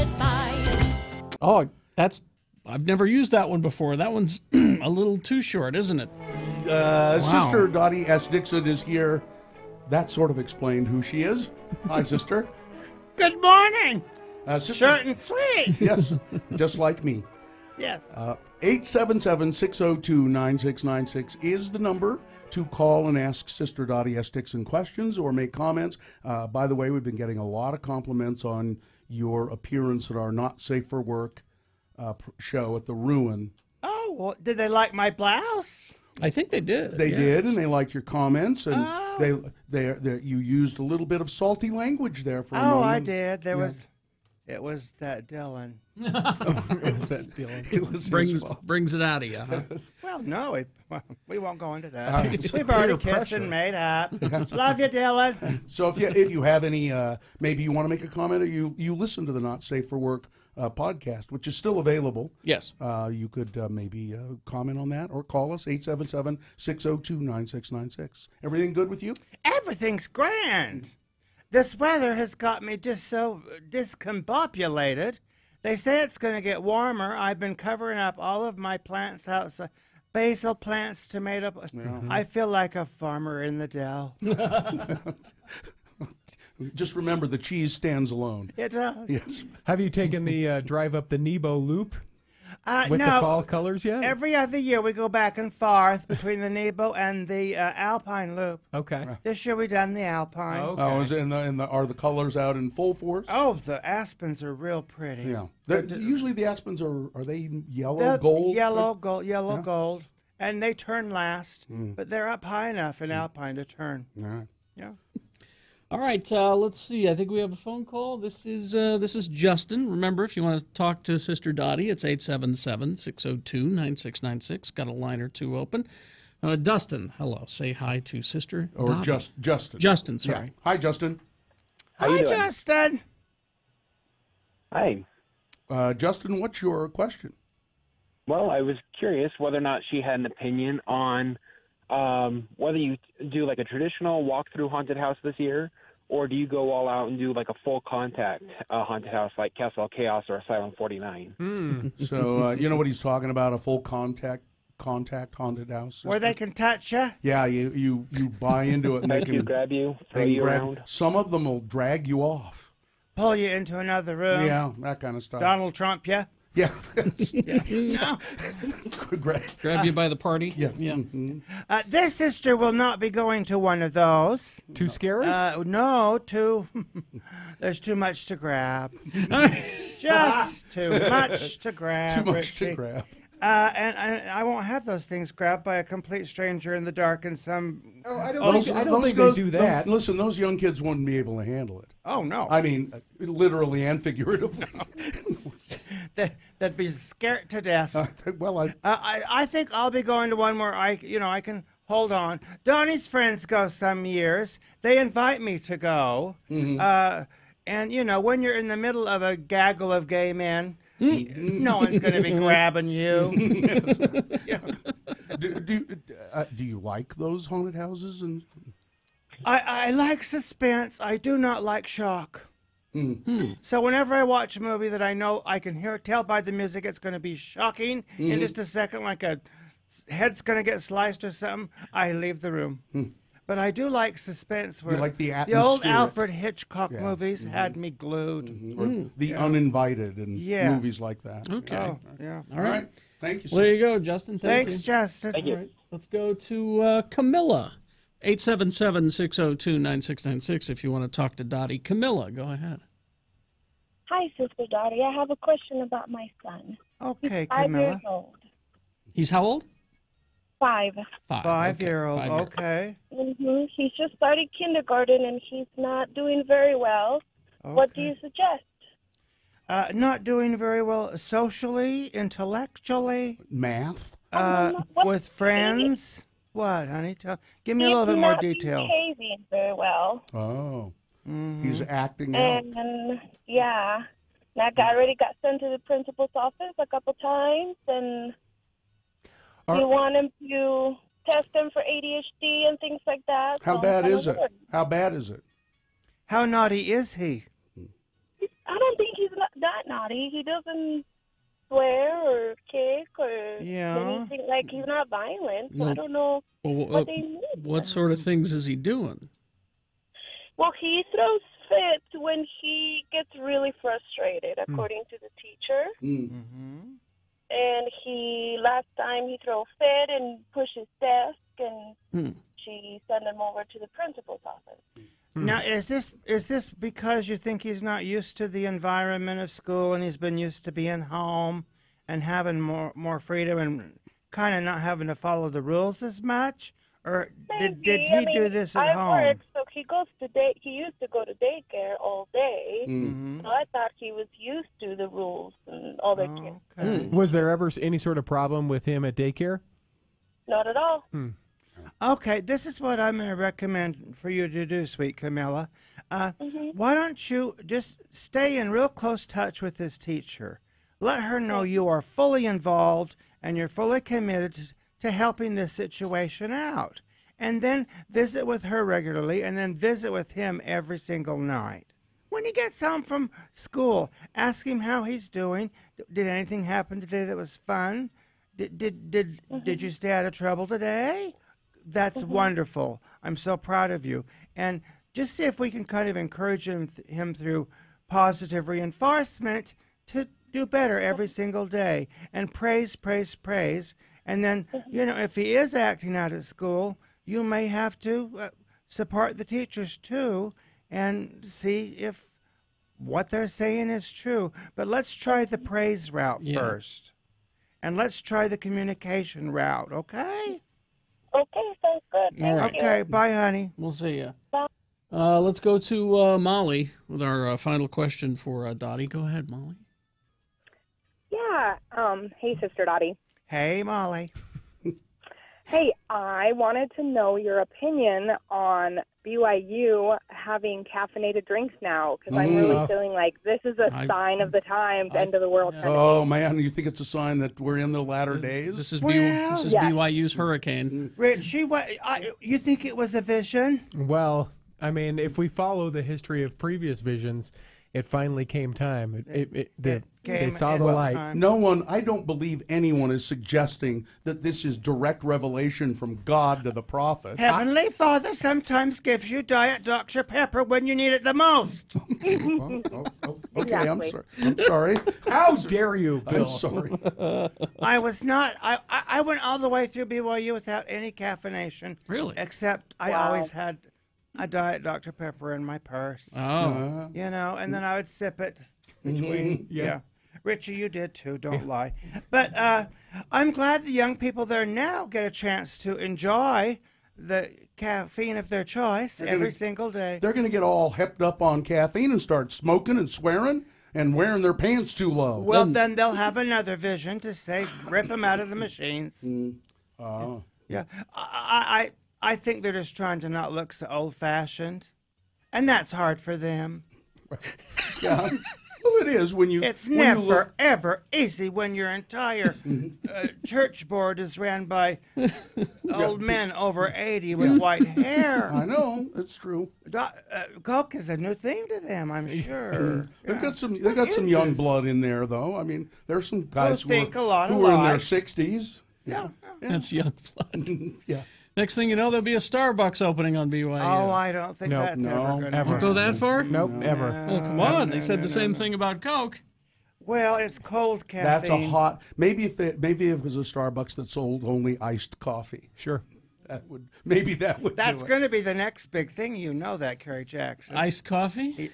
get by.
Oh, I've never used that one before. That one's a little too short, isn't it?
Sister Dottie S. Dixon is here. That sort of explained who she is. Hi, sister.
Good morning.
Sister,
Short and sweet.
Yes, just like me.
Yes.
877-602-9696 is the number to call and ask Sister Dottie S. Dixon questions or make comments. By the way, we've been getting a lot of compliments on your appearance at our Not Safe for Work show at the Ruin.
Oh, well, did they like my blouse?
I think they did.
They
yes.
did, and they liked your comments, and they you used a little bit of salty language there for a moment.
Oh, I did. It was that Dylan.
It was that Dylan. It was
brings it out of you, huh?
Well, no, we won't go into that.
Right.
We've already kissed and made up. Love you, Dylan.
So if you have any, maybe you want to make a comment, or you listen to the Not Safe for Work podcast, which is still available.
Yes.
You could maybe comment on that or call us, 877-602-9696. Everything good with you?
Everything's grand. This weather has got me just so discombobulated. They say it's going to get warmer. I've been covering up all of my plants outside. Basil plants, tomato plants.
Yeah.
I feel like a farmer in the Dell.
Just remember, the cheese stands alone.
It does.
Yes.
Have you taken the drive up the Nebo Loop with
no,
the fall colors yet?
Every other year we go back and forth between the Nebo and the Alpine Loop.
Okay.
This year we done the Alpine.
Okay.
Oh, is it are the colors out in full force?
Oh, the aspens are real pretty.
Yeah. Usually the aspens are they yellow,
They're
gold?
Yellow, gold. And they turn last, but they're up high enough in Alpine to turn.
All right.
Yeah.
All right, let's see. I think we have a phone call. This is Justin. Remember, if you want to talk to Sister Dottie, it's 877-602-9696. Got a line or two open. Dustin, hello. Say hi to Sister
Or
Dottie.
Justin.
Justin, sorry.
Yeah. Hi, Justin.
How you doing?
Justin.
Hi.
Justin, what's your question?
Well, I was curious whether or not she had an opinion on whether you do like a traditional walk-through haunted house this year, or do you go all out and do like a full contact haunted house like Castle of Chaos or Asylum 49?
So you know what he's talking about, a full contact haunted house?
Where they can touch you?
Yeah, you buy into it and they can
grab you, throw
they
you
grab,
around.
Some of them will drag you off.
Pull you into another room?
Yeah, that kind of stuff.
Donald Trump, yeah?
Yeah.
No.
Grab you by the party?
Yeah.
This sister will not be going to one of those.
Too scary?
No, there's too much to grab. Just too much to grab.
Too much to
Richie.
grab.
And I won't have those things grabbed by a complete stranger in the dark in some...
Oh, I don't think they do that.
Listen, those young kids wouldn't be able to handle it.
Oh, no.
I mean, literally and figuratively.
They'd be scared to death.
Well,
I think I'll be going to one where I can hold on. Donnie's friends go some years. They invite me to go.
Mm-hmm.
And, when you're in the middle of a gaggle of gay men... No one's going to be grabbing you.
Do you like those haunted houses? And
I like suspense. I do not like shock. So whenever I watch a movie that I know I can tell by the music it's going to be shocking in just a second, like a head's going to get sliced or something, I leave the room. But I do like suspense. Where
you like the
old
atmosphere.
Alfred Hitchcock movies had me glued.
Or The Uninvited and movies like that.
Okay.
Oh, yeah.
All right.
Thank you,
Well, there you go, Justin.
Thanks,
you.
Justin.
All right. Let's go to Camilla. 877-602-9696 if you want to talk to Dottie. Camilla, go ahead.
Hi, Sister Dottie. I have a question about my son.
Okay,
He's 5
Camilla.
years old.
He's how old?
5.
5-year-old. Okay.
He's just started kindergarten and he's not doing very well. What do you suggest?
Not doing very well socially, intellectually. Math? With friends? What, honey? Give me a little bit more detail.
He's not behaving very well.
Oh. He's acting out.
And, yeah. And I already got sent to the principal's office a couple times, and you want him to test him for ADHD and things like that.
How bad is it? How bad is it?
How naughty is he?
I don't think he's that Dottie. He doesn't swear or kick or anything. Like, he's not violent. So I don't know what they mean.
What sort of things is he doing?
Well, he throws fits when he gets really frustrated, according to the teacher. And last time he threw a fit and pushed his desk, and she sent him over to the principal's office.
Now, is this because you think he's not used to the environment of school and he's been used to being home and having more freedom and kind of not having to follow the rules as much? Or did he do this at home?
I work, so he goes to he used to go to daycare all day. So I thought he was used to the rules and all the kids.
Was there ever any sort of problem with him at daycare?
Not at all.
Okay, this is what I'm going to recommend for you to do, sweet Camilla. Why don't you just stay in real close touch with this teacher? Let her know you are fully involved and you're fully committed to helping this situation out. And then visit with her regularly and then visit with him every single night. When he gets home from school, ask him how he's doing. Did anything happen today that was fun? Did you stay out of trouble today? That's wonderful. I'm so proud of you. And just see if we can kind of encourage him through positive reinforcement to do better every single day. And praise. And then, if he is acting out at school, you may have to support the teachers too and see if what they're saying is true. But let's try the praise route first. And let's try the communication route, okay?
Okay, sounds good. Thank you.
Okay, bye, honey.
We'll see you.
Bye.
Let's go to Molly with our final question for Dottie. Go ahead, Molly.
Yeah. Hey, Sister Dottie.
Hey, Molly.
Hey, I wanted to know your opinion on BYU having caffeinated drinks now, because I'm really feeling like this is a sign of the times, end of the world.
Oh, man, you think it's a sign that we're in the latter days?
This is BYU's hurricane.
Rich, you think it was a vision?
Well, I mean, if we follow the history of previous visions, it finally came time. They saw the light.
No one, I don't believe anyone is suggesting that this is direct revelation from God to the prophet.
Heavenly Father sometimes gives you Diet Dr. Pepper when you need it the most.
Okay, I'm sorry.
How dare you, Bill?
I'm sorry.
I was not. I went all the way through BYU without any caffeination.
Really?
Except I always had a Diet Dr. Pepper in my purse.
Oh.
And then I would sip it between. Yeah. Richie, you did too, don't lie. But I'm glad the young people there now get a chance to enjoy the caffeine of their choice every single day.
They're going to get all hepped up on caffeine and start smoking and swearing and wearing their pants too low.
Well, then they'll have another vision to say, rip them out of the machines. Yeah. I think they're just trying to not look so old-fashioned, and that's hard for them.
Yeah. Well, it is when you.
It's never, ever easy when your entire church board is ran by old men over 80 with white hair.
I know, it's true.
Coke is a new thing to them, I'm sure.
They've got some young blood in there, though. I mean, there's some guys who are in their 60s.
Yeah.
That's young blood.
Yeah.
Next thing you know, there'll be a Starbucks opening on BYU.
Oh, I don't think that's ever going to happen.
Go that far?
Nope, ever.
Oh, come on. They said the same thing about Coke.
Well, it's cold caffeine.
That's a hot. Maybe if it was a Starbucks that sold only iced coffee.
Sure.
That would
That's going to be the next big thing. You know that, Kerry Jackson.
Iced coffee?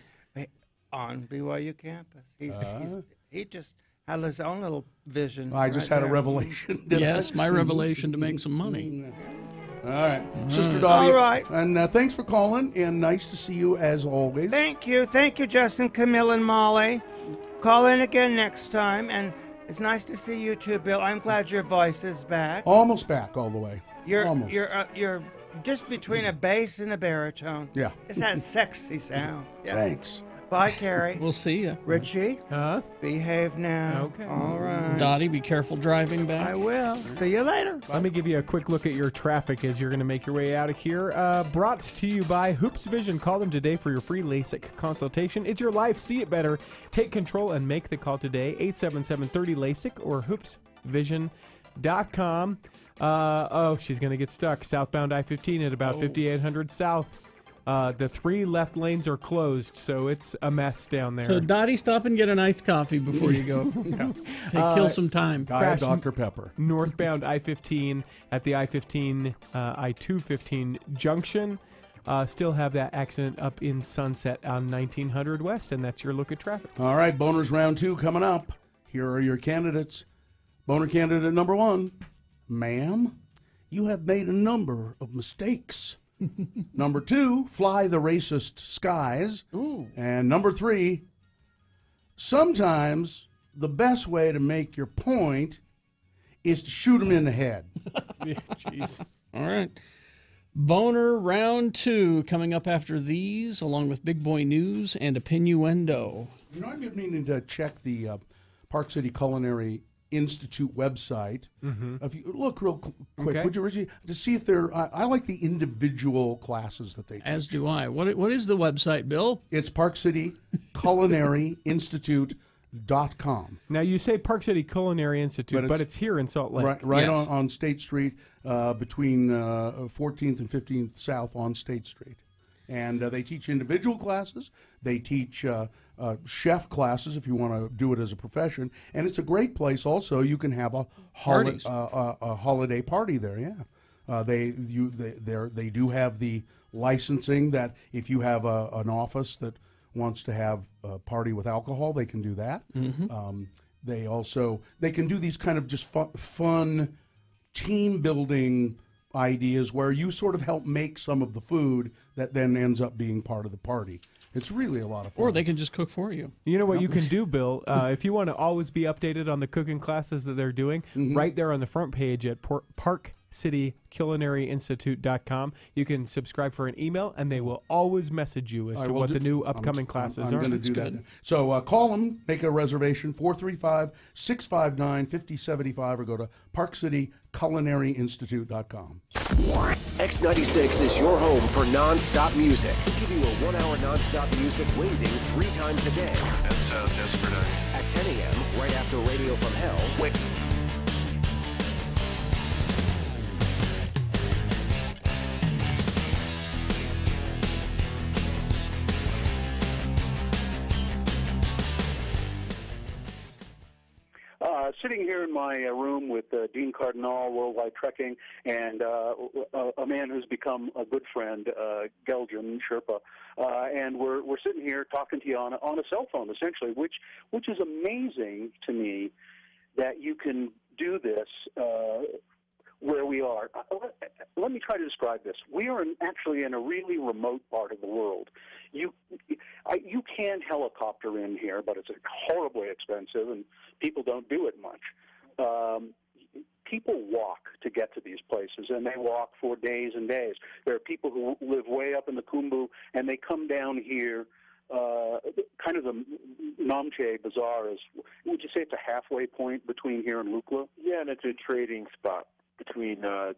On BYU campus. He just had his own little vision.
I just had a revelation.
Yes, my revelation to make some money.
All right. Sister Dottie.
All right.
And thanks for calling, and nice to see you as always.
Thank you, Justin, Camille, and Molly. Call in again next time, and it's nice to see you too, Bill. I'm glad your voice is back.
Almost back all the way. Almost.
You're just between a bass and a baritone.
Yeah.
It's that sexy sound. Yeah.
Thanks.
Bye, Carrie.
We'll see you.
Richie?
Huh?
Behave now.
Okay.
All right.
Dottie, be careful driving back.
I will. See you later.
Let me give you a quick look at your traffic as you're going to make your way out of here. Brought to you by Hoops Vision. Call them today for your free LASIK consultation. It's your life. See it better. Take control and make the call today. 877-30-LASIK or hoopsvision.com. She's going to get stuck. Southbound I-15 at about 5800 South. The 3 left lanes are closed, so it's a mess down there.
So, Dottie, stop and get an iced coffee before you go. Kill some time.
Diet Dr. Pepper.
Northbound I-15 at the I-15, I-215 junction. Still have that accident up in Sunset on 1900 West, and that's your look at traffic.
All right, Boners Round 2 coming up. Here are your candidates. Boner candidate number 1, ma'am, you have made a number of mistakes. Number 2, fly the racist skies.
Ooh.
And number 3, sometimes the best way to make your point is to shoot him in the head.
Jeez.
All right. Boner Round 2 coming up after these, along with Big Boy News and Opinnuendo.
You know, I've been meaning to check the Park City Culinary Institute website. If you look real quick, would you, Richie, to see if they're? I like the individual classes that they teach.
As do I. What is the website, Bill?
It's Park City Culinary Institute.com.
Now, you say Park City Culinary Institute, but it's here in Salt Lake.
Right yes. on State Street, between 14th and 15th South on State Street. And they teach individual classes. They teach chef classes if you want to do it as a profession. And it's a great place also. You can have a holiday party there, yeah. They do have the licensing that if you have an office that wants to have a party with alcohol, they can do that. They can do these kind of just fun team building ideas where you sort of help make some of the food that then ends up being part of the party. It's really a lot of fun.
Or they can just cook for you.
You know what you can do, Bill? If you want to always be updated on the cooking classes that they're doing, right there on the front page at ParkCityCulinaryInstitute.com, you can subscribe for an email, and they will always message you as to what the new upcoming classes are.
I'm going to do that. So call them, make a reservation, 435-659-5075, or go to ParkCityCulinaryInstitute.com.
X96 is your home for non-stop music. We give you a 1-hour non-stop music wingding 3 times a day.
That's desperate.
At 10 a.m., right after Radio from Hell.
Sitting here in my room with Dean Cardinal, Worldwide Trekking, and a man who's become a good friend, Geljan Sherpa, and we're sitting here talking to you on a cell phone, essentially, which is amazing to me that you can do this where we are. Let me try to describe this. We are actually in a really remote part of the world. You can helicopter in here, but it's horribly expensive, and people don't do it much. People walk to get to these places, and they walk for days and days. There are people who live way up in the Khumbu, and they come down here. Kind of the Namche Bazaar is, would you say it's a halfway point between here and Lukla?
Yeah, and it's a trading spot between the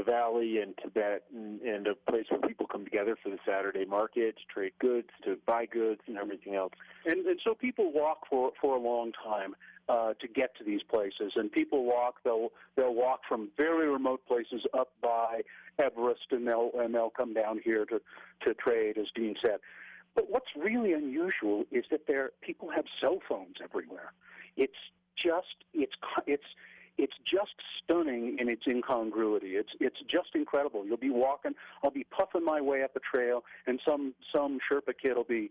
valley and Tibet, and a place where people come together for the Saturday market to trade goods, to buy goods, and everything else.
And so people walk for a long time to get to these places, and people walk. They'll walk from very remote places up by Everest, and they'll come down here to trade, as Dean said. But what's really unusual is that people have cell phones everywhere. It's just stunning in its incongruity. It's just incredible. You'll be walking. I'll be puffing my way up a trail, and some Sherpa kid will be,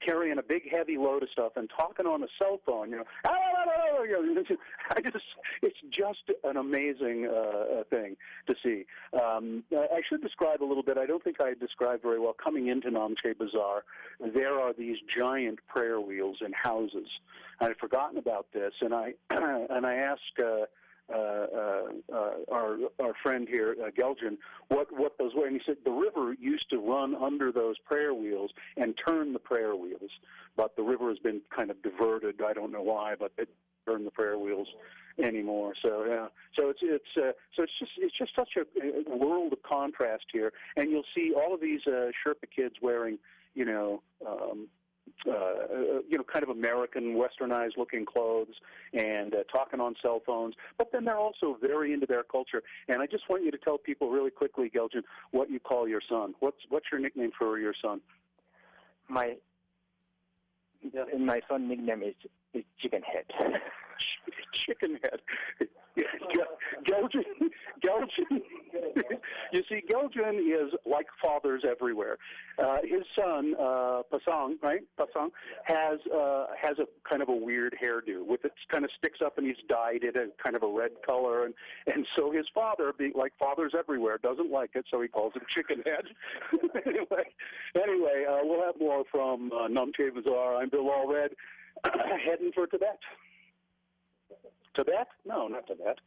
carrying a big heavy load of stuff and talking on a cell phone. It's just an amazing thing to see. I should describe a little bit. I don't think I described very well. Coming into Namche Bazaar, there are these giant prayer wheels in houses. I'd forgotten about this, and I asked our friend here, Geljan, what those were. And he said the river used to run under those prayer wheels and turn the prayer wheels, but the river has been kind of diverted. I don't know why, but it turn the prayer wheels anymore. So yeah, so it's just such a world of contrast here, and you'll see all of these Sherpa kids wearing, kind of American, westernized looking clothes and talking on cell phones, but then they're also very into their culture. And I just want you to tell people really quickly, Geljan, what you call your son. What's your nickname for your son?
My son nickname is Chicken Head.
Chicken Head. Geljan. You see, Geljan is like fathers everywhere. His son, Pasang, right? Pasang has a kind of a weird hairdo with it kind of sticks up, and he's dyed it a kind of a red color, and so his father, being like fathers everywhere, doesn't like it, so he calls him Chicken Head. Anyway, we'll have more from Namche Bazaar. I'm Bill Allred, heading for Tibet. Tibet? No, not Tibet.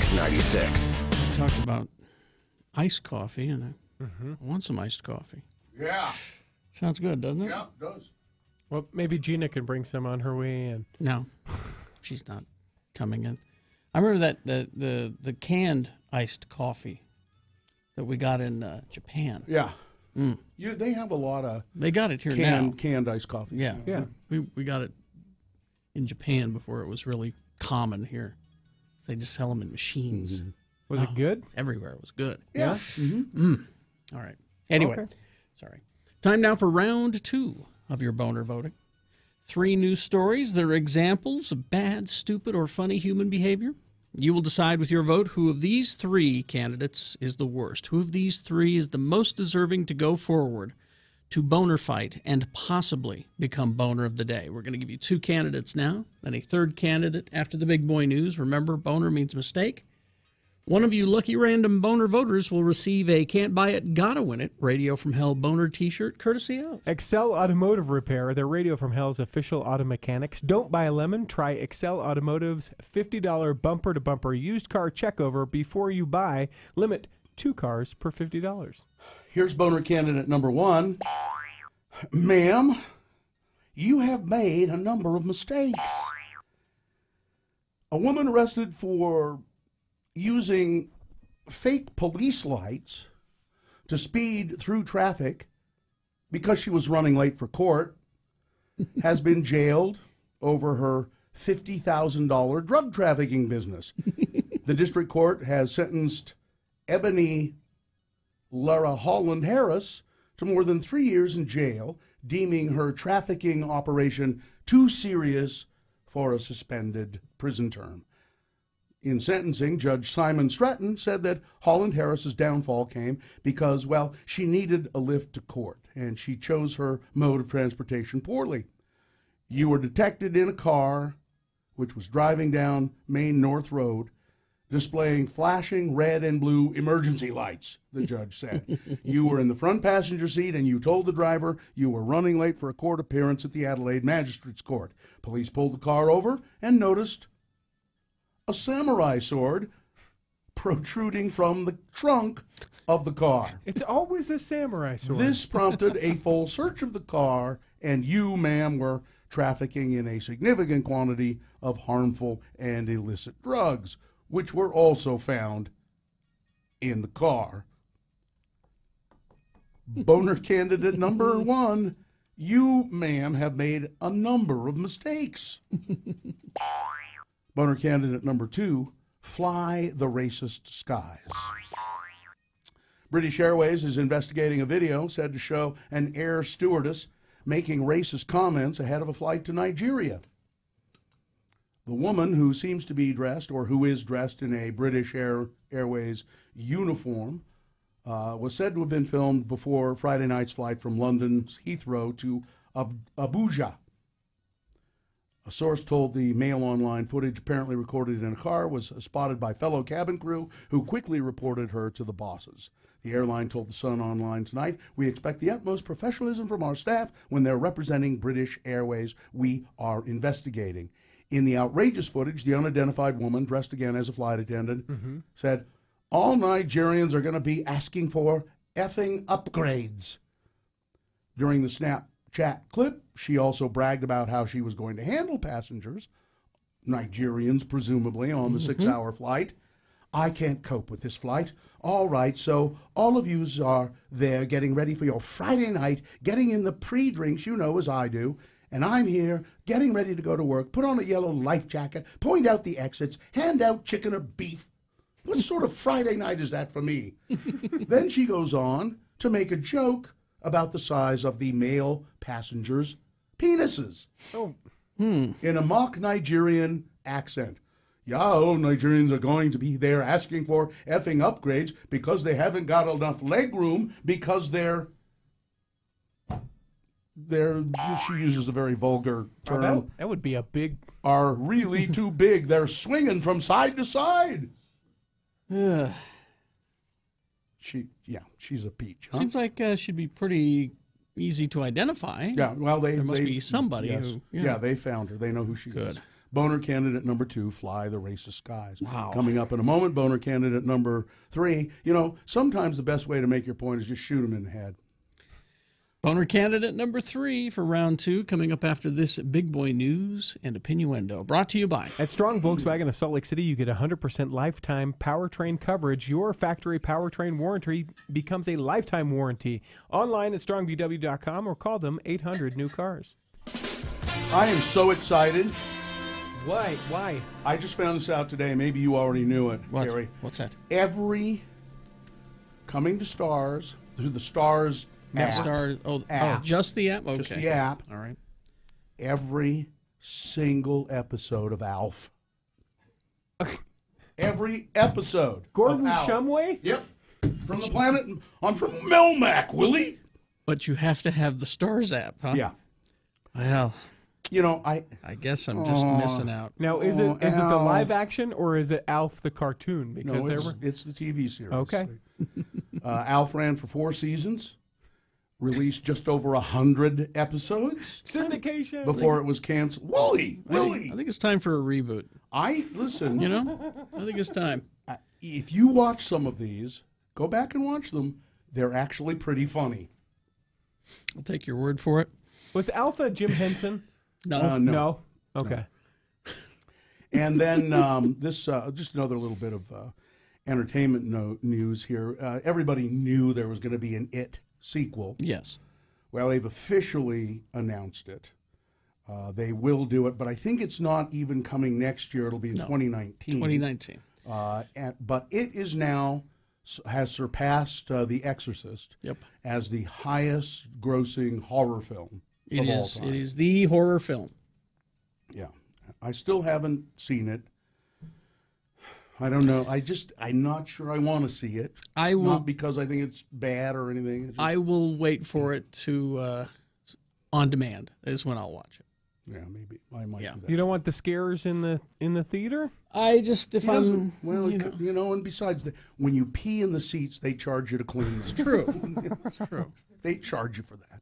X96.
We talked about iced coffee, and I want some iced coffee.
Yeah.
Sounds good, doesn't it?
Yeah, it does.
Well, maybe Gina can bring some on her way in.
No, she's not coming in. I remember that the canned iced coffee that we got in Japan.
Yeah. They have a lot of.
They got it here now.
Canned iced coffee.
Yeah. We got it in Japan before it was really common here. They just sell them in machines.
Was it good?
Everywhere. It was good.
Yeah.
All right. Anyway, sorry. Time now for round 2 of your boner voting. 3 news stories. They're examples of bad, stupid, or funny human behavior. You will decide with your vote who of these 3 candidates is the worst. Who of these 3 is the most deserving to go forward to boner fight and possibly become boner of the day. We're going to give you 2 candidates now, then a 3rd candidate after the big boy news. Remember, boner means mistake. One of you lucky random boner voters will receive a Can't Buy It, Gotta Win It Radio from Hell boner t-shirt courtesy of
Excel Automotive Repair, their Radio from Hell's official auto mechanics. Don't buy a lemon. Try Excel Automotive's $50 bumper-to-bumper used car checkover before you buy. Limit 2 cars per $50.
Here's boner candidate number 1. Ma'am, you have made a number of mistakes. A woman arrested for using fake police lights to speed through traffic because she was running late for court has been jailed over her $50,000 drug trafficking business. The district court has sentenced Ebony Lara Holland Harris to more than 3 years in jail, deeming her trafficking operation too serious for a suspended prison term. In sentencing, Judge Simon Stratton said that Holland Harris's downfall came because, well, she needed a lift to court, and she chose her mode of transportation poorly. You were detected in a car which was driving down Main North Road, displaying flashing red and blue emergency lights, the judge said. You were in the front passenger seat, and you told the driver you were running late for a court appearance at the Adelaide Magistrates Court. Police pulled the car over and noticed a samurai sword protruding from the trunk of the car.
It's always a samurai sword.
This prompted a full search of the car, and you, ma'am, were trafficking in a significant quantity of harmful and illicit drugs, which were also found in the car. Boner candidate number 1, you, ma'am, have made a number of mistakes. Boner candidate number 2, fly the racist skies. British Airways is investigating a video said to show an air stewardess making racist comments ahead of a flight to Nigeria. The woman, who seems to be dressed, or who is dressed in a British Airways uniform, was said to have been filmed before Friday night's flight from London's Heathrow to Abuja. A source told the Mail Online footage, apparently recorded in a car, was spotted by fellow cabin crew who quickly reported her to the bosses. The airline told the Sun Online tonight, "We expect the utmost professionalism from our staff when they're representing British Airways. We are investigating." In the outrageous footage, the unidentified woman, dressed again as a flight attendant, said, "All Nigerians are going to be asking for effing upgrades." During the Snapchat clip, she also bragged about how she was going to handle passengers, Nigerians presumably, on the 6-hour flight. "I can't cope with this flight. All right, so all of yous are there getting ready for your Friday night, getting in the pre-drinks, you know, as I do. And I'm here getting ready to go to work, put on a yellow life jacket, point out the exits, hand out chicken or beef. What sort of Friday night is that for me?" Then she goes on to make a joke about the size of the male passengers' penises. In a mock Nigerian accent. "Yeah, all Nigerians are going to be there asking for effing upgrades because they haven't got enough leg room because they're she uses a very vulgar term.
That would be a big...
Are really too big. They're swinging from side to side. She's a peach. Huh?
Seems like she'd be pretty easy to identify.
Yeah, well, there
must be somebody who...
Yeah, they found her. They know who she is. Boner candidate number 2, fly the racist skies.
Wow.
Coming up in a moment, boner candidate number 3. You know, sometimes the best way to make your point is just shoot him in the head.
Boner candidate number 3 for round 2, coming up after this big boy news and opinioendo. Brought to you by...
At Strong Volkswagen of Salt Lake City, you get 100% lifetime powertrain coverage. Your factory powertrain warranty becomes a lifetime warranty. Online at strongvw.com or call them 800-NEW-CARS.
I am so excited.
Why?
I just found this out today. Maybe you already knew it, Terry.
What's that?
Every coming to Stars, to the Stars app.
Just the app? Okay.
Just the app.
All right.
Every single episode of Alf. Every episode.
Gordon
of Alf.
Shumway?
Yep. From the planet. I'm from Melmac, Willie.
But you have to have the Stars app, huh?
Yeah.
Well,
You know, I
guess I'm just missing out.
Now, is it the live action or is it Alf the cartoon? Because
no, it's the TV series.
Okay.
Alf ran for 4 seasons, released just over 100 episodes.
Syndication.
Before it was canceled. Willie!
I think it's time for a reboot.
Listen.
You know, I think it's time.
If you watch some of these, go back and watch them. They're actually pretty funny.
I'll take your word for it.
Was Alpha Jim Henson?
No.
Okay.
No. And then this, just another little bit of entertainment news here. Everybody knew there was going to be an It sequel.
Yes.
Well, they've officially announced it. They will do it, but I think it's not even coming next year. It'll be in 2019.
2019.
But it is now has surpassed The Exorcist as the highest grossing horror film of all time.
It is the horror film.
Yeah. I still haven't seen it. I don't know. I'm not sure I want to see it. Not because I think it's bad or anything.
I will wait for it to on demand is when I'll watch it.
Yeah, maybe I might do that.
You don't want the scares in the theater?
I just
and besides, when you pee in the seats, they charge you to clean them.
It's true. It's true.
They charge you for that.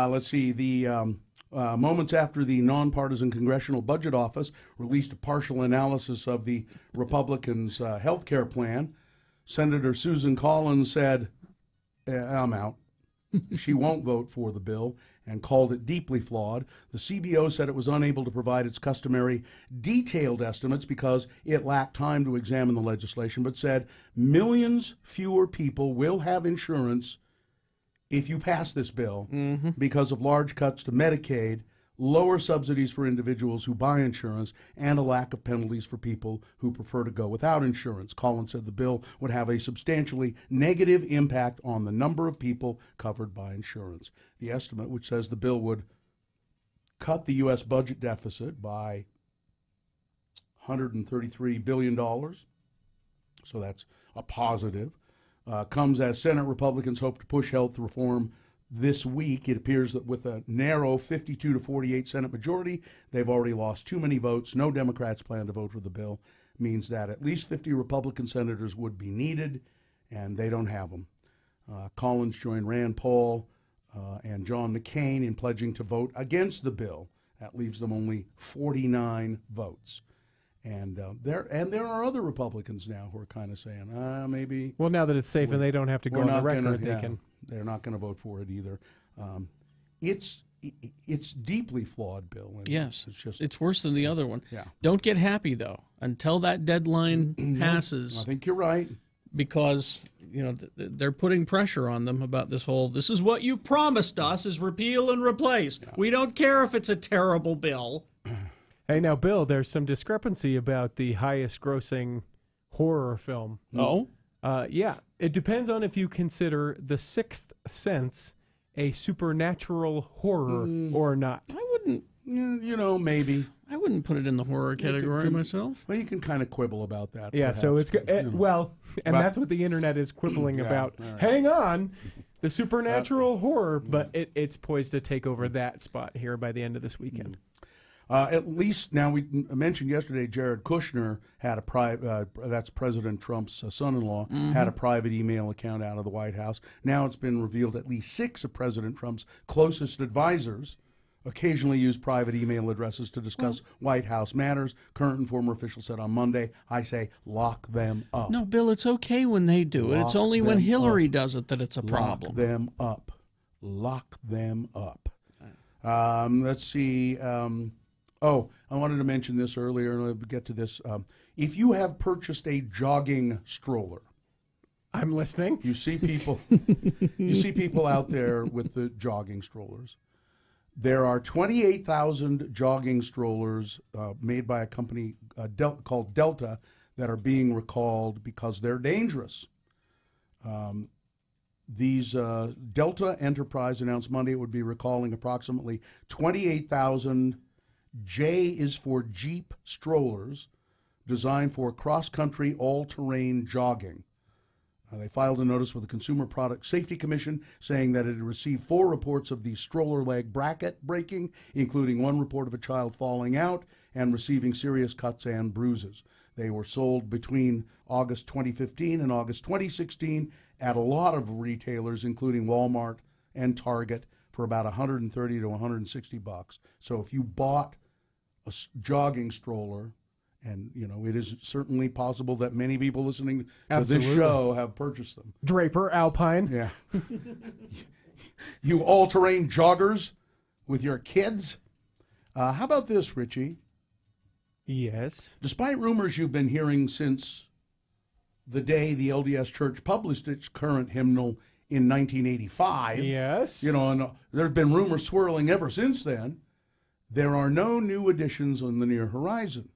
Let's see. The moments after the nonpartisan Congressional Budget Office released a partial analysis of the Republicans' health care plan, Senator Susan Collins said, I'm out. She won't vote for the bill and called it deeply flawed. The CBO said it was unable to provide its customary detailed estimates because it lacked time to examine the legislation, but said millions fewer people will have insurance if you pass this bill because of large cuts to Medicaid, lower subsidies for individuals who buy insurance, and a lack of penalties for people who prefer to go without insurance. Collins said the bill would have a substantially negative impact on the number of people covered by insurance. The estimate, which says the bill would cut the U.S. budget deficit by $133 billion, so that's a positive, comes as Senate Republicans hope to push health reform this week. It appears that with a narrow 52 to 48 Senate majority, they've already lost too many votes. No Democrats plan to vote for the bill. Means that at least 50 Republican senators would be needed, and they don't have them. Collins joined Rand Paul and John McCain in pledging to vote against the bill. That leaves them only 49 votes. And there are other Republicans now who are kind of saying, maybe.
Well, now that it's safe and they don't have to go on the record,
they're not going to vote for it either. It's deeply flawed, Bill. And
yes, it's worse than the other one.
Yeah.
Don't get happy though until that deadline passes.
I think you're right,
because they're putting pressure on them about this whole. This is what you promised us: is repeal and replace. Yeah. We don't care if it's a terrible bill.
Hey, now, Bill, there's some discrepancy about the highest grossing horror film.
Oh?
Yeah. It depends on if you consider The Sixth Sense a supernatural horror or not.
I wouldn't.
Maybe.
I wouldn't put it in the horror category myself.
Well, you can kind of quibble about that.
Yeah,
perhaps,
so it's that's what the internet is quibbling about. Right. Hang on. The supernatural horror, but it's poised to take over that spot here by the end of this weekend.
At least now, we mentioned yesterday Jared Kushner had a private, that's President Trump's son-in-law, had a private email account out of the White House. Now it's been revealed at least 6 of President Trump's closest advisors occasionally use private email addresses to discuss White House matters. Current and former officials said on Monday, I say, lock them up.
No, Bill, it's okay when they do it. It's only when Hillary does it that it's a problem.
Lock them up. Lock them up. Let's see. I wanted to mention this earlier, and I'll get to this. If you have purchased a jogging stroller,
I'm listening.
You see people, out there with the jogging strollers. There are 28,000 jogging strollers made by a company called Delta that are being recalled because they're dangerous. These Delta Enterprise announced Monday it would be recalling approximately 28,000 J is for Jeep strollers designed for cross-country, all-terrain jogging. They filed a notice with the Consumer Product Safety Commission saying that it had received 4 reports of the stroller leg bracket breaking, including 1 report of a child falling out and receiving serious cuts and bruises. They were sold between August 2015 and August 2016 at a lot of retailers, including Walmart and Target, for about $130 to $160. So if you bought a jogging stroller, and, you know, it is certainly possible that many people listening to this show have purchased them.
Draper, Alpine.
Yeah. You all-terrain joggers with your kids. How about this, Richie?
Yes.
Despite rumors you've been hearing since the day the LDS Church published its current hymnal in 1985.
Yes.
You know, and there have been rumors swirling ever since then. There are no new additions on the near horizon.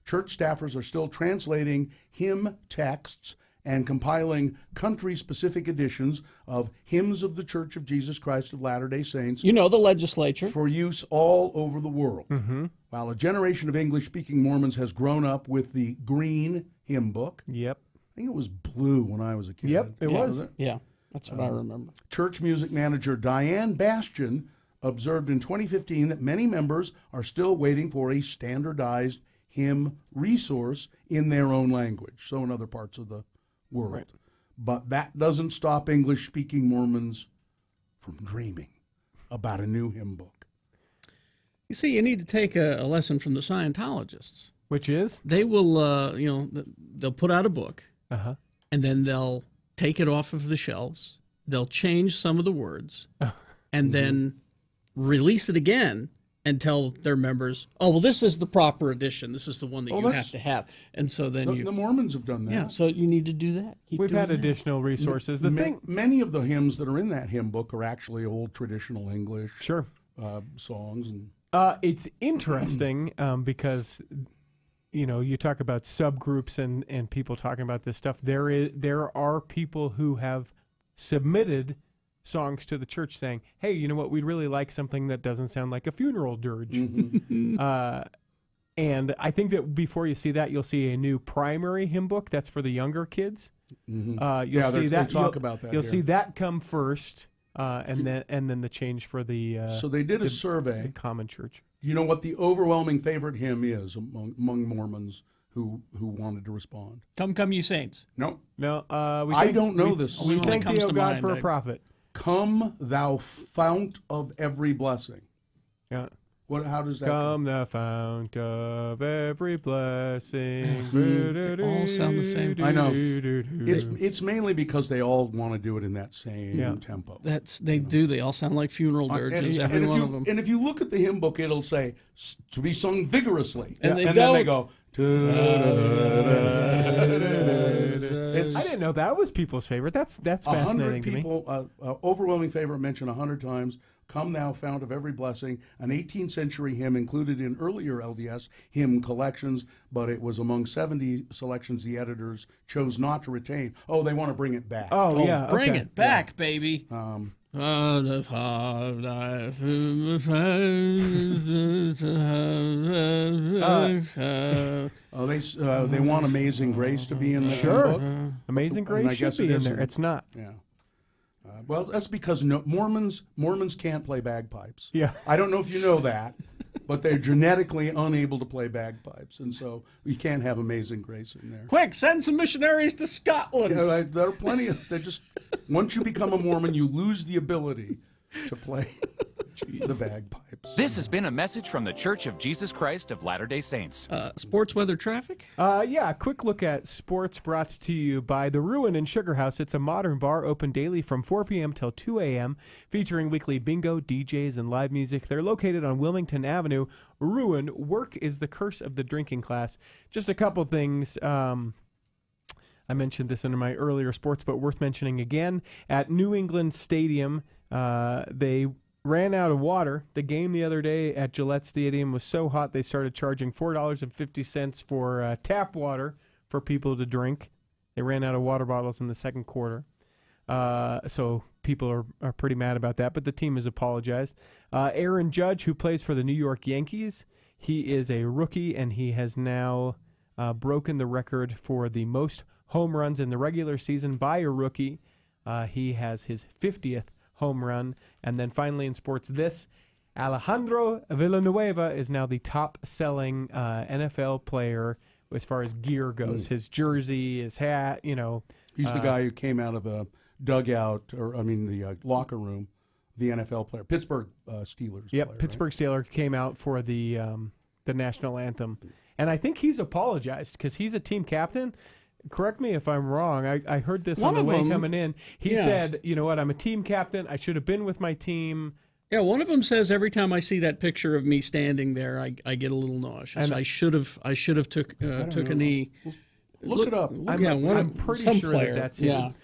Church staffers are still translating hymn texts and compiling country-specific editions of hymns of the Church of Jesus Christ of Latter-day Saints.
You know, the legislature.
For use all over the world.
Mm-hmm.
While a generation of English-speaking Mormons has grown up with the green hymn book.
Yep.
I think it was blue when I was a kid.
Yep, it was.
Yeah, that's what I remember.
Church music manager Diane Bastian observed in 2015 that many members are still waiting for a standardized hymn resource in their own language, so in other parts of the world. Right. But that doesn't stop English-speaking Mormons from dreaming about a new hymn book.
You see, you need to take a lesson from the Scientologists.
Which is?
They will, they'll put out a book, and then they'll take it off of the shelves. They'll change some of the words, and then release it again and tell their members, oh, well, this is the proper edition. This is the one that you have to have. And so then
the Mormons have done that.
Yeah, so you need to do that.
We've had additional resources.
Many of the hymns that are in that hymn book are actually old traditional English songs. And
it's interesting because, you know, you talk about subgroups and people talking about this stuff. There are people who have submitted songs to the church saying, hey, you know what, we'd really like something that doesn't sound like a funeral dirge. And I think that before you see that, you'll see a new primary hymn book that's for the younger kids. You'll see that.
They talk about that.
You'll see that come first, and then the change for the
so they did a survey,
the common church.
You know what the overwhelming favorite hymn is among Mormons who wanted to respond?
Come you saints.
No.
I
don't know this.
We thank thee, O God, for a prophet.
Come, thou fount of every blessing.
Yeah.
How does that
Come, thou fount of every blessing.
They all sound the same.
I know. It's mainly because they all want to do it in that same tempo.
They do. They all sound like funeral dirges, every one of them.
And if you look at the hymn book, it'll say, to be sung vigorously.
And
then they go,
I didn't know that was people's favorite. That's fascinating to me.
100 people, overwhelming favorite mentioned 100 times. Come thou fount of every blessing, an 18th century hymn included in earlier LDS hymn collections, but it was among 70 selections the editors chose not to retain. Oh, they want to bring it back.
Oh yeah,
bring it back, baby.
They want Amazing Grace to be in the book.
Amazing Grace should be in there. It's not.
Yeah. Well, that's because Mormons can't play bagpipes.
Yeah.
I don't know if you know that, but they're genetically unable to play bagpipes, and so you can't have Amazing Grace in there.
Quick, send some missionaries to Scotland.
Yeah, there are plenty of. They just once you become a Mormon, you lose the ability to play the bagpipes.
This has been a message from the Church of Jesus Christ of Latter-day Saints.
Sports, weather, traffic?
Yeah, a quick look at sports brought to you by The Ruin and Sugar House. It's a modern bar open daily from 4 p.m. till 2 a.m., featuring weekly bingo, DJs, and live music. They're located on Wilmington Avenue. Ruin, work is the curse of the drinking class. Just a couple things. I mentioned this in my earlier sports, but worth mentioning again. At New England Stadium, they ran out of water. The game the other day at Gillette Stadium was so hot they started charging $4.50 for tap water for people to drink. They ran out of water bottles in the second quarter. So people are pretty mad about that, but the team has apologized. Aaron Judge, who plays for the New York Yankees, he is a rookie, and he has now broken the record for the most home runs in the regular season by a rookie. He has his 50th home run. And then finally in sports, Alejandro Villanueva is now the top-selling NFL player as far as gear goes. His jersey, his hat, He's
the guy who came out of the dugout, the locker room, the NFL player, Pittsburgh Steelers
Yep,
player,
Pittsburgh Steelers came out for the national anthem. And I think he's apologized because he's a team captain. Correct me if I'm wrong. I heard this on the way coming in. He said, you know what, I'm a team captain. I should have been with my team.
Yeah, one of them says every time I see that picture of me standing there, I get a little nauseous. And I should have took a knee.
Look it up.
I'm pretty sure that's him.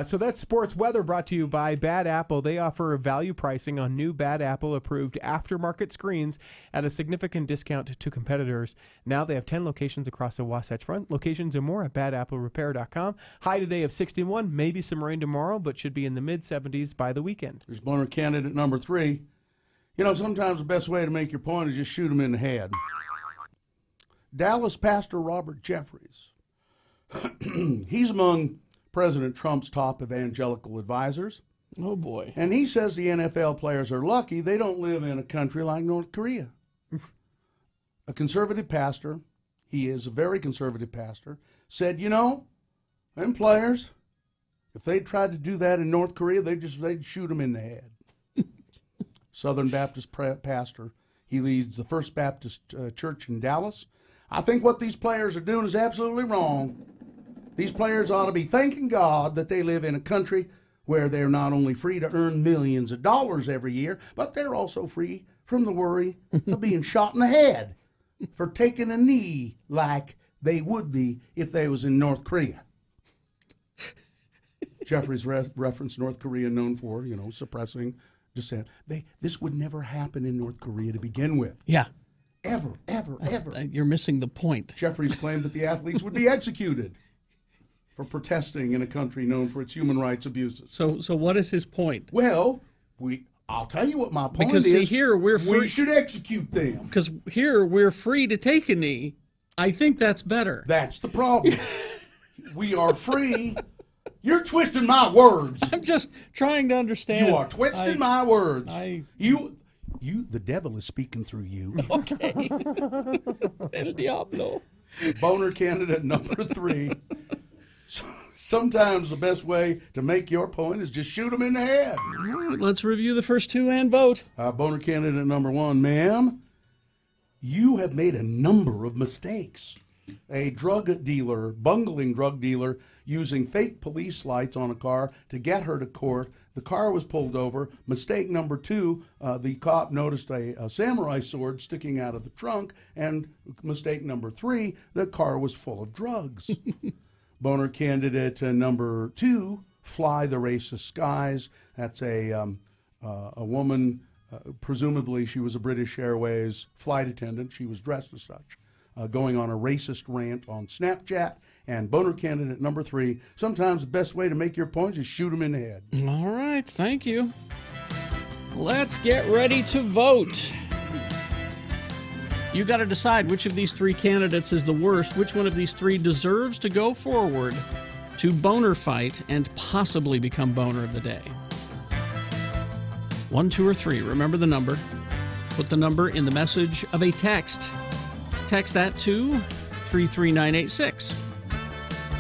So that's sports weather brought to you by Bad Apple. They offer value pricing on new Bad Apple approved aftermarket screens at a significant discount to competitors. Now they have 10 locations across the Wasatch Front. Locations and more at badapplerepair.com. High today of 61, maybe some rain tomorrow, but should be in the mid-70s by the weekend.
There's boner candidate number 3. Sometimes the best way to make your point is just shoot him in the head. Dallas pastor Robert Jeffress. He's among President Trump's top evangelical advisors.
Oh, boy.
And he says the NFL players are lucky they don't live in a country like North Korea. A conservative pastor, he is a very conservative pastor, said, them players, if they tried to do that in North Korea, they'd shoot them in the head. Southern Baptist pastor, he leads the First Baptist Church in Dallas. I think what these players are doing is absolutely wrong. These players ought to be thanking God that they live in a country where they're not only free to earn millions of dollars every year, but they're also free from the worry of being shot in the head for taking a knee like they would be if they was in North Korea. Jeffrey's referenced North Korea, known for, suppressing dissent. This would never happen in North Korea to begin with.
Yeah.
Ever.
You're missing the point.
Jeffrey's claimed that the athletes would be executed for protesting in a country known for its human rights abuses.
So what is his point?
Well, I'll tell you what my point is.
Because here we're free.
We should execute them.
Because here we're free to take a knee. I think that's better.
That's the problem. We are free. You're twisting my words.
I'm just trying to understand.
You are twisting my words.
You,
the devil is speaking through you.
Okay. El Diablo.
Boner candidate number 3. Sometimes the best way to make your point is just shoot them in the head.
All right, let's review the first 2 and vote.
Boner candidate number 1, ma'am, you have made a number of mistakes. A bungling drug dealer, using fake police lights on a car to get her to court. The car was pulled over. Mistake number 2, the cop noticed a samurai sword sticking out of the trunk. And mistake number 3, the car was full of drugs. Boner candidate number 2, Fly the Racist Skies. That's a woman, presumably she was a British Airways flight attendant. She was dressed as such, going on a racist rant on Snapchat. And boner candidate number 3, sometimes the best way to make your points is shoot them in the head.
All right, thank you. Let's get ready to vote. You got to decide which of these 3 candidates is the worst, which one of these 3 deserves to go forward to boner fight and possibly become boner of the day. 1, 2, or 3. Remember the number. Put the number in the message of a text. Text that to 33986.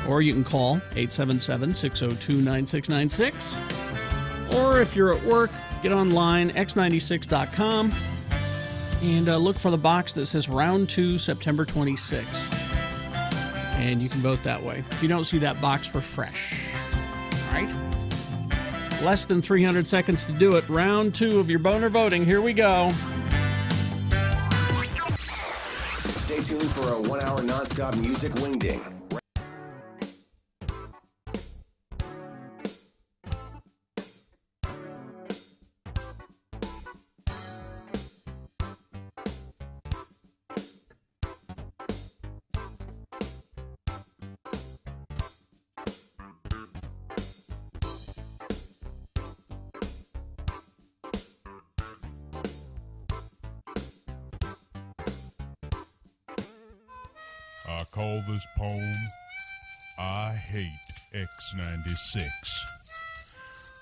Or you can call 877-602-9696. Or if you're at work, get online, x96.com, and look for the box that says Round 2, September 26. And you can vote that way. If you don't see that box, refresh. All right? Less than 300 seconds to do it. Round 2 of your boner voting. Here we go.
Stay tuned for a 1-hour nonstop music wingding.
call this poem I Hate X96.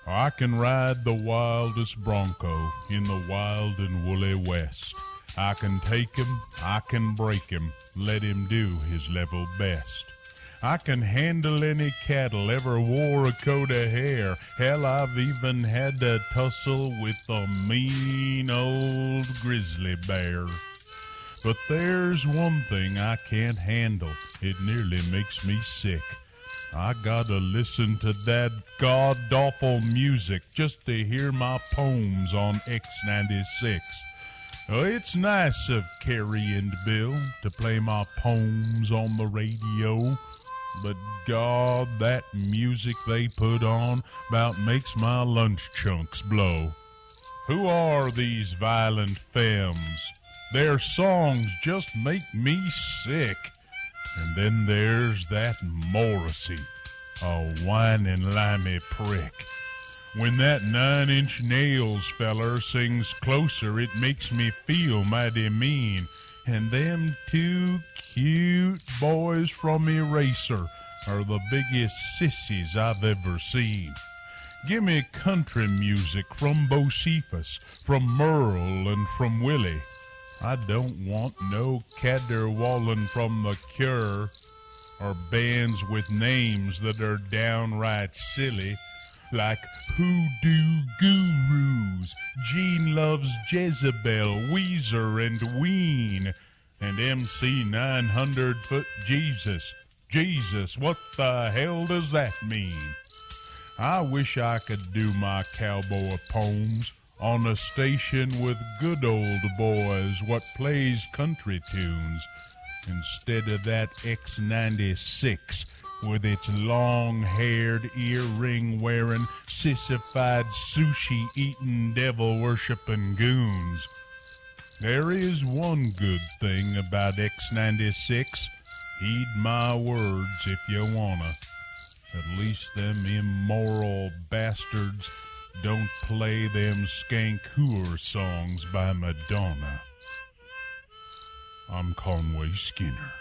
I can ride the wildest bronco in the wild and woolly west. I can take him, I can break him, let him do his level best. I can handle any cattle, ever wore a coat of hair. Hell, I've even had to tussle with a mean old grizzly bear. But there's one thing I can't handle, it nearly makes me sick. I gotta listen to that god-awful music just to hear my poems on X96. Oh, it's nice of Carrie and Bill to play my poems on the radio, but God, that music they put on about makes my lunch chunks blow. Who are these violent femmes? Their songs just make me sick. And then there's that Morrissey, a whining limey prick. When that 9 Inch Nails feller sings closer, it makes me feel mighty mean. And them two cute boys from Eraser are the biggest sissies I've ever seen. Give me country music from Bocephus, from Merle, and from Willie. I don't want no caterwauling from The Cure, or bands with names that are downright silly, like Hoodoo Gurus, Gene Loves Jezebel, Weezer, and Ween, and MC 900-Foot Jesus. Jesus, what the hell does that mean? I wish I could do my cowboy poems on a station with good old boys what plays country tunes, instead of that X96 with its long-haired, earring-wearing, sissified, sushi-eating, devil-worshipping goons. There is one good thing about X96. Heed my words if you wanna. At least them immoral bastards don't play them skank hooer songs by Madonna. I'm Conway Skinner.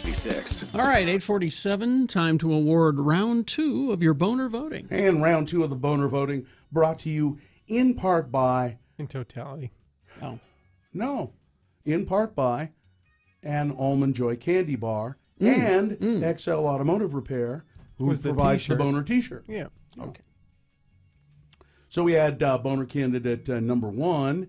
96.
All right, 8:47. Time to award round 2 of your boner voting.
And round 2 of the boner voting brought to you in part by...
In totality.
Oh.
No. In part by an Almond Joy candy bar and XL Automotive Repair, who
Was the
provides the
t-shirt.
boner t-shirt.
Yeah. Okay.
So we had boner candidate number 1.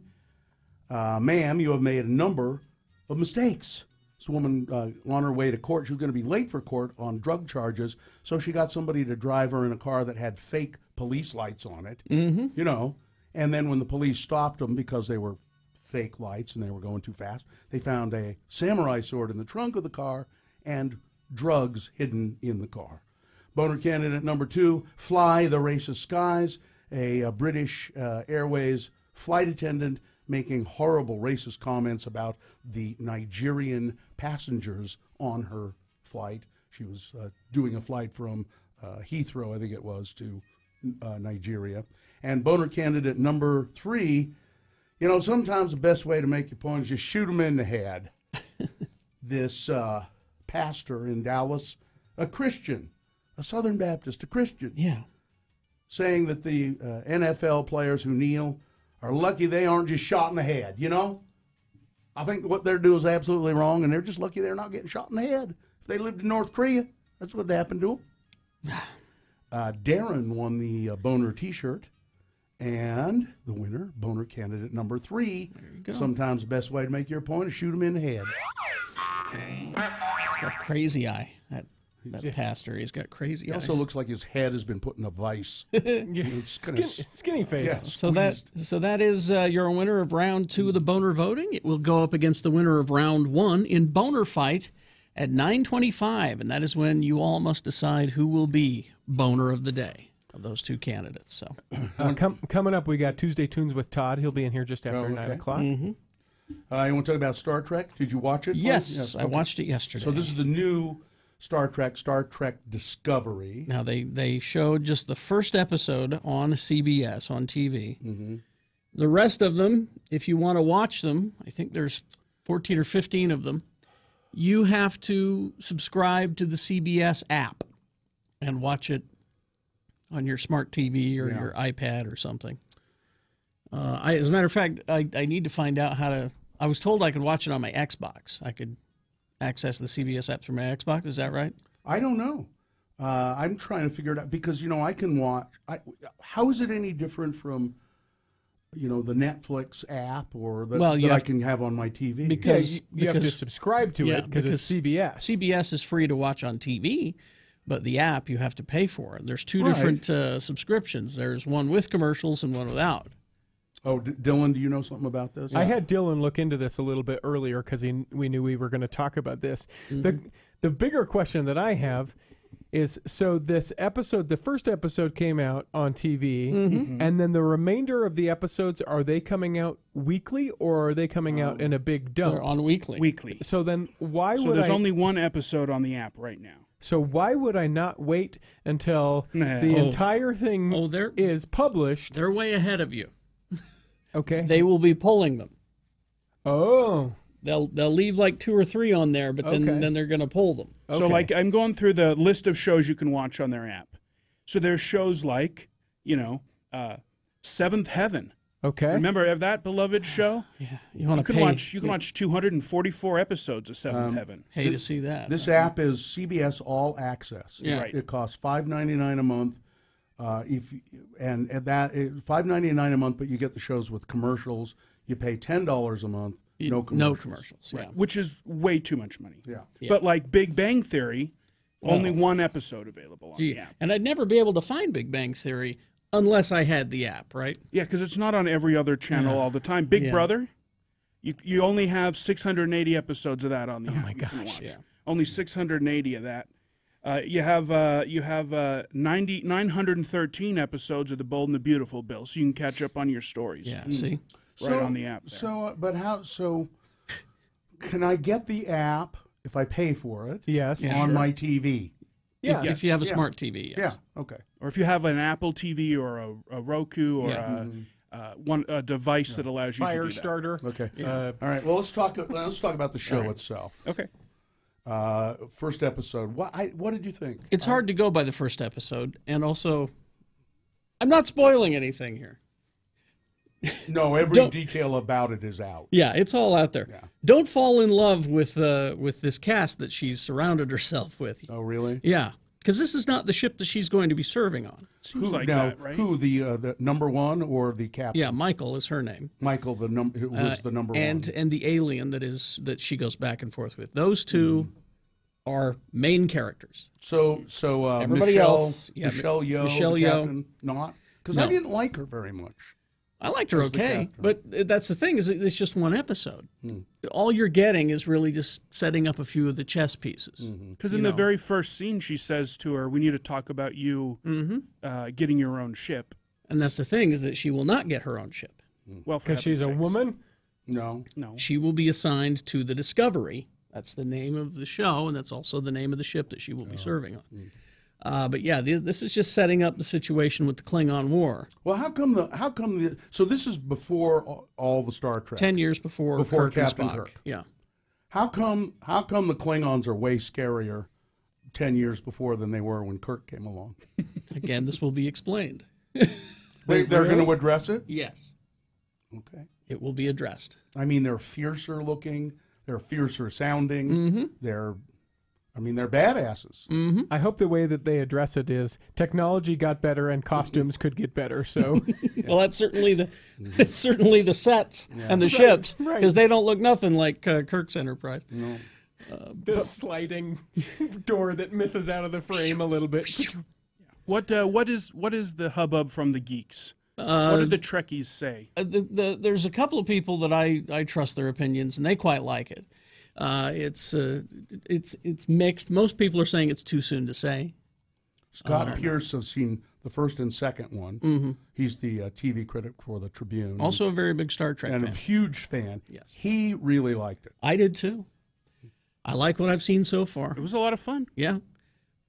Ma'am, you have made a number of mistakes. This woman, on her way to court, she was going to be late for court on drug charges, so she got somebody to drive her in a car that had fake police lights on it, you know. And then when the police stopped them because they were fake lights and they were going too fast, they found a samurai sword in the trunk of the car and drugs hidden in the car. Boner candidate number 2, Fly the Racist Skies, a British Airways flight attendant making horrible racist comments about the Nigerian passengers on her flight. She was doing a flight from Heathrow, I think it was, to Nigeria. And boner candidate number 3, you know, sometimes the best way to make your point is just shoot them in the head. This pastor in Dallas, a Christian, a Southern Baptist, a Christian, saying that the NFL players who kneel are lucky they aren't just shot in the head, you know? I think what they're doing is absolutely wrong, and they're just lucky they're not getting shot in the head. If they lived in North Korea, that's what happened to them. Darren won the boner T-shirt, and the winner, boner candidate number 3. Sometimes the best way to make your point is shoot them in the head.
He's got crazy eye. That pastor, he's got crazy
He
eye.
also looks like his head has been put in a vice.
Skinny face.
Yeah,
So that is your winner of round 2 of the boner voting. It will go up against the winner of round 1 in boner fight at 9:25, and that is when you all must decide who will be boner of the day of those 2 candidates. So
coming up, we got Tuesday Tunes with Todd. He'll be in here just after 9 o'clock.
You want to talk about Star Trek? Did you watch it?
Yes, I watched it yesterday.
So this is the new Star Trek Discovery.
Now, they showed just the first episode on CBS, on TV. The rest of them, if you want to watch them, I think there's 14 or 15 of them, you have to subscribe to the CBS app and watch it on your smart TV or your iPad or something. As a matter of fact, I need to find out how to... I was told I could watch it on my Xbox. I could access the CBS app through my Xbox. Is that right?
I don't know. I'm trying to figure it out because, you know, I can watch. How is it any different from, you know, the Netflix app or that I can have on my TV?
Because
you have to subscribe to it because it's CBS.
CBS is free to watch on TV, but the app you have to pay for. There's 2 different subscriptions. There's one with commercials and one without.
Oh, Dylan, do you know something about this?
I had Dylan look into this a little bit earlier because we knew we were going to talk about this. The bigger question that I have is, so this episode, the first episode came out on TV, and then the remainder of the episodes, are they coming out weekly or are they coming out in a big dump?
They're on weekly.
Weekly.
So then why would
there's only one episode on the app right now.
So why would I not wait until the entire thing is published?
They're way ahead of you.
Okay.
They will be pulling them.
Oh.
They'll leave like 2 or 3 on there, but then they're going to pull them.
Okay. So like I'm going through the list of shows you can watch on their app. So there's shows like, you know, Seventh Heaven.
Okay.
Remember that beloved show?
Yeah.
You can watch 244 episodes of Seventh Heaven.
Pay to see that.
This app is CBS All Access.
Yeah.
It costs $5.99 a month. $5.99 a month, but you get the shows with commercials. You pay $10 a month, no commercials.
No commercials,
right? Which is way too much money.
Yeah.
But like Big Bang Theory, only one episode available on the app.
And I'd never be able to find Big Bang Theory unless I had the app, right?
Yeah, because it's not on every other channel all the time. Big Brother, you only have 680 episodes of that on the app.
Oh my gosh!
Yeah. Only 680 of that. You have 913 episodes of The Bold and the Beautiful, Bill, so you can catch up on your stories.
Yeah, see?
Right on the app there.
So can I get the app if I pay for it?
Yes.
On my TV?
Yeah. If you have a smart TV, yes.
Yeah, okay.
Or if you have an Apple TV or a Roku or a device that allows you to do that.
Firestarter.
Okay. All right. Well, let's talk about the show itself.
Okay.
First episode. What did you think?
It's hard to go by the first episode, and also, I'm not spoiling anything here.
No, every detail about it is out.
Yeah, it's all out there.
Yeah.
Don't fall in love with this cast that she's surrounded herself with.
Oh, really?
Yeah, because this is not the ship that she's going to be serving on.
Seems
Who,
like
now,
that, right?
who the number one or the captain?
Yeah, Michael is her name.
Michael, who was the number one.
And the alien that she goes back and forth with. Those two are main characters.
So
everybody else,
Michelle Yeoh,
Michelle
the
Yeoh,
captain, not? Because
No.
I didn't like her very much.
I liked her
As the
okay,
captain.
but that's the thing, is it's just one episode.
Hmm.
All you're getting is really just setting up a few of the chess pieces.
Because in the very first scene, she says to her, "We need to talk about you getting your own ship."
And that's the thing, is that she will not get her own ship.
Well, for
Because she's a
heaven's
woman?
No.
She will be assigned to the Discovery. That's the name of the show, and that's also the name of the ship that she will be serving on. But yeah, this is just setting up the situation with the Klingon War.
Well, how come the so this is before all the Star Trek?
10 years before Kirk and
Captain
Spock.
Kirk.
Yeah.
How come the Klingons are way scarier 10 years before than they were when Kirk came along?
Again, this will be explained.
They're going to address it?
Yes.
Okay.
It will be addressed.
I mean, they're fiercer looking. They're fiercer sounding.
Mm-hmm.
They're badasses.
Mm-hmm.
I hope the way that they address it is technology got better and costumes could get better. So,
Well, that's certainly the sets and the
Right,
ships,
right.
because they don't look nothing like Kirk's Enterprise.
No.
this sliding door that misses out of the frame a little bit.
What is the hubbub from the geeks? What did the Trekkies say?
There's a couple of people that I trust their opinions, and they quite like it. It's mixed. Most people are saying it's too soon to say.
Scott Pierce has seen the first and second one.
Mhm.
He's the TV critic for the Tribune.
Also a very big Star Trek
and
fan.
a huge fan.
Yes.
He really liked it.
I did too. I like what I've seen so far.
It was a lot of fun.
Yeah.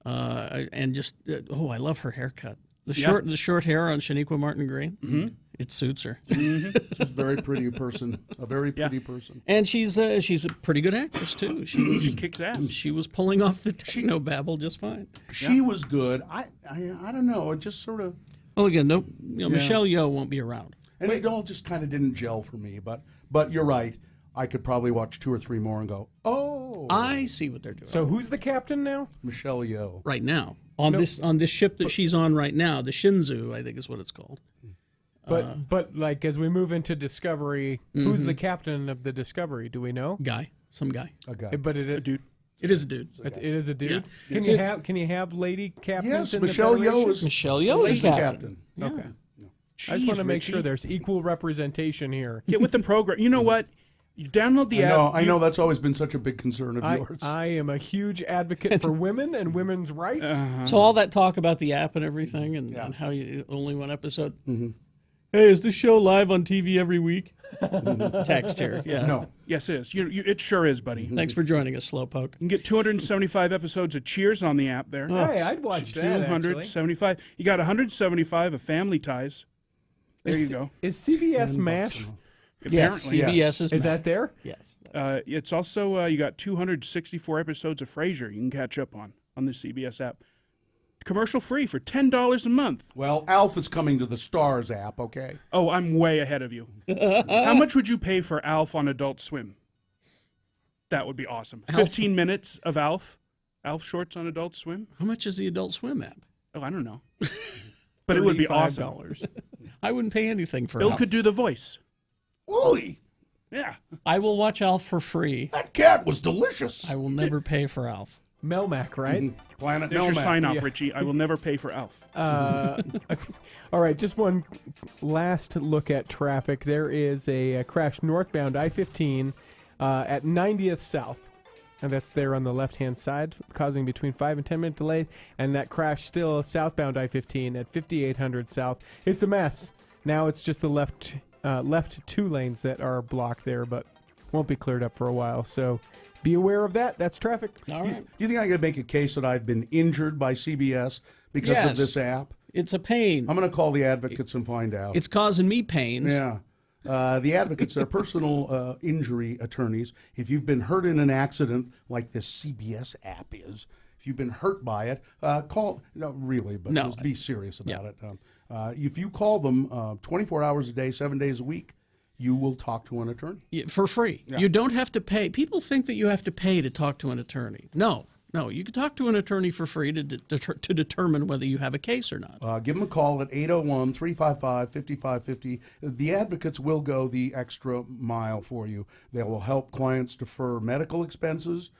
And just I love her haircut. The short hair on Shaniqua Martin Green.
Mm-hmm.
It suits her.
She's a very pretty person. A very pretty person.
And she's a pretty good actress too.
She kicks ass.
She was pulling off the technobabble just fine.
She was good. I don't know. It just sort of.
Well, again, Michelle Yeoh won't be around.
And it all just kind of didn't gel for me. But you're right. I could probably watch 2 or 3 more and go, oh.
I see what they're doing.
So who's the captain now?
Michelle Yeoh.
Right now. On this ship that she's on right now, the Shinzu, I think is what it's called.
But like as we move into Discovery, who's the captain of the Discovery? Do we know?
Some guy.
A guy.
But
a dude.
It is a dude.
It is a dude.
Yeah.
Can you have lady captains?
Yes,
in
Michelle
the
Yeoh is
Michelle Yeoh is
the
captain.
captain.
Okay. I just want to make sure there's equal representation here.
Get with the program. You know what? You download the app.
I know that's always been such a big concern of yours.
I am a huge advocate for women and women's rights.
So all that talk about the app and everything, and how you only one episode. Hey, is this show live on TV every week? Text here. Yeah.
No.
Yes, it is. It sure is, buddy.
Thanks for joining us, Slowpoke.
You can get 275 episodes of Cheers on the app there.
Hey, I'd watch that.
275. You got 175 of Family Ties. There you go.
Is CBS MASH?
Yes,
Apparently.
CBS is
that there?
Yes.
It's also you got 264 episodes of Frasier you can catch up on the CBS app. Commercial free for $10 a month.
Well, Alf is coming to the Stars app, okay?
Oh, I'm way ahead of you. How much would you pay for Alf on Adult Swim? That would be awesome. 15 minutes of Alf shorts on Adult Swim.
How much is the Adult Swim app?
Oh, I don't know. But it would be awesome.
I wouldn't pay anything for
Bill
Alf.
could do the voice.
Wooly.
Yeah.
I will watch Alf for free.
That cat was delicious.
I will never pay for Alf.
Melmac, right?
Planet
There's your
Melmac.
sign off, Richie. I will never pay for Alf.
All right, just one last look at traffic. There is a crash northbound I-15 at 90th South. And that's there on the left-hand side, causing between 5 and 10 minute delay. And that crash still southbound I-15 at 5800 South. It's a mess. Now it's just the left 2 lanes that are blocked there, but won't be cleared up for a while. So be aware of that. That's traffic.
All right.
Do you think I could make a case that I've been injured by CBS because of this app?
It's a pain.
I'm going to call the advocates and find out.
It's causing me pains.
Yeah. The Advocates are personal injury attorneys. If you've been hurt in an accident like this CBS app is, if you've been hurt by it, call. No, really, but just be serious about it. If you call them 24 hours a day, 7 days a week, you will talk to an attorney.
For free.
Yeah.
You don't have to pay. People think that you have to pay to talk to an attorney. No, you can talk to an attorney for free to determine whether you have a case or not.
Give them a call at 801-355-5550. The Advocates will go the extra mile for you. They will help clients defer medical expenses.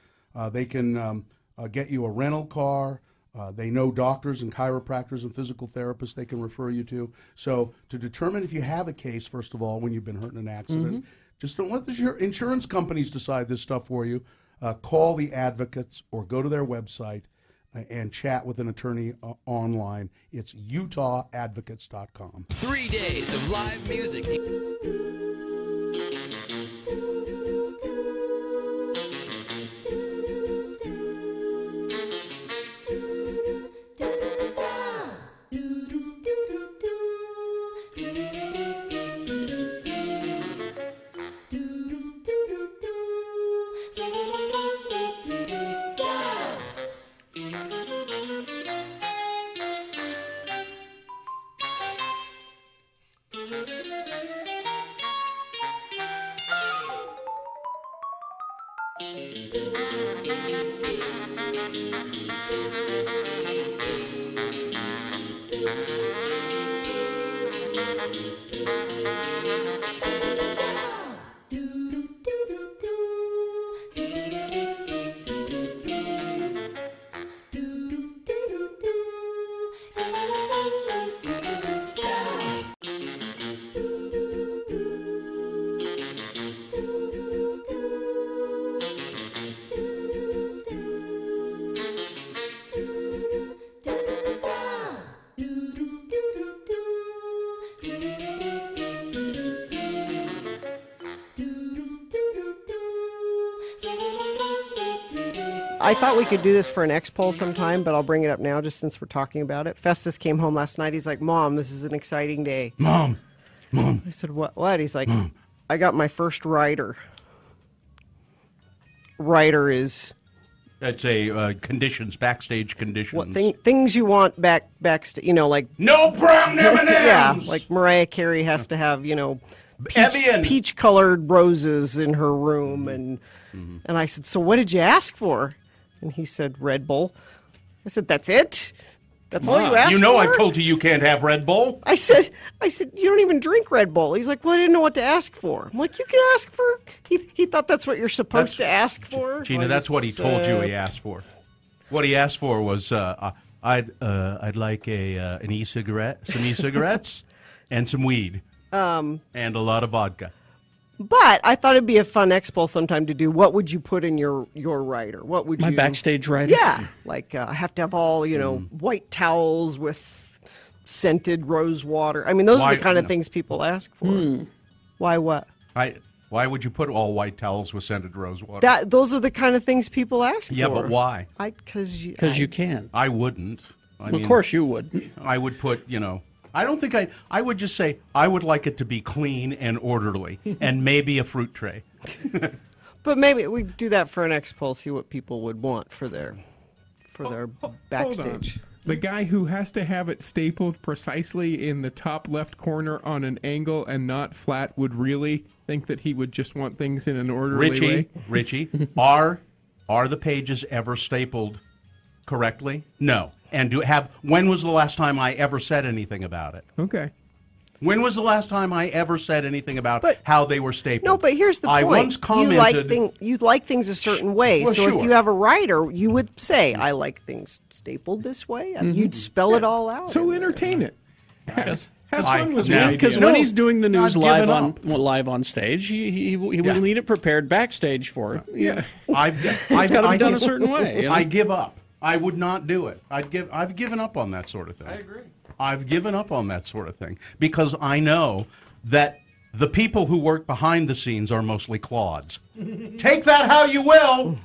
They can get you a rental car. They know doctors and chiropractors and physical therapists they can refer you to. So to determine if you have a case, first of all, when you've been hurt in an accident, just don't let the insurance companies decide this stuff for you. Call the Advocates or go to their website and chat with an attorney online. It's utawadvocates.com.
3 days of live music.
I thought we could do this for an X-Poll sometime, but I'll bring it up now just since we're talking about it. Festus came home last night. He's like, Mom, this is an exciting day.
Mom.
I said, what? He's like, Mom. I got my first rider. Rider is...
That's a backstage conditions.
What things you want backstage, like...
No brown M&Ms!
Yeah, like Mariah Carey has to have, peach-colored roses in her room. And I said, so what did you ask for? And he said, Red Bull. I said, that's it? That's all you asked for?
You know I've told you can't have Red Bull.
I said, you don't even drink Red Bull. He's like, well, I didn't know what to ask for. I'm like, you can ask for... He thought that's what you're supposed to ask for.
Gina, that's what he told you he asked for. What he asked for was, I'd like an e-cigarette, some e-cigarettes, and some weed, and a lot of vodka.
But I thought it'd be a fun X-Poll sometime to do. What would you put in your rider? What would
my backstage rider?
Yeah, like I have to have all white towels with scented rose water. I mean, those are the kind of things people ask for. Why what?
Why would you put all white towels with scented rose water?
Those are the kind of things people ask for.
Yeah, but why?
Because you can.
I wouldn't.
Of course you would.
I would put, I don't think I would just say I would like it to be clean and orderly and maybe a fruit tray.
But maybe we do that for an X-Poll, see what people would want for their backstage.
The guy who has to have it stapled precisely in the top left corner on an angle and not flat would really think that he would just want things in an orderly way?
Richie, are the pages ever stapled correctly? No. And when was the last time I ever said anything about it?
Okay.
When was the last time I ever said anything about how they were stapled?
No, but here's the point.
I once commented...
You like things a certain way.
Well,
so
sure.
if you have a rider, you would say, I like things stapled this way. You'd spell it all out.
So entertain it. Has fun with
it. Because when he's doing the news live on stage, he will need it prepared backstage for it.
Yeah.
It's got to be done a certain way.
I give up. I would not do it. I've given up on that sort of thing.
I agree.
I've given up on that sort of thing because I know that the people who work behind the scenes are mostly clods. Take that how you will.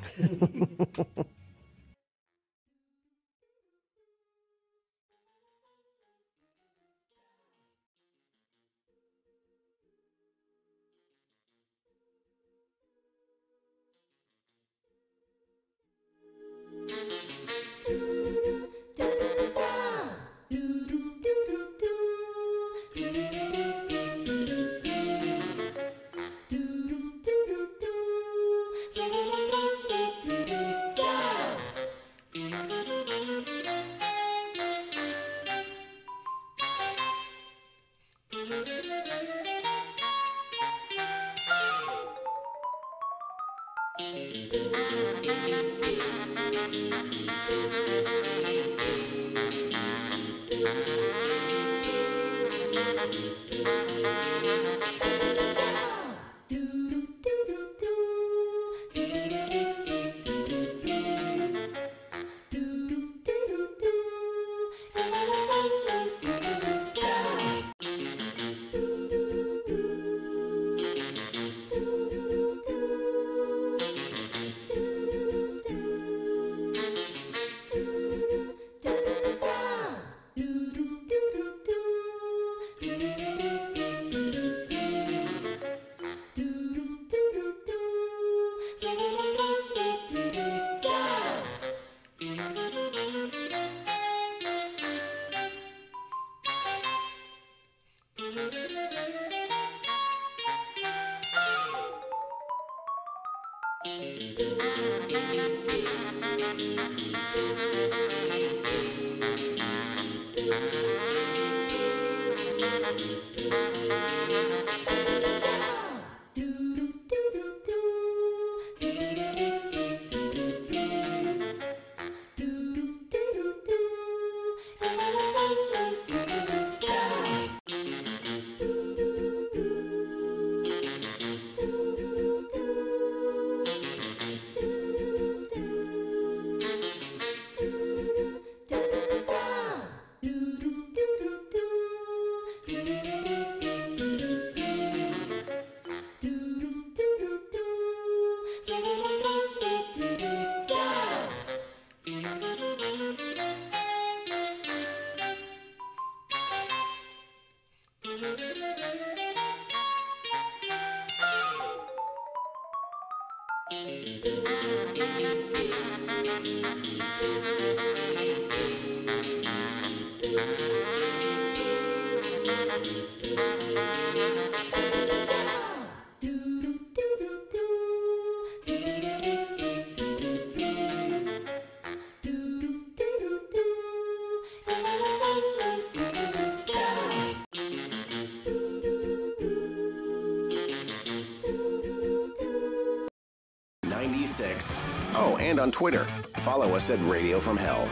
Oh, and on Twitter. Follow us at Radio from Hell.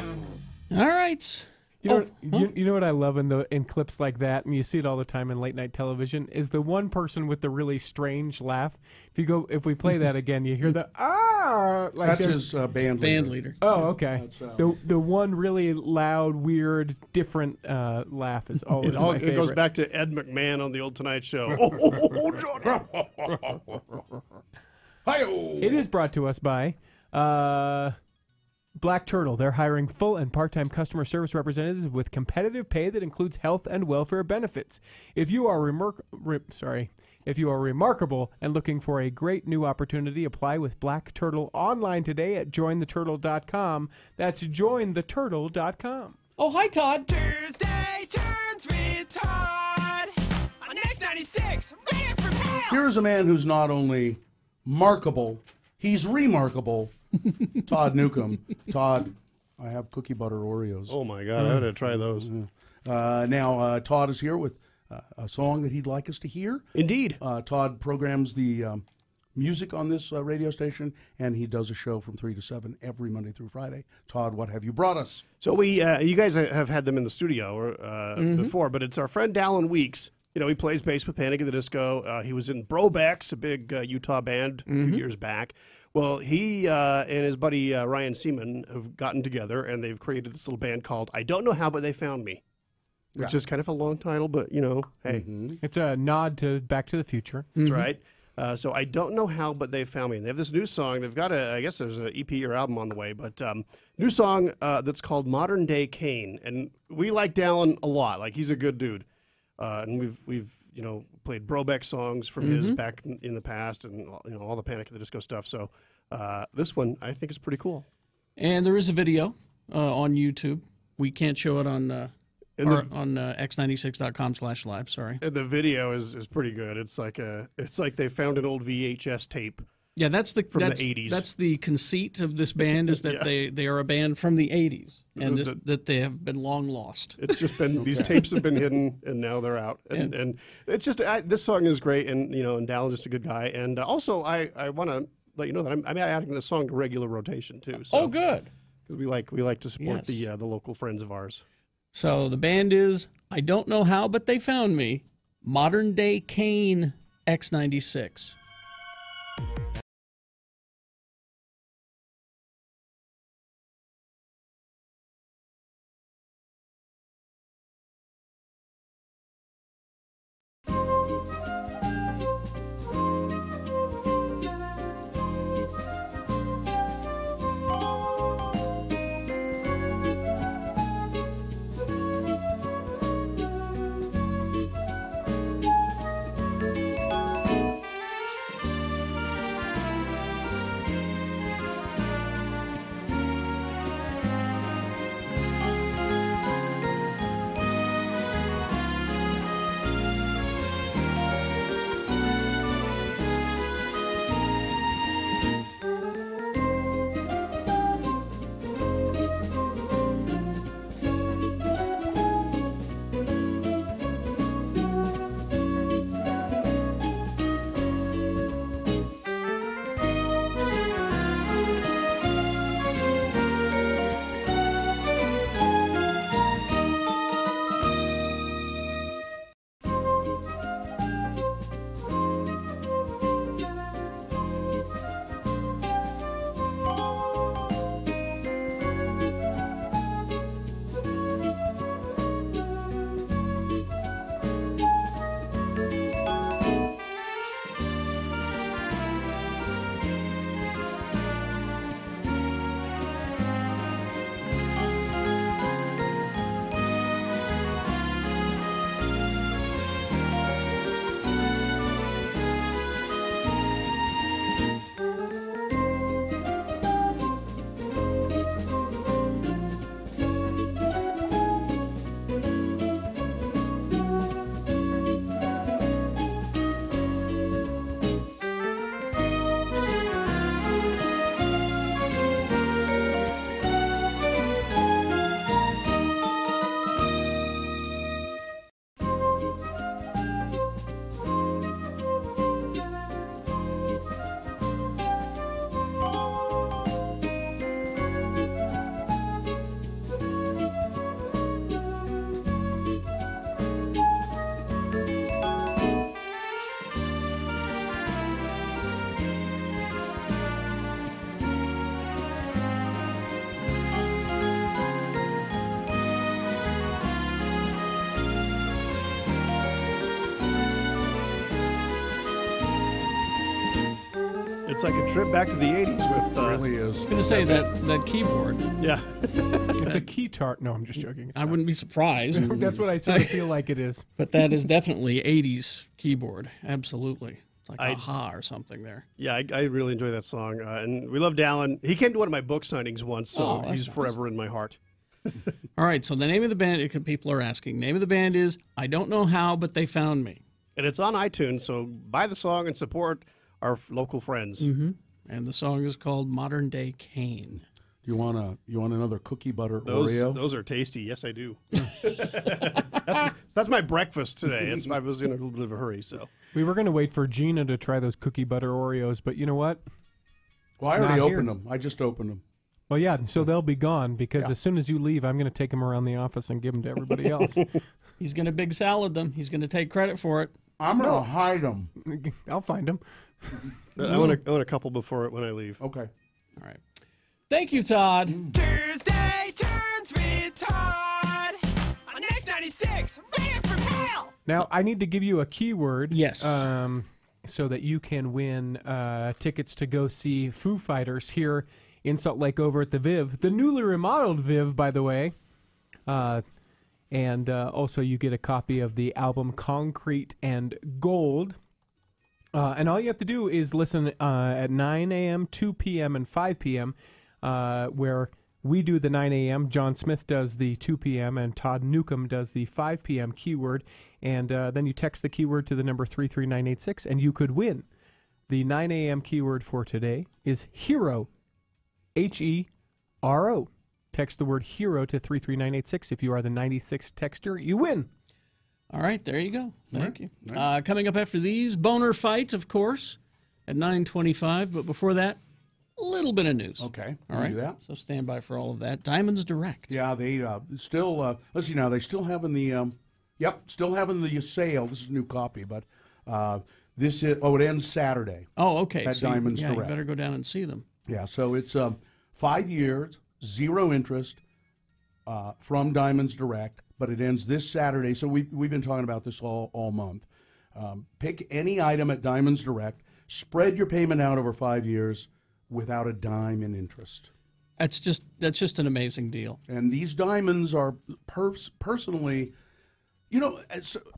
All right.
You know what I love in clips like that, and you see it all the time in late night television, is the one person with the really strange laugh. If we play that again, you hear the like
that's his band leader.
Oh, okay. The one really loud, weird, different laugh is always my favorite.
It goes back to Ed McMahon on the old Tonight Show.
It is brought to us by Black Turtle. They're hiring full and part-time customer service representatives with competitive pay that includes health and welfare benefits. If you are remarkable and looking for a great new opportunity, apply with Black Turtle online today at jointheturtle.com. That's jointheturtle.com.
Oh, hi, Todd.
Thursday turns with Todd on X96. Radio from Hell.
Here's a man who's not only markable, he's remarkable. Todd Newcomb. Todd, I have cookie butter Oreos.
Oh my God, I ought to try those.
Now, Todd is here with a song that he'd like us to hear.
Indeed.
Todd programs the music on this radio station, and he does a show from 3 to 7 every Monday through Friday. Todd, what have you brought us?
So you guys have had them in the studio before, but it's our friend Dallin Weeks. You know, he plays bass with Panic at the Disco. He was in Brobex, a big Utah band a few years back. Well, he and his buddy Ryan Seaman have gotten together, and they've created this little band called I Don't Know How, But They Found Me, which is kind of a long title, but, you know, hey.
It's a nod to Back to the Future.
That's right. So I Don't Know How, But They Found Me. And they have this new song. They've got I guess there's an EP or album on the way, but new song that's called Modern Day Kane. And we like Dallin a lot. Like, he's a good dude. And we've you know, played Brobeck songs from his back in the past, and you know, all the Panic at the Disco stuff. So this one I think is pretty cool.
And there is a video on YouTube. We can't show it on x96.com/live. Sorry.
And the video is pretty good. It's like they found an old VHS tape.
Yeah, that's the
80s.
That's the conceit of this band, is that they are a band from the 80s, and that they have been long lost.
It's just been these tapes have been hidden, and now they're out. And it's just this song is great, and you know, and Dallin's just a good guy. And also, I want to let you know that I'm adding this song to regular rotation too. So,
oh, good.
Because we like to support the local friends of ours.
So the band is I Don't Know How, But They Found Me. Modern Day Kane, X96.
It's like a trip back to the 80s with...
really is.
I was going to say that keyboard.
Yeah.
It's a keytar. No, I'm just joking.
I wouldn't be surprised.
That's what I sort of feel like it is.
But that is definitely 80s keyboard. Absolutely. It's like Aha or something there.
Yeah, I really enjoy that song. And we love Dallin. He came to one of my book signings once, so he's forever in my heart.
All right, so the name of the band, people are asking, name of the band is I Don't Know How, But They Found Me.
And it's on iTunes, so buy the song and support our local friends.
Mm-hmm. And the song is called Modern Day Cain.
You want another cookie butter Oreo?
Those are tasty. Yes, I do. that's my breakfast today. I was in a little bit of a hurry, so.
We were going to wait for Gina to try those cookie butter Oreos, but you know what?
Well, I already opened them. I just opened them.
Well, yeah, so they'll be gone because as soon as you leave, I'm going to take them around the office and give them to everybody else.
He's going to big salad them. He's going to take credit for it.
I'm going to hide them.
I'll find them.
I want a couple before when I leave.
Okay.
All right. Thank you, Todd.
Tuesday turns with Todd on X96. Ran from hell.
Now, I need to give you a keyword.
Yes.
So that you can win tickets to go see Foo Fighters here in Salt Lake over at the Viv. The newly remodeled Viv, by the way. And also you get a copy of the album Concrete and Gold. And all you have to do is listen at 9 a.m., 2 p.m., and 5 p.m., where we do the 9 a.m., John Smith does the 2 p.m., and Todd Newcomb does the 5 p.m. keyword. And then you text the keyword to the number 33986, and you could win. The 9 a.m. keyword for today is hero, H-E-R-O. Text the word hero to 33986. If you are the 96 texter, you win.
All right, there you go. Thank you. Coming up after these, boner fights, of course, at 9:25. But before that, a little bit of news.
Okay,
all right.
do that.
So stand by for all of that. Diamonds Direct.
Yeah, they still. Let's see now. They still having the. Still having the sale. This is a new copy, but this is. Oh, it ends Saturday.
Oh, okay.
At
so
Diamonds
you
Direct.
better go down and see them.
Yeah, so it's 5 years, 0 interest from Diamonds Direct, but it ends this Saturday. So we've been talking about this all month. Pick any item at Diamonds Direct, spread your payment out over 5 years without a dime in interest.
That's just an amazing deal.
And these diamonds are personally, you know,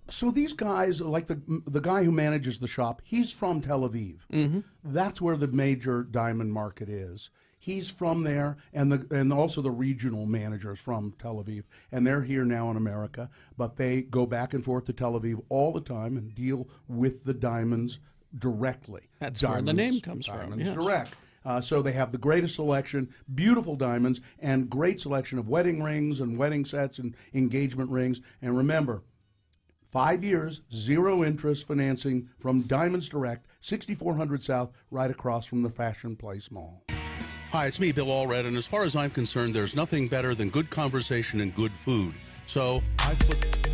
so these guys, like the guy who manages the shop, he's from Tel Aviv.
Mm-hmm.
That's where the major diamond market is. He's from there, and also the regional managers from Tel Aviv, and they're here now in America. But they go back and forth to Tel Aviv all the time and deal with the diamonds directly.
That's where the name comes from.
Diamonds
Yes.
Direct. So they have the greatest selection, beautiful diamonds, and great selection of wedding rings and wedding sets and engagement rings. And remember, 5 years, 0 interest financing from Diamonds Direct, 6400 South, right across from the Fashion Place Mall. Hi, it's me, Bill Allred, and as far as I'm concerned, there's nothing better than good conversation and good food. So I put...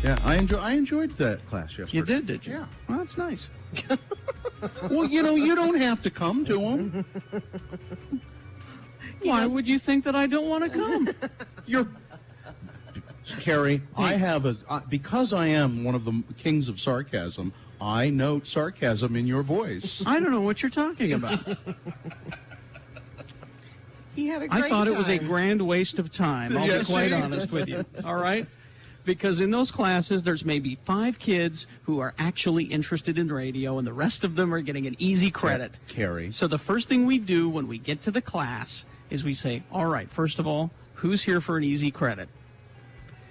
Yeah, I enjoyed that class yesterday.
You did you?
Yeah.
Well, that's nice.
Well, you know, you don't have to come to them.
Why would you think that I don't want to come?
Carrie, I have because I am one of the kings of sarcasm, I note sarcasm in your voice.
I don't know what you're talking about.
He had a great
I thought
time.
it was a grand waste of time. I'll
Yes,
be quite
see?
honest with you. All right? Because in those classes, there's maybe 5 kids who are actually interested in radio, and the rest of them are getting an easy credit.
Carrie.
So the first thing we do when we get to the class is we say, all right, first of all, who's here for an easy credit?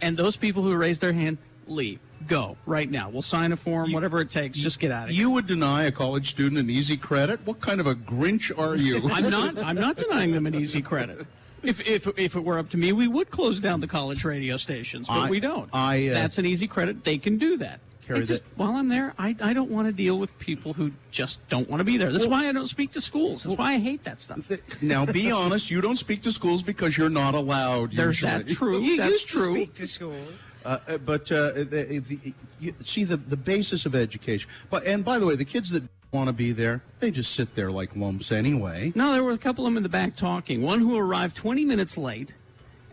And those people who raise their hand, leave. Go right now. We'll sign a form, whatever it takes. Just get out of here.
You would deny a college student an easy credit? What kind of a Grinch are you?
I'm not denying them an easy credit. If it were up to me, we would close down the college radio stations, but we don't. That's an easy credit. They can do that. While I'm there, I don't want to deal with people who just don't want to be there. That's why I don't speak to schools. That's why I hate that stuff.
Now, be honest. You don't speak to schools because you're not allowed.
There's
usually.
that true.
You
That's
used
true.
to speak to schools.
See the basis of education. And by the way, the kids that want to be there, they just sit there like lumps anyway.
No, there were a couple of them in the back talking. One who arrived 20 minutes late,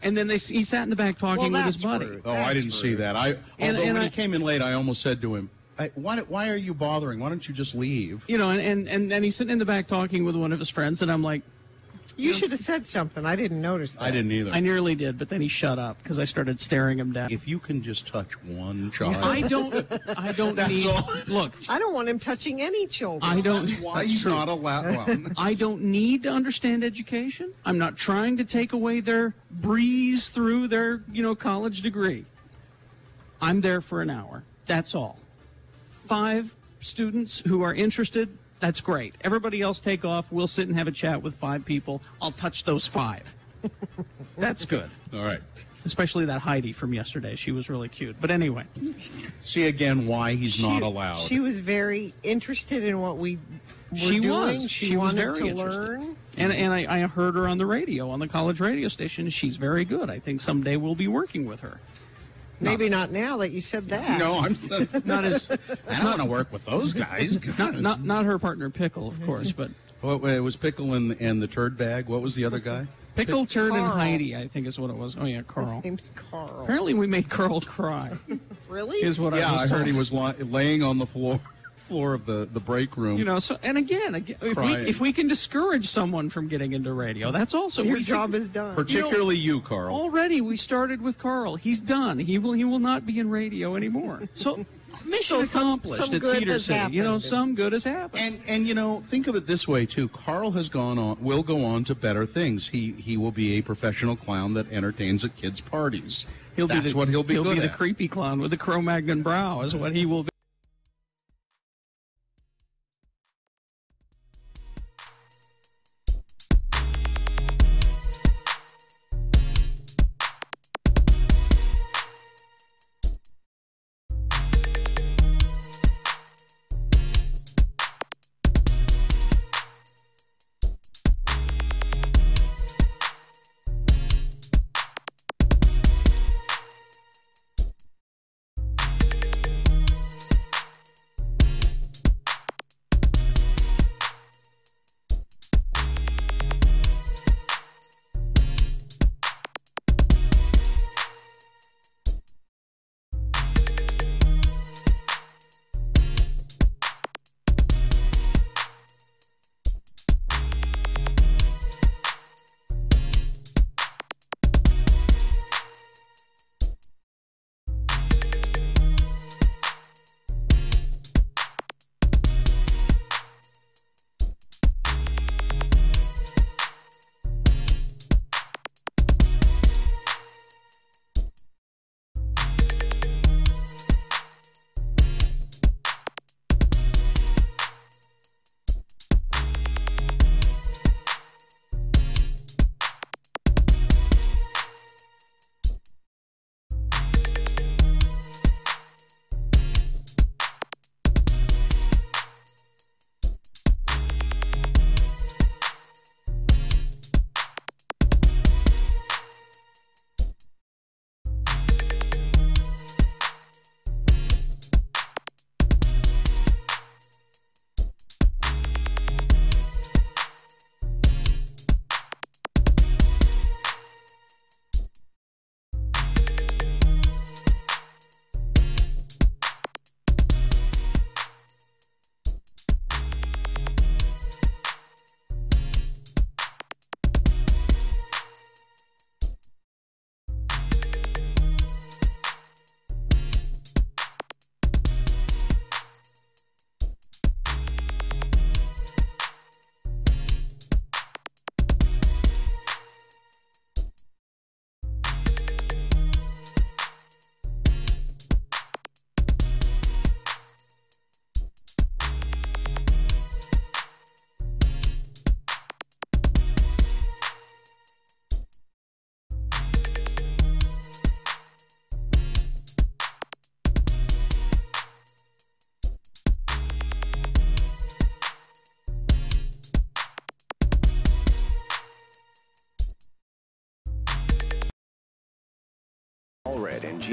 and then he sat in the back talking with his buddy.
Rude. I didn't see that. When he came in late, I almost said to him, why are you bothering? Why don't you just leave?
You know, and he's sitting in the back talking with one of his friends, and I'm like,
You should have said something. I didn't notice that.
I didn't either.
I nearly did, but then he shut up because I started staring him down.
If you can just touch one child.
I don't need.
all.
Look,
I don't want him touching any children.
I don't.
That's why he's not allowed. Well,
I don't need to understand education. I'm not trying to take away their breeze through their, college degree. I'm there for an hour. That's all. 5 students who are interested. That's great. Everybody else take off. We'll sit and have a chat with 5 people. I'll touch those 5. That's good.
All right.
Especially that Heidi from yesterday. She was really cute. But anyway.
See again why he's not allowed.
She was very interested in what we were doing. She
was
wanted
very
to
interested.
learn.
And I heard her on the radio, on the college radio station. She's very good. I think someday we'll be working with her.
Maybe not now that you said that.
No, I'm
not as.
I don't want to work with those guys.
Not her partner Pickle, of course, but.
Well, it was Pickle and the turd bag. What was the other guy?
Turd,
Carl.
and Heidi, I think is what it was. Oh yeah, Carl.
His name's Carl.
Apparently, we made Carl cry.
Really?
Is what
Yeah,
I was
heard
told.
he was laying on the floor of the break room.
So and again, if we can discourage someone from getting into radio, that's also
Your job is done.
Particularly you, Carl.
Already, we started with Carl. He's done. He will not be in radio anymore. So mission accomplished
some
at
good
Cedar
has
City.
happened.
Some good has happened.
And think of it this way too. Carl will go on to better things. He will be a professional clown that entertains at kids' parties. That's what he'll be good
the
at.
creepy clown with the Cro-Magnon brow is what he will be.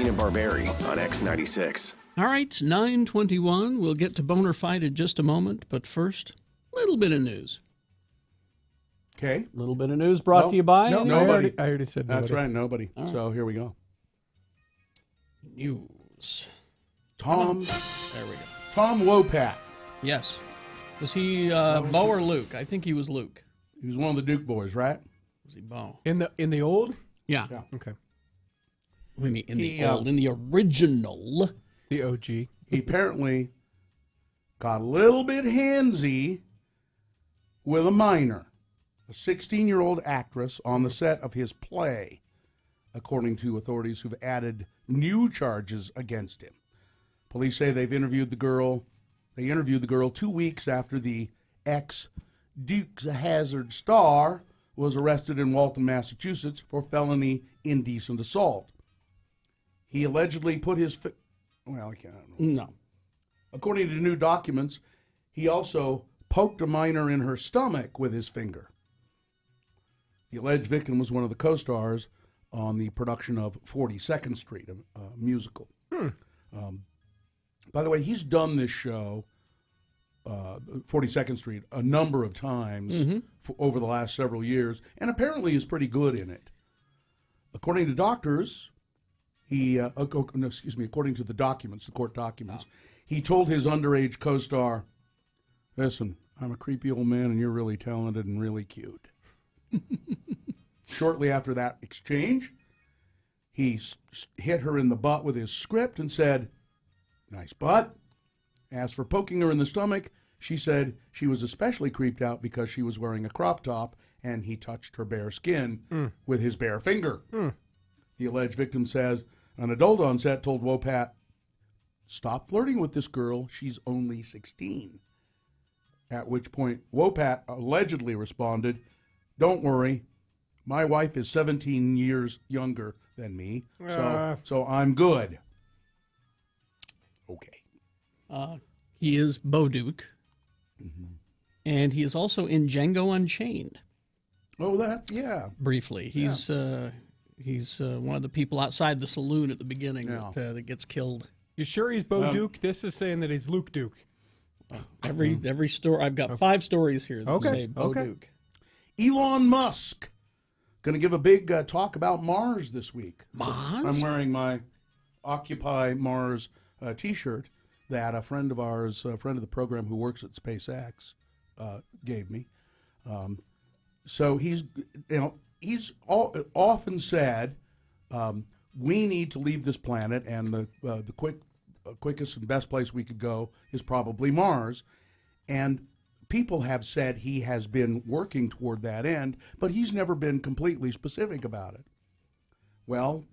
Gina Barberi on X96.
All right, 9:21. We'll get to Boner Fight in just a moment, but first, a little bit of news.
Okay.
A little bit of news brought to you by
nobody.
I already said nobody.
That's right, nobody.
All right.
So here we go.
News.
Tom.
There we go.
Tom Wopat.
Yes. Was he Bo or Luke? I think he was Luke.
He was one of the Duke boys, right?
Was he Bo?
In the old?
Yeah.
Okay.
What do you mean in the old? In the original.
The OG.
He apparently got a little bit handsy with a minor, a 16-year-old actress on the set of his play, according to authorities who've added new charges against him. Police say they've interviewed the girl. They interviewed the girl 2 weeks after the ex-Dukes of Hazzard star was arrested in Walton, Massachusetts for felony indecent assault. He allegedly put his... Well, I can't.
No.
According to new documents, he also poked a minor in her stomach with his finger. The alleged victim was one of the co-stars on the production of 42nd Street, a musical. By the way, he's done this show, 42nd Street, a number of times over the last several years, and apparently is pretty good in it. According to doctors, according to the documents, the court documents, he told his underage co-star, "Listen, I'm a creepy old man and you're really talented and really cute." Shortly after that exchange, he hit her in the butt with his script and said, "Nice butt." As for poking her in the stomach, she said she was especially creeped out because she was wearing a crop top and he touched her bare skin with his bare finger. The alleged victim says an adult on set told Wopat, "Stop flirting with this girl. She's only 16. At which point, Wopat allegedly responded, "Don't worry. My wife is 17 years younger than me, so I'm good." Okay.
He is Bo Duke. And he is also in Django Unchained.
Oh, yeah.
Briefly. He's one of the people outside the saloon at the beginning that gets killed.
You sure he's Bo Duke? This is saying that he's Luke Duke.
Every story. I've got 5 stories here that say Bo Duke.
Elon Musk going to give a big talk about Mars this week.
Mars?
So I'm wearing my Occupy Mars T-shirt that a friend of ours, a friend of the program who works at SpaceX, gave me. So he's often said we need to leave this planet, and the quickest and best place we could go is probably Mars. And people have said he has been working toward that end, but he's never been completely specific about it. Well,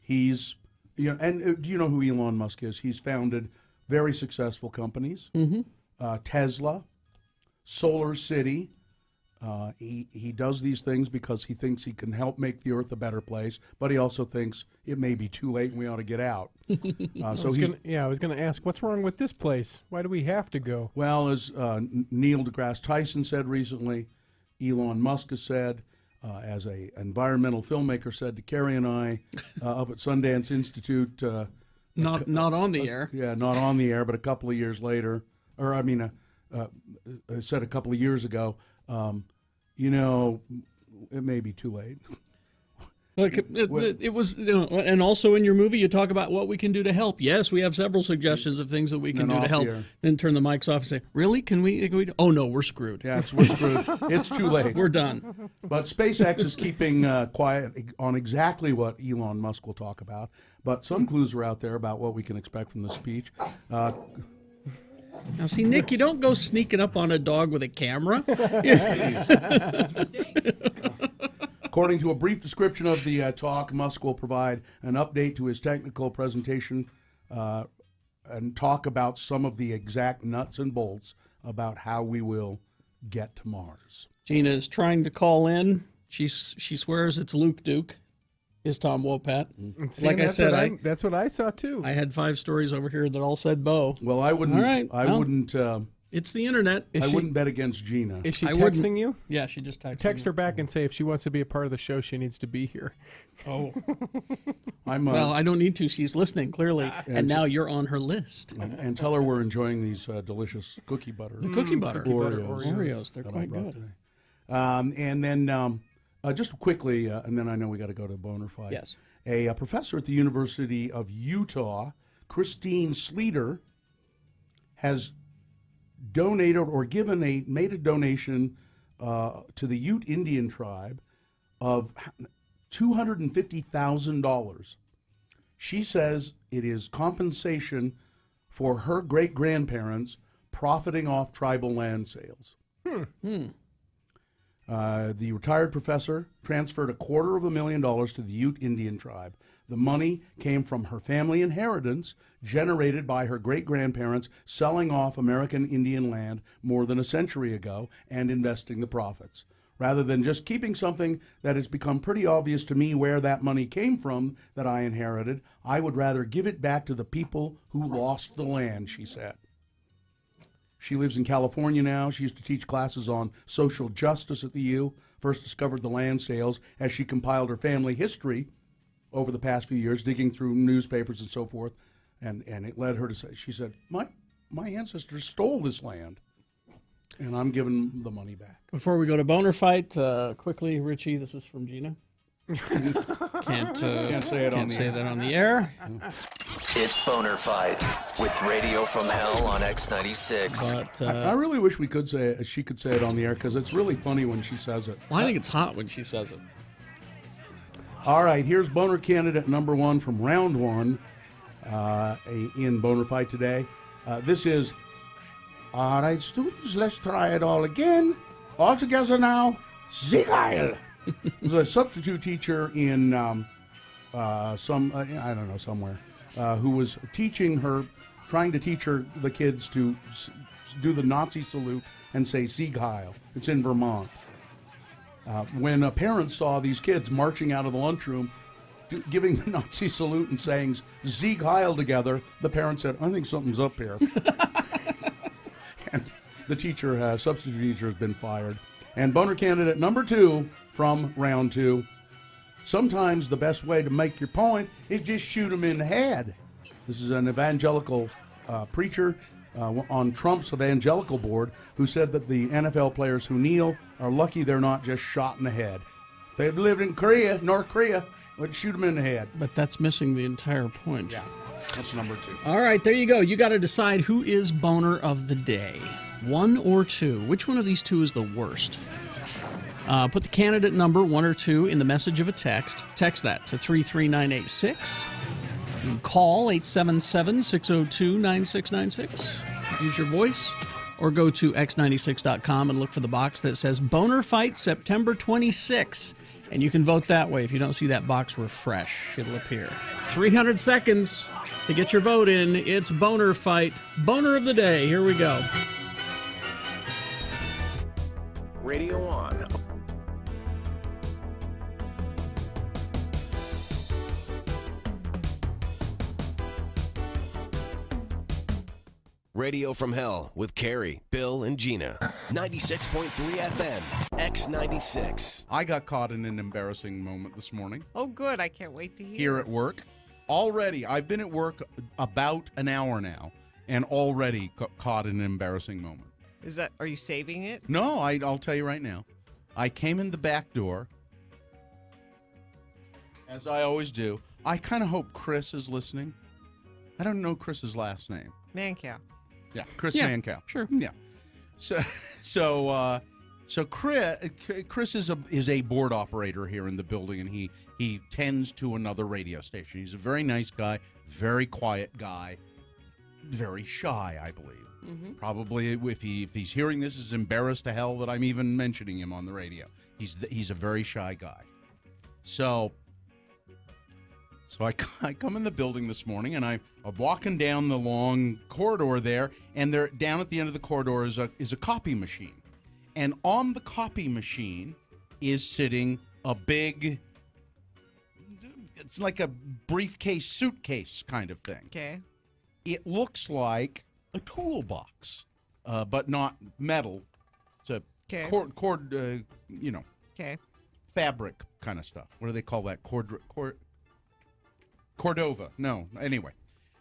and do you know who Elon Musk is? He's founded very successful companies, Tesla, Solar City. He does these things because he thinks he can help make the Earth a better place, but he also thinks it may be too late and we ought to get out.
I was going to ask, what's wrong with this place? Why do we have to go?
Well, as Neil deGrasse Tyson said recently, Elon Musk has said, as a environmental filmmaker said to Carrie and I up at Sundance Institute.
Not on the air.
Yeah, not on the air, but a couple of years later, said a couple of years ago, it may be too late.
Look, it was, and also in your movie, you talk about what we can do to help. Yes, we have several suggestions of things that we can do to help. Then turn the mics off and say, "Really? Can we? Oh no, we're screwed."
Yeah, we're screwed. It's too late.
We're done.
But SpaceX is keeping quiet on exactly what Elon Musk will talk about. But some clues are out there about what we can expect from the speech.
Now, see, Nick, you don't go sneaking up on a dog with a camera.
According to a brief description of the talk, Musk will provide an update to his technical presentation and talk about some of the exact nuts and bolts about how we will get to Mars.
Gina is trying to call in. She swears it's Luke Duke. Is Tom Wopat. Like I said,
that's what I saw too.
I had 5 stories over here that all said Bo.
Well, I wouldn't.
All right,
I wouldn't
It's the internet.
I wouldn't bet against Gina.
Is she
I wouldn't-
texting you?
Yeah, she just texted
Text
me.
her back and say if she wants to be a part of the show, she needs to be here.
Oh.
Well,
I don't need to. She's listening, clearly. And now you're on her list.
and tell her we're enjoying these delicious cookie butter.
The cookie butter.
Oreos.
Oreos, they're
that I
quite
brought
good.
today. And then just quickly, and then I know we got to go to Boner Fight.
Yes.
A professor at the University of Utah, Christine Sleeter, has donated or made a donation to the Ute Indian tribe of $250,000. She says it is compensation for her great-grandparents profiting off tribal land sales. The retired professor transferred $250,000 to the Ute Indian tribe. The money came from her family inheritance generated by her great-grandparents selling off American Indian land more than a century ago and investing the profits. Rather than just keeping something that has become pretty obvious to me where that money came from that I inherited, I would rather give it back to the people who lost the land, she said. She lives in California now. She used to teach classes on social justice at the U. First discovered the land sales as she compiled her family history over the past few years, digging through newspapers and so forth. And it led her to say, she said, my ancestors stole this land, and I'm giving the money back.
Before we go to Boner Fight, quickly, Richie, this is from Gina. Can't say that on the air.
It's Boner Fight with Radio from Hell on X96.
But
I really wish we could say it, she could say it on the air because it's really funny when she says it.
Well, I think it's hot when she says it.
All right, here's Boner candidate number 1 from round 1 in Boner Fight today. This is, all right, students, let's try it all again. All together now, Sieg Heil. Was a substitute teacher in I don't know, somewhere, who was trying to teach the kids to do the Nazi salute and say Sieg Heil. It's in Vermont. When parents saw these kids marching out of the lunchroom, giving the Nazi salute and saying Sieg Heil together, the parents said, I think something's up here. And the substitute teacher has been fired. And Boner candidate number 2 from round 2. Sometimes the best way to make your point is just shoot them in the head. This is an evangelical preacher on Trump's evangelical board who said that the NFL players who kneel are lucky they're not just shot in the head. If they'd lived in North Korea, we'd shoot them in the head.
But that's missing the entire point.
Yeah, that's number 2.
All right, there you go. You got to decide who is Boner of the day. 1 or 2. Which one of these 2 is the worst? Put the candidate number 1 or 2 in the message of a text. Text that to 33986. You can call 877-602-9696. Use your voice. Or go to x96.com and look for the box that says Boner Fight September 26. And you can vote that way. If you don't see that box, refresh. It'll appear. 300 seconds to get your vote in. It's Boner Fight. Boner of the day. Here we go.
Radio on. Radio from Hell with Carrie, Bill, and Gina. 96.3 FM, X96.
I got caught in an embarrassing moment this morning.
Oh, good. I can't wait to hear.
Here at work. Already, I've been at work about an hour now, and already caught in an embarrassing moment.
Are you saving it?
No, I'll tell you right now. I came in the back door, as I always do. I kind of hope Chris is listening. I don't know Chris's last name.
Mancow.
Yeah, Chris Mancow.
Sure.
Yeah. So Chris is a board operator here in the building, and he tends to another radio station. He's a very nice guy, very quiet guy, very shy, I believe.
Mm-hmm.
Probably if he's hearing this, is embarrassed to hell that I'm even mentioning him on the radio. He's a very shy guy. So I come in the building this morning, and I'm walking down the long corridor there, and there down at the end of the corridor is a copy machine, and on the copy machine is sitting a big, it's like a briefcase, suitcase kind of thing.
Okay.
It looks like a toolbox. but not metal. It's a
Okay.
cord,
Okay.
fabric kind of stuff. What do they call that? Cordova. No. Anyway.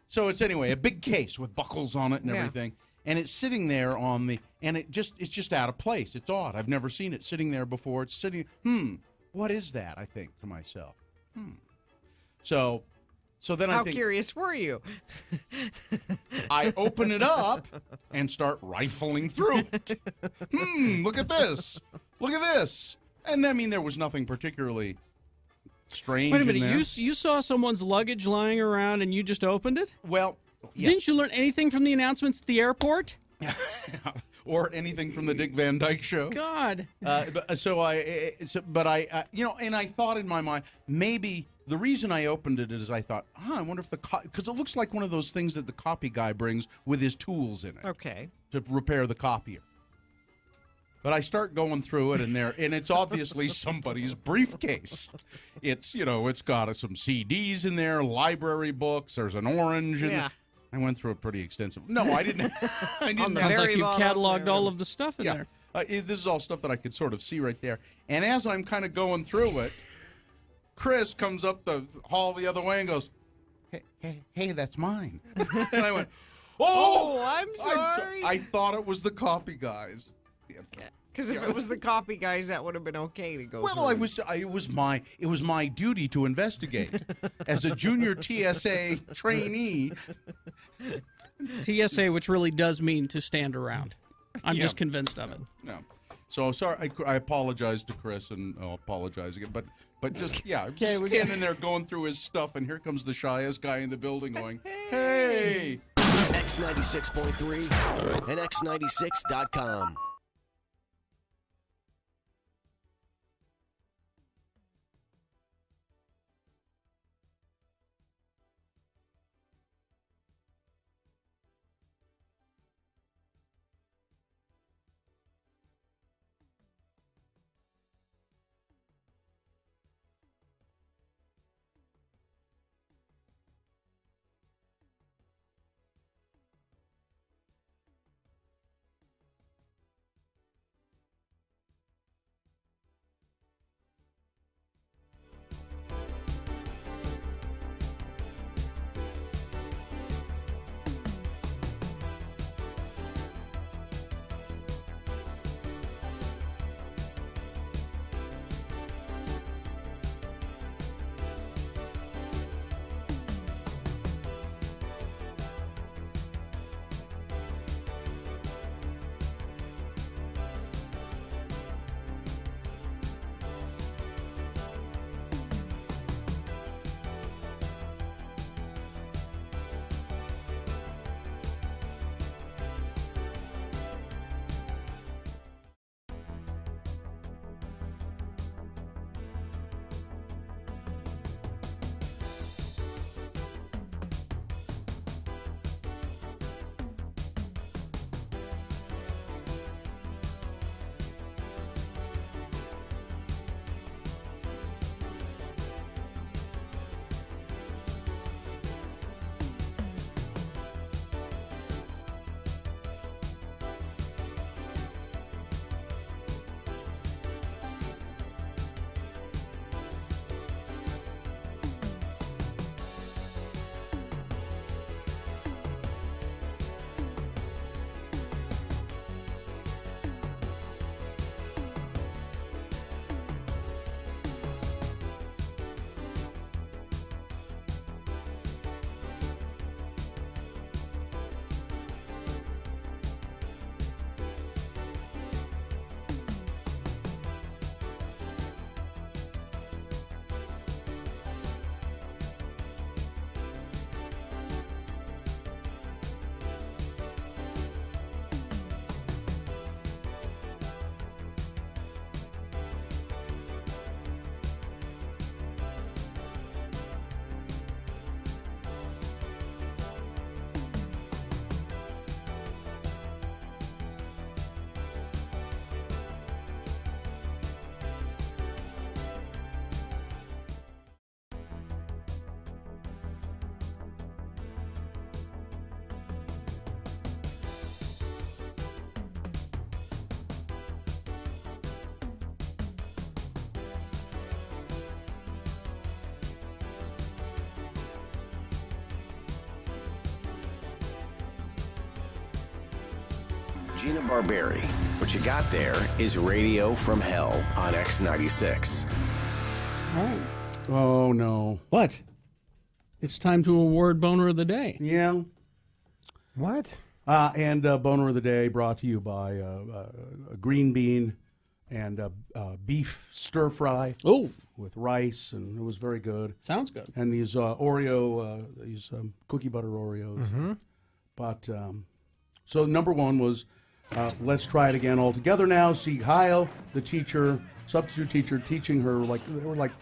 So it's a big case with buckles on it and
Yeah.
everything. And it's sitting there it's just out of place. It's odd. I've never seen it sitting there before. It's sitting, what is that? I think to myself. So then
How
I think
curious were you?
I open it up and start rifling through it. Look at this. Look at this. And I mean, there was nothing particularly strange
Wait a
in
minute,
there.
you saw someone's luggage lying around and you just opened it?
Well, yeah.
Didn't you learn anything from the announcements at the airport?
Or anything from the Dick Van Dyke Show.
God.
And I thought in my mind, maybe the reason I opened it is I thought, I wonder if because it looks like one of those things that the copy guy brings with his tools in it.
Okay.
To repair the copier. But I start going through it, and it's obviously somebody's briefcase. It's got some CDs in there, library books. There's an orange.
Yeah.
I went through it pretty extensive. No, I didn't. I didn't.
Sounds like you cataloged all of the stuff in there.
This is all stuff that I could sort of see right there. And as I'm kind of going through it, Chris comes up the hall the other way and goes, "Hey, that's mine." And I went, "Oh,
I'm sorry."
I thought it was the copy guys.
Because if it was the copy guys, that would have been okay to go.
Well,
through.
it was my duty to investigate as a junior TSA trainee.
TSA, which really does mean to stand around. I'm just convinced of it.
No. So sorry, I apologize to Chris, and I'll apologize again. But just I'm just standing there going through his stuff, and here comes the shyest guy in the building going, "Hey!"
X96.3 and X96.com.
Gina Barberi. What you got there is Radio from Hell on X96.
Oh, no.
What? It's time to award Boner of the Day.
Yeah.
What?
And Boner of the Day brought to you by a green bean and beef stir fry.
Oh.
With rice, and it was very good.
Sounds good.
And these Oreo, these cookie butter Oreos.
Mm-hmm.
But so number one was let's try it again all together now. Sieg Heil, the teacher, substitute teacher, teaching her they were like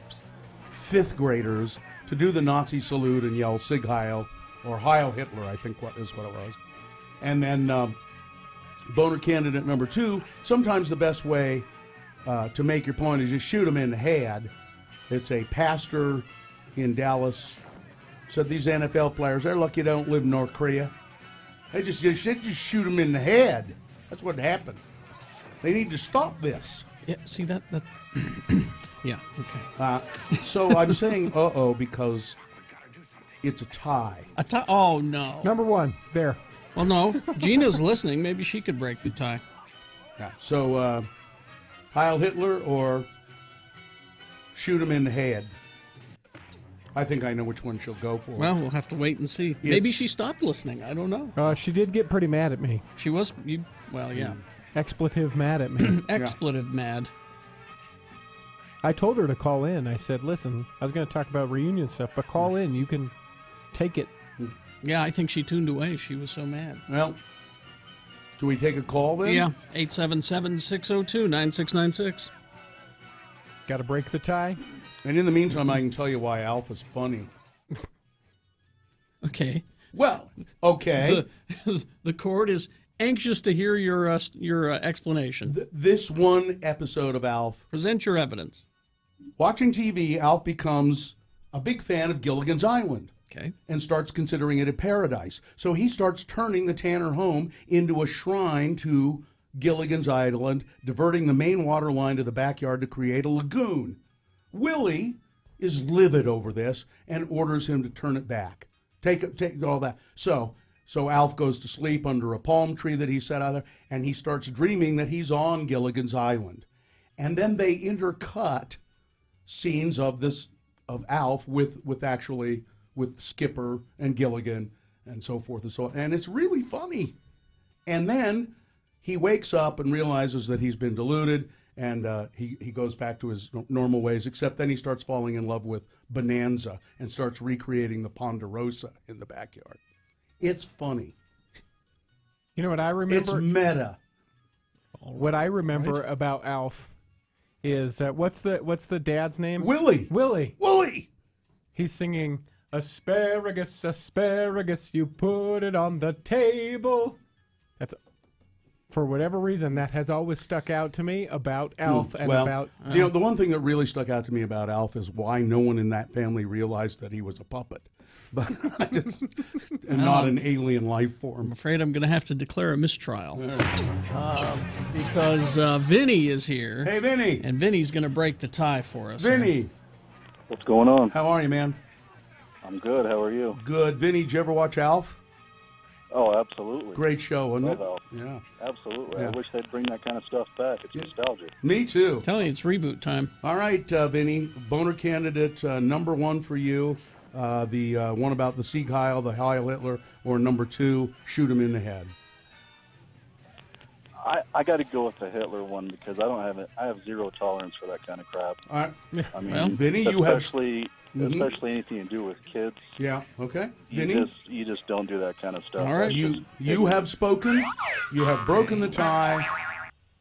fifth graders to do the Nazi salute and yell Sieg Heil or Heil Hitler, I think is what it was. And then boner candidate number two. Sometimes the best way to make your point is just shoot them in the head. It's a pastor in Dallas said these NFL players, they're lucky they don't live in North Korea. They just shoot them in the head. That's what happened. They need to stop this.
Yeah, see that yeah, okay.
So I'm saying uh-oh because it's a tie.
A tie? Oh, no.
Number one, there.
Well, no. Gina's listening. Maybe she could break the tie.
Yeah. So Heil Hitler or shoot him in the head. I think I know which one she'll go for.
Well, we'll have to wait and see. Maybe she stopped listening. I don't know.
She did get pretty mad at me.
She was, well, yeah.
Expletive mad at me.
Expletive mad.
I told her to call in. I said, listen, I was going to talk about reunion stuff, but call in. You can take it.
Yeah, I think she tuned away. She was so mad.
Well, do we take a call then?
Yeah, 877-602-9696.
Got to break the tie?
And in the meantime, I can tell you why Alf is funny.
Okay.
Well, okay.
The court is anxious to hear your explanation.
This one episode of Alf.
Present your evidence.
Watching TV, Alf becomes a big fan of Gilligan's Island.
Okay.
And starts considering it a paradise. So he starts turning the Tanner home into a shrine to Gilligan's Island, diverting the main water line to the backyard to create a lagoon. Willie is livid over this and orders him to turn it back. Take all that. So Alf goes to sleep under a palm tree that he set out there, and he starts dreaming that he's on Gilligan's Island. And then they intercut scenes of Alf with Skipper and Gilligan and so forth and so on. And it's really funny. And then he wakes up and realizes that he's been deluded, and he goes back to his normal ways, except then he starts falling in love with Bonanza and starts recreating the Ponderosa in the backyard. It's funny.
You know what I remember?
It's meta.
What I remember about Alf is what's the dad's name?
Willie.
Willie. He's singing, asparagus, asparagus, you put it on the table. That's, for whatever reason, that has always stuck out to me about Alf and about...
the one thing that really stuck out to me about Alf is why no one in that family realized that he was a puppet. But and not an alien life form.
I'm afraid I'm going to have to declare a mistrial. Because Vinny is here.
Hey, Vinny.
And Vinny's going to break the tie for us.
Vinny.
What's going on?
How are you, man?
I'm good. How are you?
Good. Vinny, did you ever watch Alf?
Oh, absolutely.
Great show, wasn't it?
Alf.
Yeah.
Absolutely.
Yeah.
I wish they'd bring that kind of stuff back. It's nostalgic.
Me too.
I'm telling you, it's reboot time.
All right, Vinny. Boner candidate number one for you. The one about the Sieg Heil, the Heil Hitler, or number two, shoot him in the head.
I got to go with the Hitler one because I have zero tolerance for that kind of crap.
All right.
I mean,
well, Vinny,
especially anything to do with kids.
Yeah. Okay.
Vinny, you just don't do that kind of stuff.
All right. You have spoken. You have broken the tie.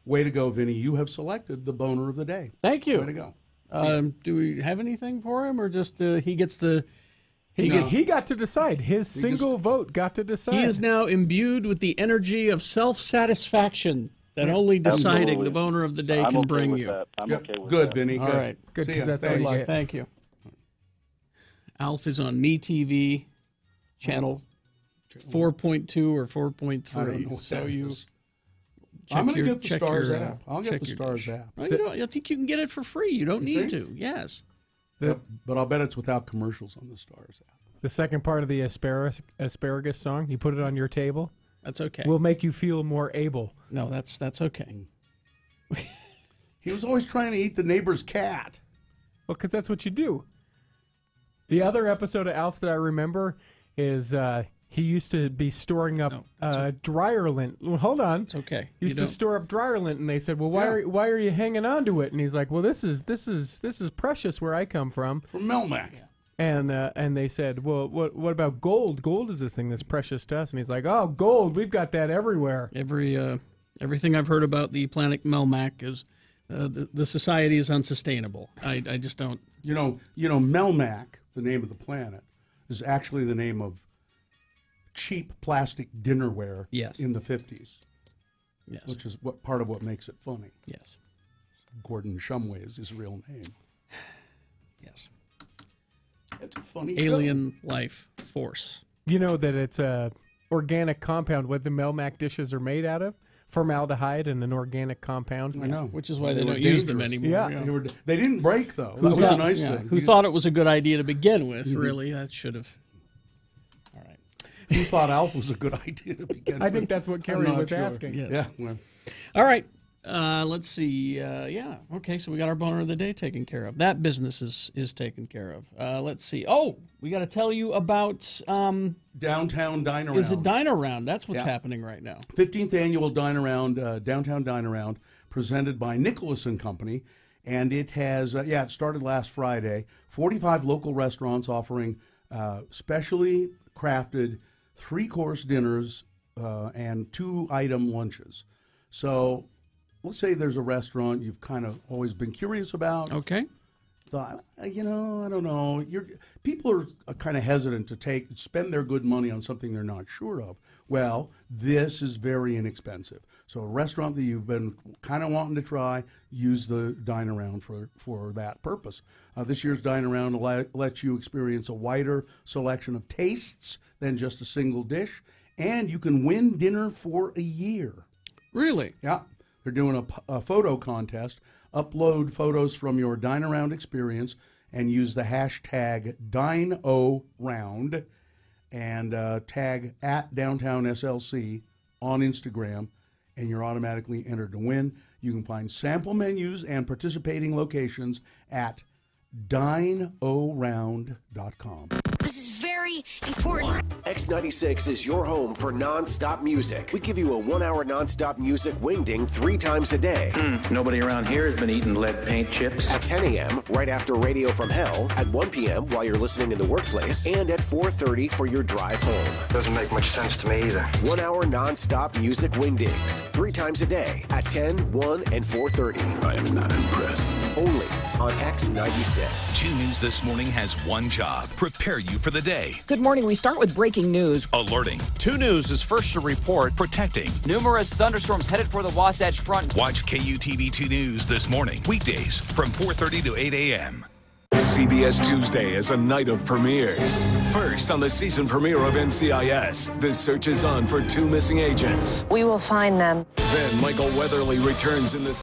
Way to go, Vinny. You have selected the boner of the day.
Thank you.
Way to go.
Do we have anything for him, or just he gets the?
He got to decide. His single vote got to decide.
He is now imbued with the energy of self-satisfaction that only deciding the boner of the day can bring you.
I'm okay with
good,
that.
Vinny.
All
Good.
right.
Good, because that's all you get.
Thank you. Alf is on MeTV, channel 4.2 or 4.3. So you.
I'm going to get the Stars app. I'll get the Stars app.
Well, I think you can get it for free. You don't need to. Yes.
But I'll bet it's without commercials on the Stars app.
The second part of the asparagus song, you put it on your table.
That's okay.
Will make you feel more able.
No, that's okay.
He was always trying to eat the neighbor's cat.
Well, because that's what you do. The other episode of Alf that I remember is he used to be storing up dryer lint. Well, hold on.
It's okay.
He used to store up dryer lint, and they said, "Well, why are you hanging on to it?" And he's like, "Well, this is precious where I come from."
From Melmac.
And they said, "Well, what about gold? Gold is this thing that's precious to us." And he's like, "Oh, gold, we've got that everywhere."
Everything I've heard about the planet Melmac is the society is unsustainable. I just don't.
You know, Melmac, the name of the planet, is actually the name of cheap plastic dinnerware in the 50s.
Yes.
Which is part of what makes it funny.
Yes.
Gordon Shumway is his real name.
Yes.
It's a funny
alien life force.
You know that it's a organic compound. What the Melmac dishes are made out of? Formaldehyde and an organic compound.
I know.
Which is why they don't use them anymore.
Yeah.
They didn't break, though. That was a nice thing.
Who thought it was a good idea to begin with, really? That should have. All right.
Who thought Alf was a good idea to begin with?
I think that's what Kerry was asking.
Yes.
Yeah. Well.
All right. Let's see. Okay, so we got our boner of the day taken care of. That business is taken care of. Let's see. Oh, we got to tell you about
Downtown Dine Around.
Is it Dine Around? That's what's happening right now.
15th annual Dine Around, Downtown Dine Around, presented by Nicholas and Company, and it has it started last Friday. 45 local restaurants offering specially crafted 3-course dinners and 2-item lunches. So let's say there's a restaurant you've kind of always been curious about.
Okay.
Thought, I don't know. People are kind of hesitant to spend their good money on something they're not sure of. Well, this is very inexpensive. So a restaurant that you've been kind of wanting to try, use the Dine Around for that purpose. This year's Dine Around lets you experience a wider selection of tastes than just a single dish, and you can win dinner for a year.
Really?
Yeah. They're doing a photo contest. Upload photos from your Dine Around experience and use the hashtag DineORound and tag @DowntownSLC on Instagram, and you're automatically entered to win. You can find sample menus and participating locations at DineORound.com.
This is very important.
X96 is your home for non-stop music. We give you a 1-hour non-stop music wingding 3 times a day.
Nobody around here has been eating lead paint chips.
At 10 a.m., right after Radio from Hell, at 1 p.m. while you're listening in the workplace, and at 4:30 for your drive home.
Doesn't make much sense to me either.
1-hour non-stop music wingdings 3 times a day at 10, 1, and 4:30.
I am not impressed.
Only on X96.
2 News This Morning has one job: prepare you for the day.
Good morning. We start with breaking news.
Alerting.
2 News is first to report.
Protecting.
Numerous thunderstorms headed for the Wasatch Front.
Watch KUTV 2 News This Morning, weekdays from 4:30 to 8 a.m.
CBS Tuesday is a night of premieres. First, on the season premiere of NCIS, the search is on for 2 missing agents.
We will find them.
Then Michael Weatherly returns in the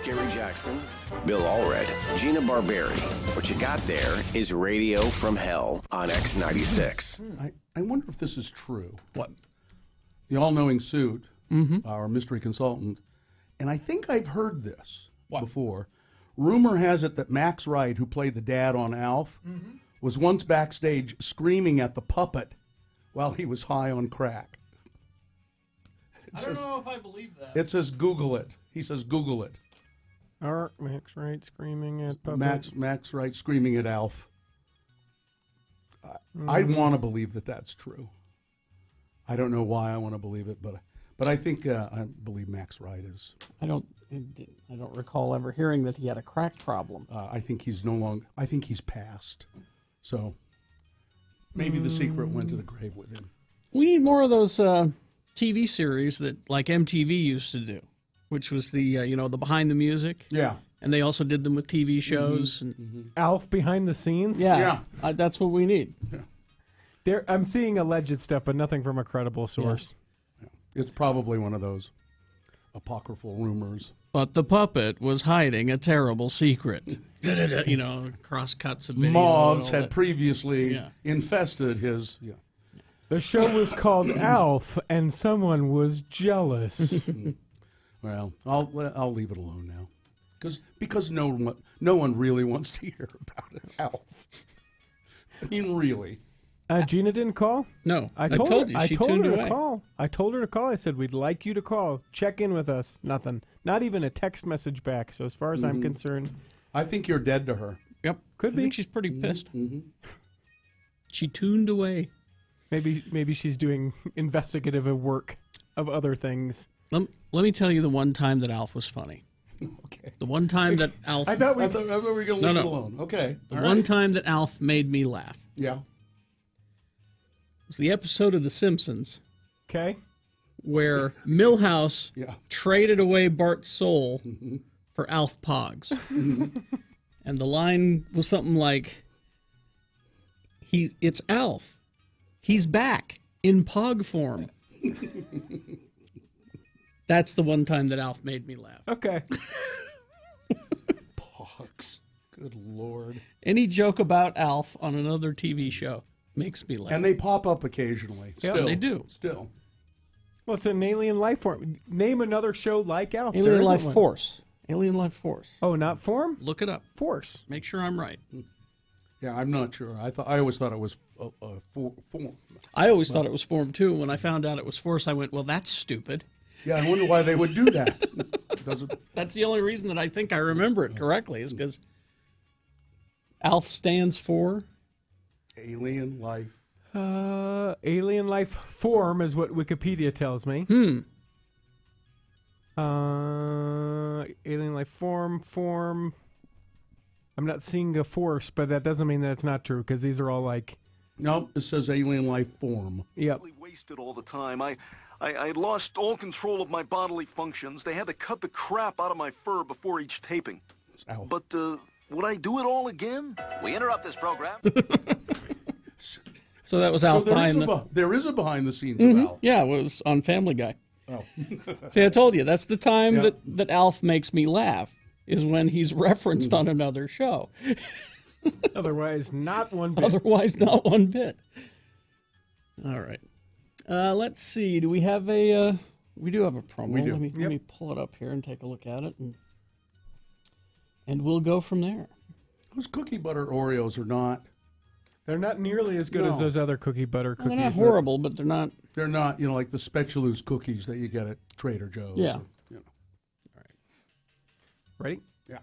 Kerry Jackson, Bill Allred, Gina Barberi. What you got there is Radio from Hell on X96.
I wonder if this is true.
What?
The all-knowing suit, our mystery consultant, and I think I've heard this before. Rumor has it that Max Wright, who played the dad on Alf, was once backstage screaming at the puppet while he was high on crack.
I don't know if I believe that.
It says Google it. He says Google it.
Max Wright screaming at puppet.
Max Wright screaming at Alf. I want to believe that that's true. I don't know why I want to believe it, but I think I believe Max Wright is.
I don't recall ever hearing that he had a crack problem.
I think he's no longer. I think he's passed. So maybe the secret went to the grave with him.
We need more of those TV series that like MTV used to do, which was the the behind the music.
Yeah.
And they also did them with TV shows. And
Alf behind the scenes?
Yeah. That's what we need.
Yeah.
I'm seeing alleged stuff, but nothing from a credible source.
Yeah. It's probably one of those apocryphal rumors.
But the puppet was hiding a terrible secret. Cross-cuts of video.
Moths had previously infested his... Yeah.
The show was called Alf, and someone was jealous.
Well, I'll leave it alone now, because no one really wants to hear about it. Alf. I mean, really.
Gina didn't call?
No,
I told
you. She tuned
her
away.
to call. I told her to call. I said we'd like you to call. Check in with us. Nothing. Not even a text message back. So as far as I'm concerned,
I think you're dead to her.
Yep,
could be.
I think she's pretty pissed. She tuned away.
Maybe she's doing investigative work of other things.
Let me tell you the one time that Alf was funny.
Okay.
The one time that Alf...
I thought we were going to leave it alone. Okay.
The one time that Alf made me laugh.
Yeah.
It was the episode of The Simpsons.
Okay.
Where Milhouse traded away Bart's soul for Alf Pogs. And the line was something like, it's Alf. He's back in Pog form. That's the one time that Alf made me laugh.
Okay.
Pogs. Good Lord.
Any joke about Alf on another TV show makes me laugh.
And they pop up occasionally.
Yeah,
Still.
they do.
Still.
Well, it's an alien life form. Name another show like Alf.
Alien Life Force. Alien Life Force.
Oh, not form?
Look it up.
Force.
Make sure I'm right.
Yeah, I'm not sure. I always thought it was form.
I always thought it was form too. When I found out it was force, I went, well, that's stupid.
Yeah, I wonder why they would do that.
That's the only reason that I think I remember it correctly is because Alf stands for
Alien Life.
Alien life form is what Wikipedia tells me. Alien life form. I'm not seeing a force, but that doesn't mean that it's not true because these are all like.
Nope, it says alien life form.
Yep.
Wasted all the time. I lost all control of my bodily functions. They had to cut the crap out of my fur before each taping. But would I do it all again? We interrupt this program.
So that was Alf behind
there is a behind the scenes of Alf.
Yeah, it was on Family Guy.
Oh.
See, I told you, that's the time that Alf makes me laugh, is when he's referenced on another show.
Otherwise, not one bit.
Otherwise, not one bit. All right. Let's see. Do we have a... we do have a promo.
We do.
Let me pull it up here and take a look at it, and we'll go from there.
Those cookie butter Oreos are not
They're not nearly as good as those other cookie butter cookies.
They're not horrible, but they're not.
They're not, like the Speculoos cookies that you get at Trader Joe's.
Yeah.
Ready?
Yeah.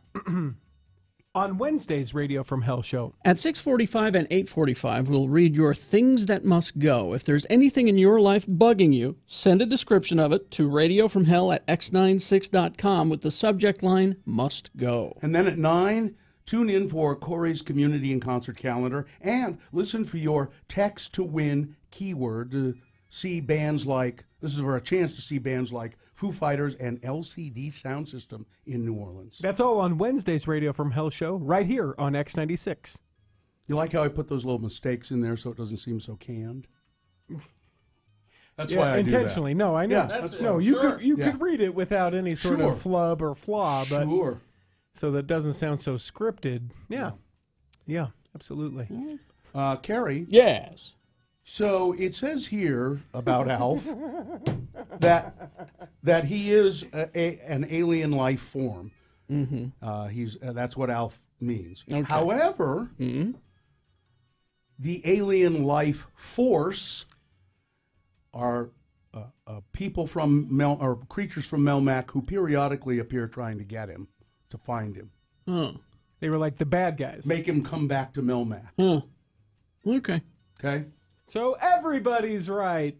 On Wednesday's Radio from Hell show.
At 6:45 and 8:45, we'll read your things that must go. If there's anything in your life bugging you, send a description of it to radiofromhell@x96.com with the subject line, must go.
And then at 9, tune in for Corey's Community and Concert Calendar and listen for your text to win keyword to see bands like, this is for a chance to see bands like Foo Fighters and LCD Sound System in New Orleans.
That's all on Wednesday's Radio from Hell show, right here on X96.
You like how I put those little mistakes in there so it doesn't seem so canned? That's why I
intentionally.
do that.
No, I know.
Yeah,
you could read it without any sort of flub or flaw, but so that doesn't sound so scripted. Yeah, absolutely.
Carrie?
Yes.
So it says here about Alf that he is an alien life form.
Mm-hmm.
That's what Alf means.
Okay.
However, the alien life force are people from or creatures from Melmac who periodically appear trying to get him, to find him.
They were like the bad guys.
Make him come back to Melmac.
Okay.
Okay.
So everybody's right.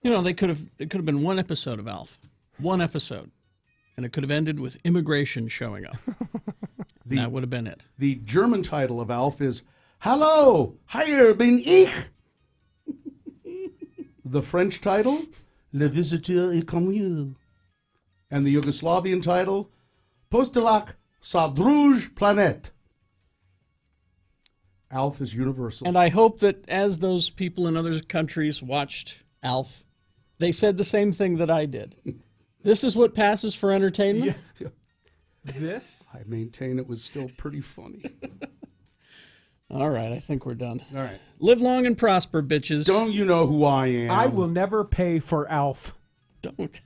It could have been one episode of Alf. One episode. And it could have ended with immigration showing up. That would have been it.
The German title of Alf is Hallo, hier bin ich. The French title, Le Visiteur est comme you. And the Yugoslavian title, Postelak sa druge planet. Alf is universal.
And I hope that as those people in other countries watched Alf, they said the same thing that I did. This is what passes for entertainment?
Yeah.
This?
I maintain it was still pretty funny.
All right, I think we're done.
All right.
Live long and prosper, bitches.
Don't you know who I am?
I will never pay for Alf.
Don't.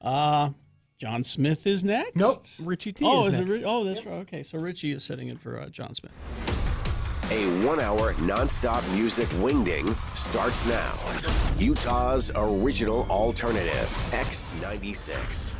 John Smith is next?
Nope. Richie T is next.
That's right. Okay, so Richie is sitting in for John Smith.
A 1-hour nonstop music wingding starts now. Utah's original alternative, X96.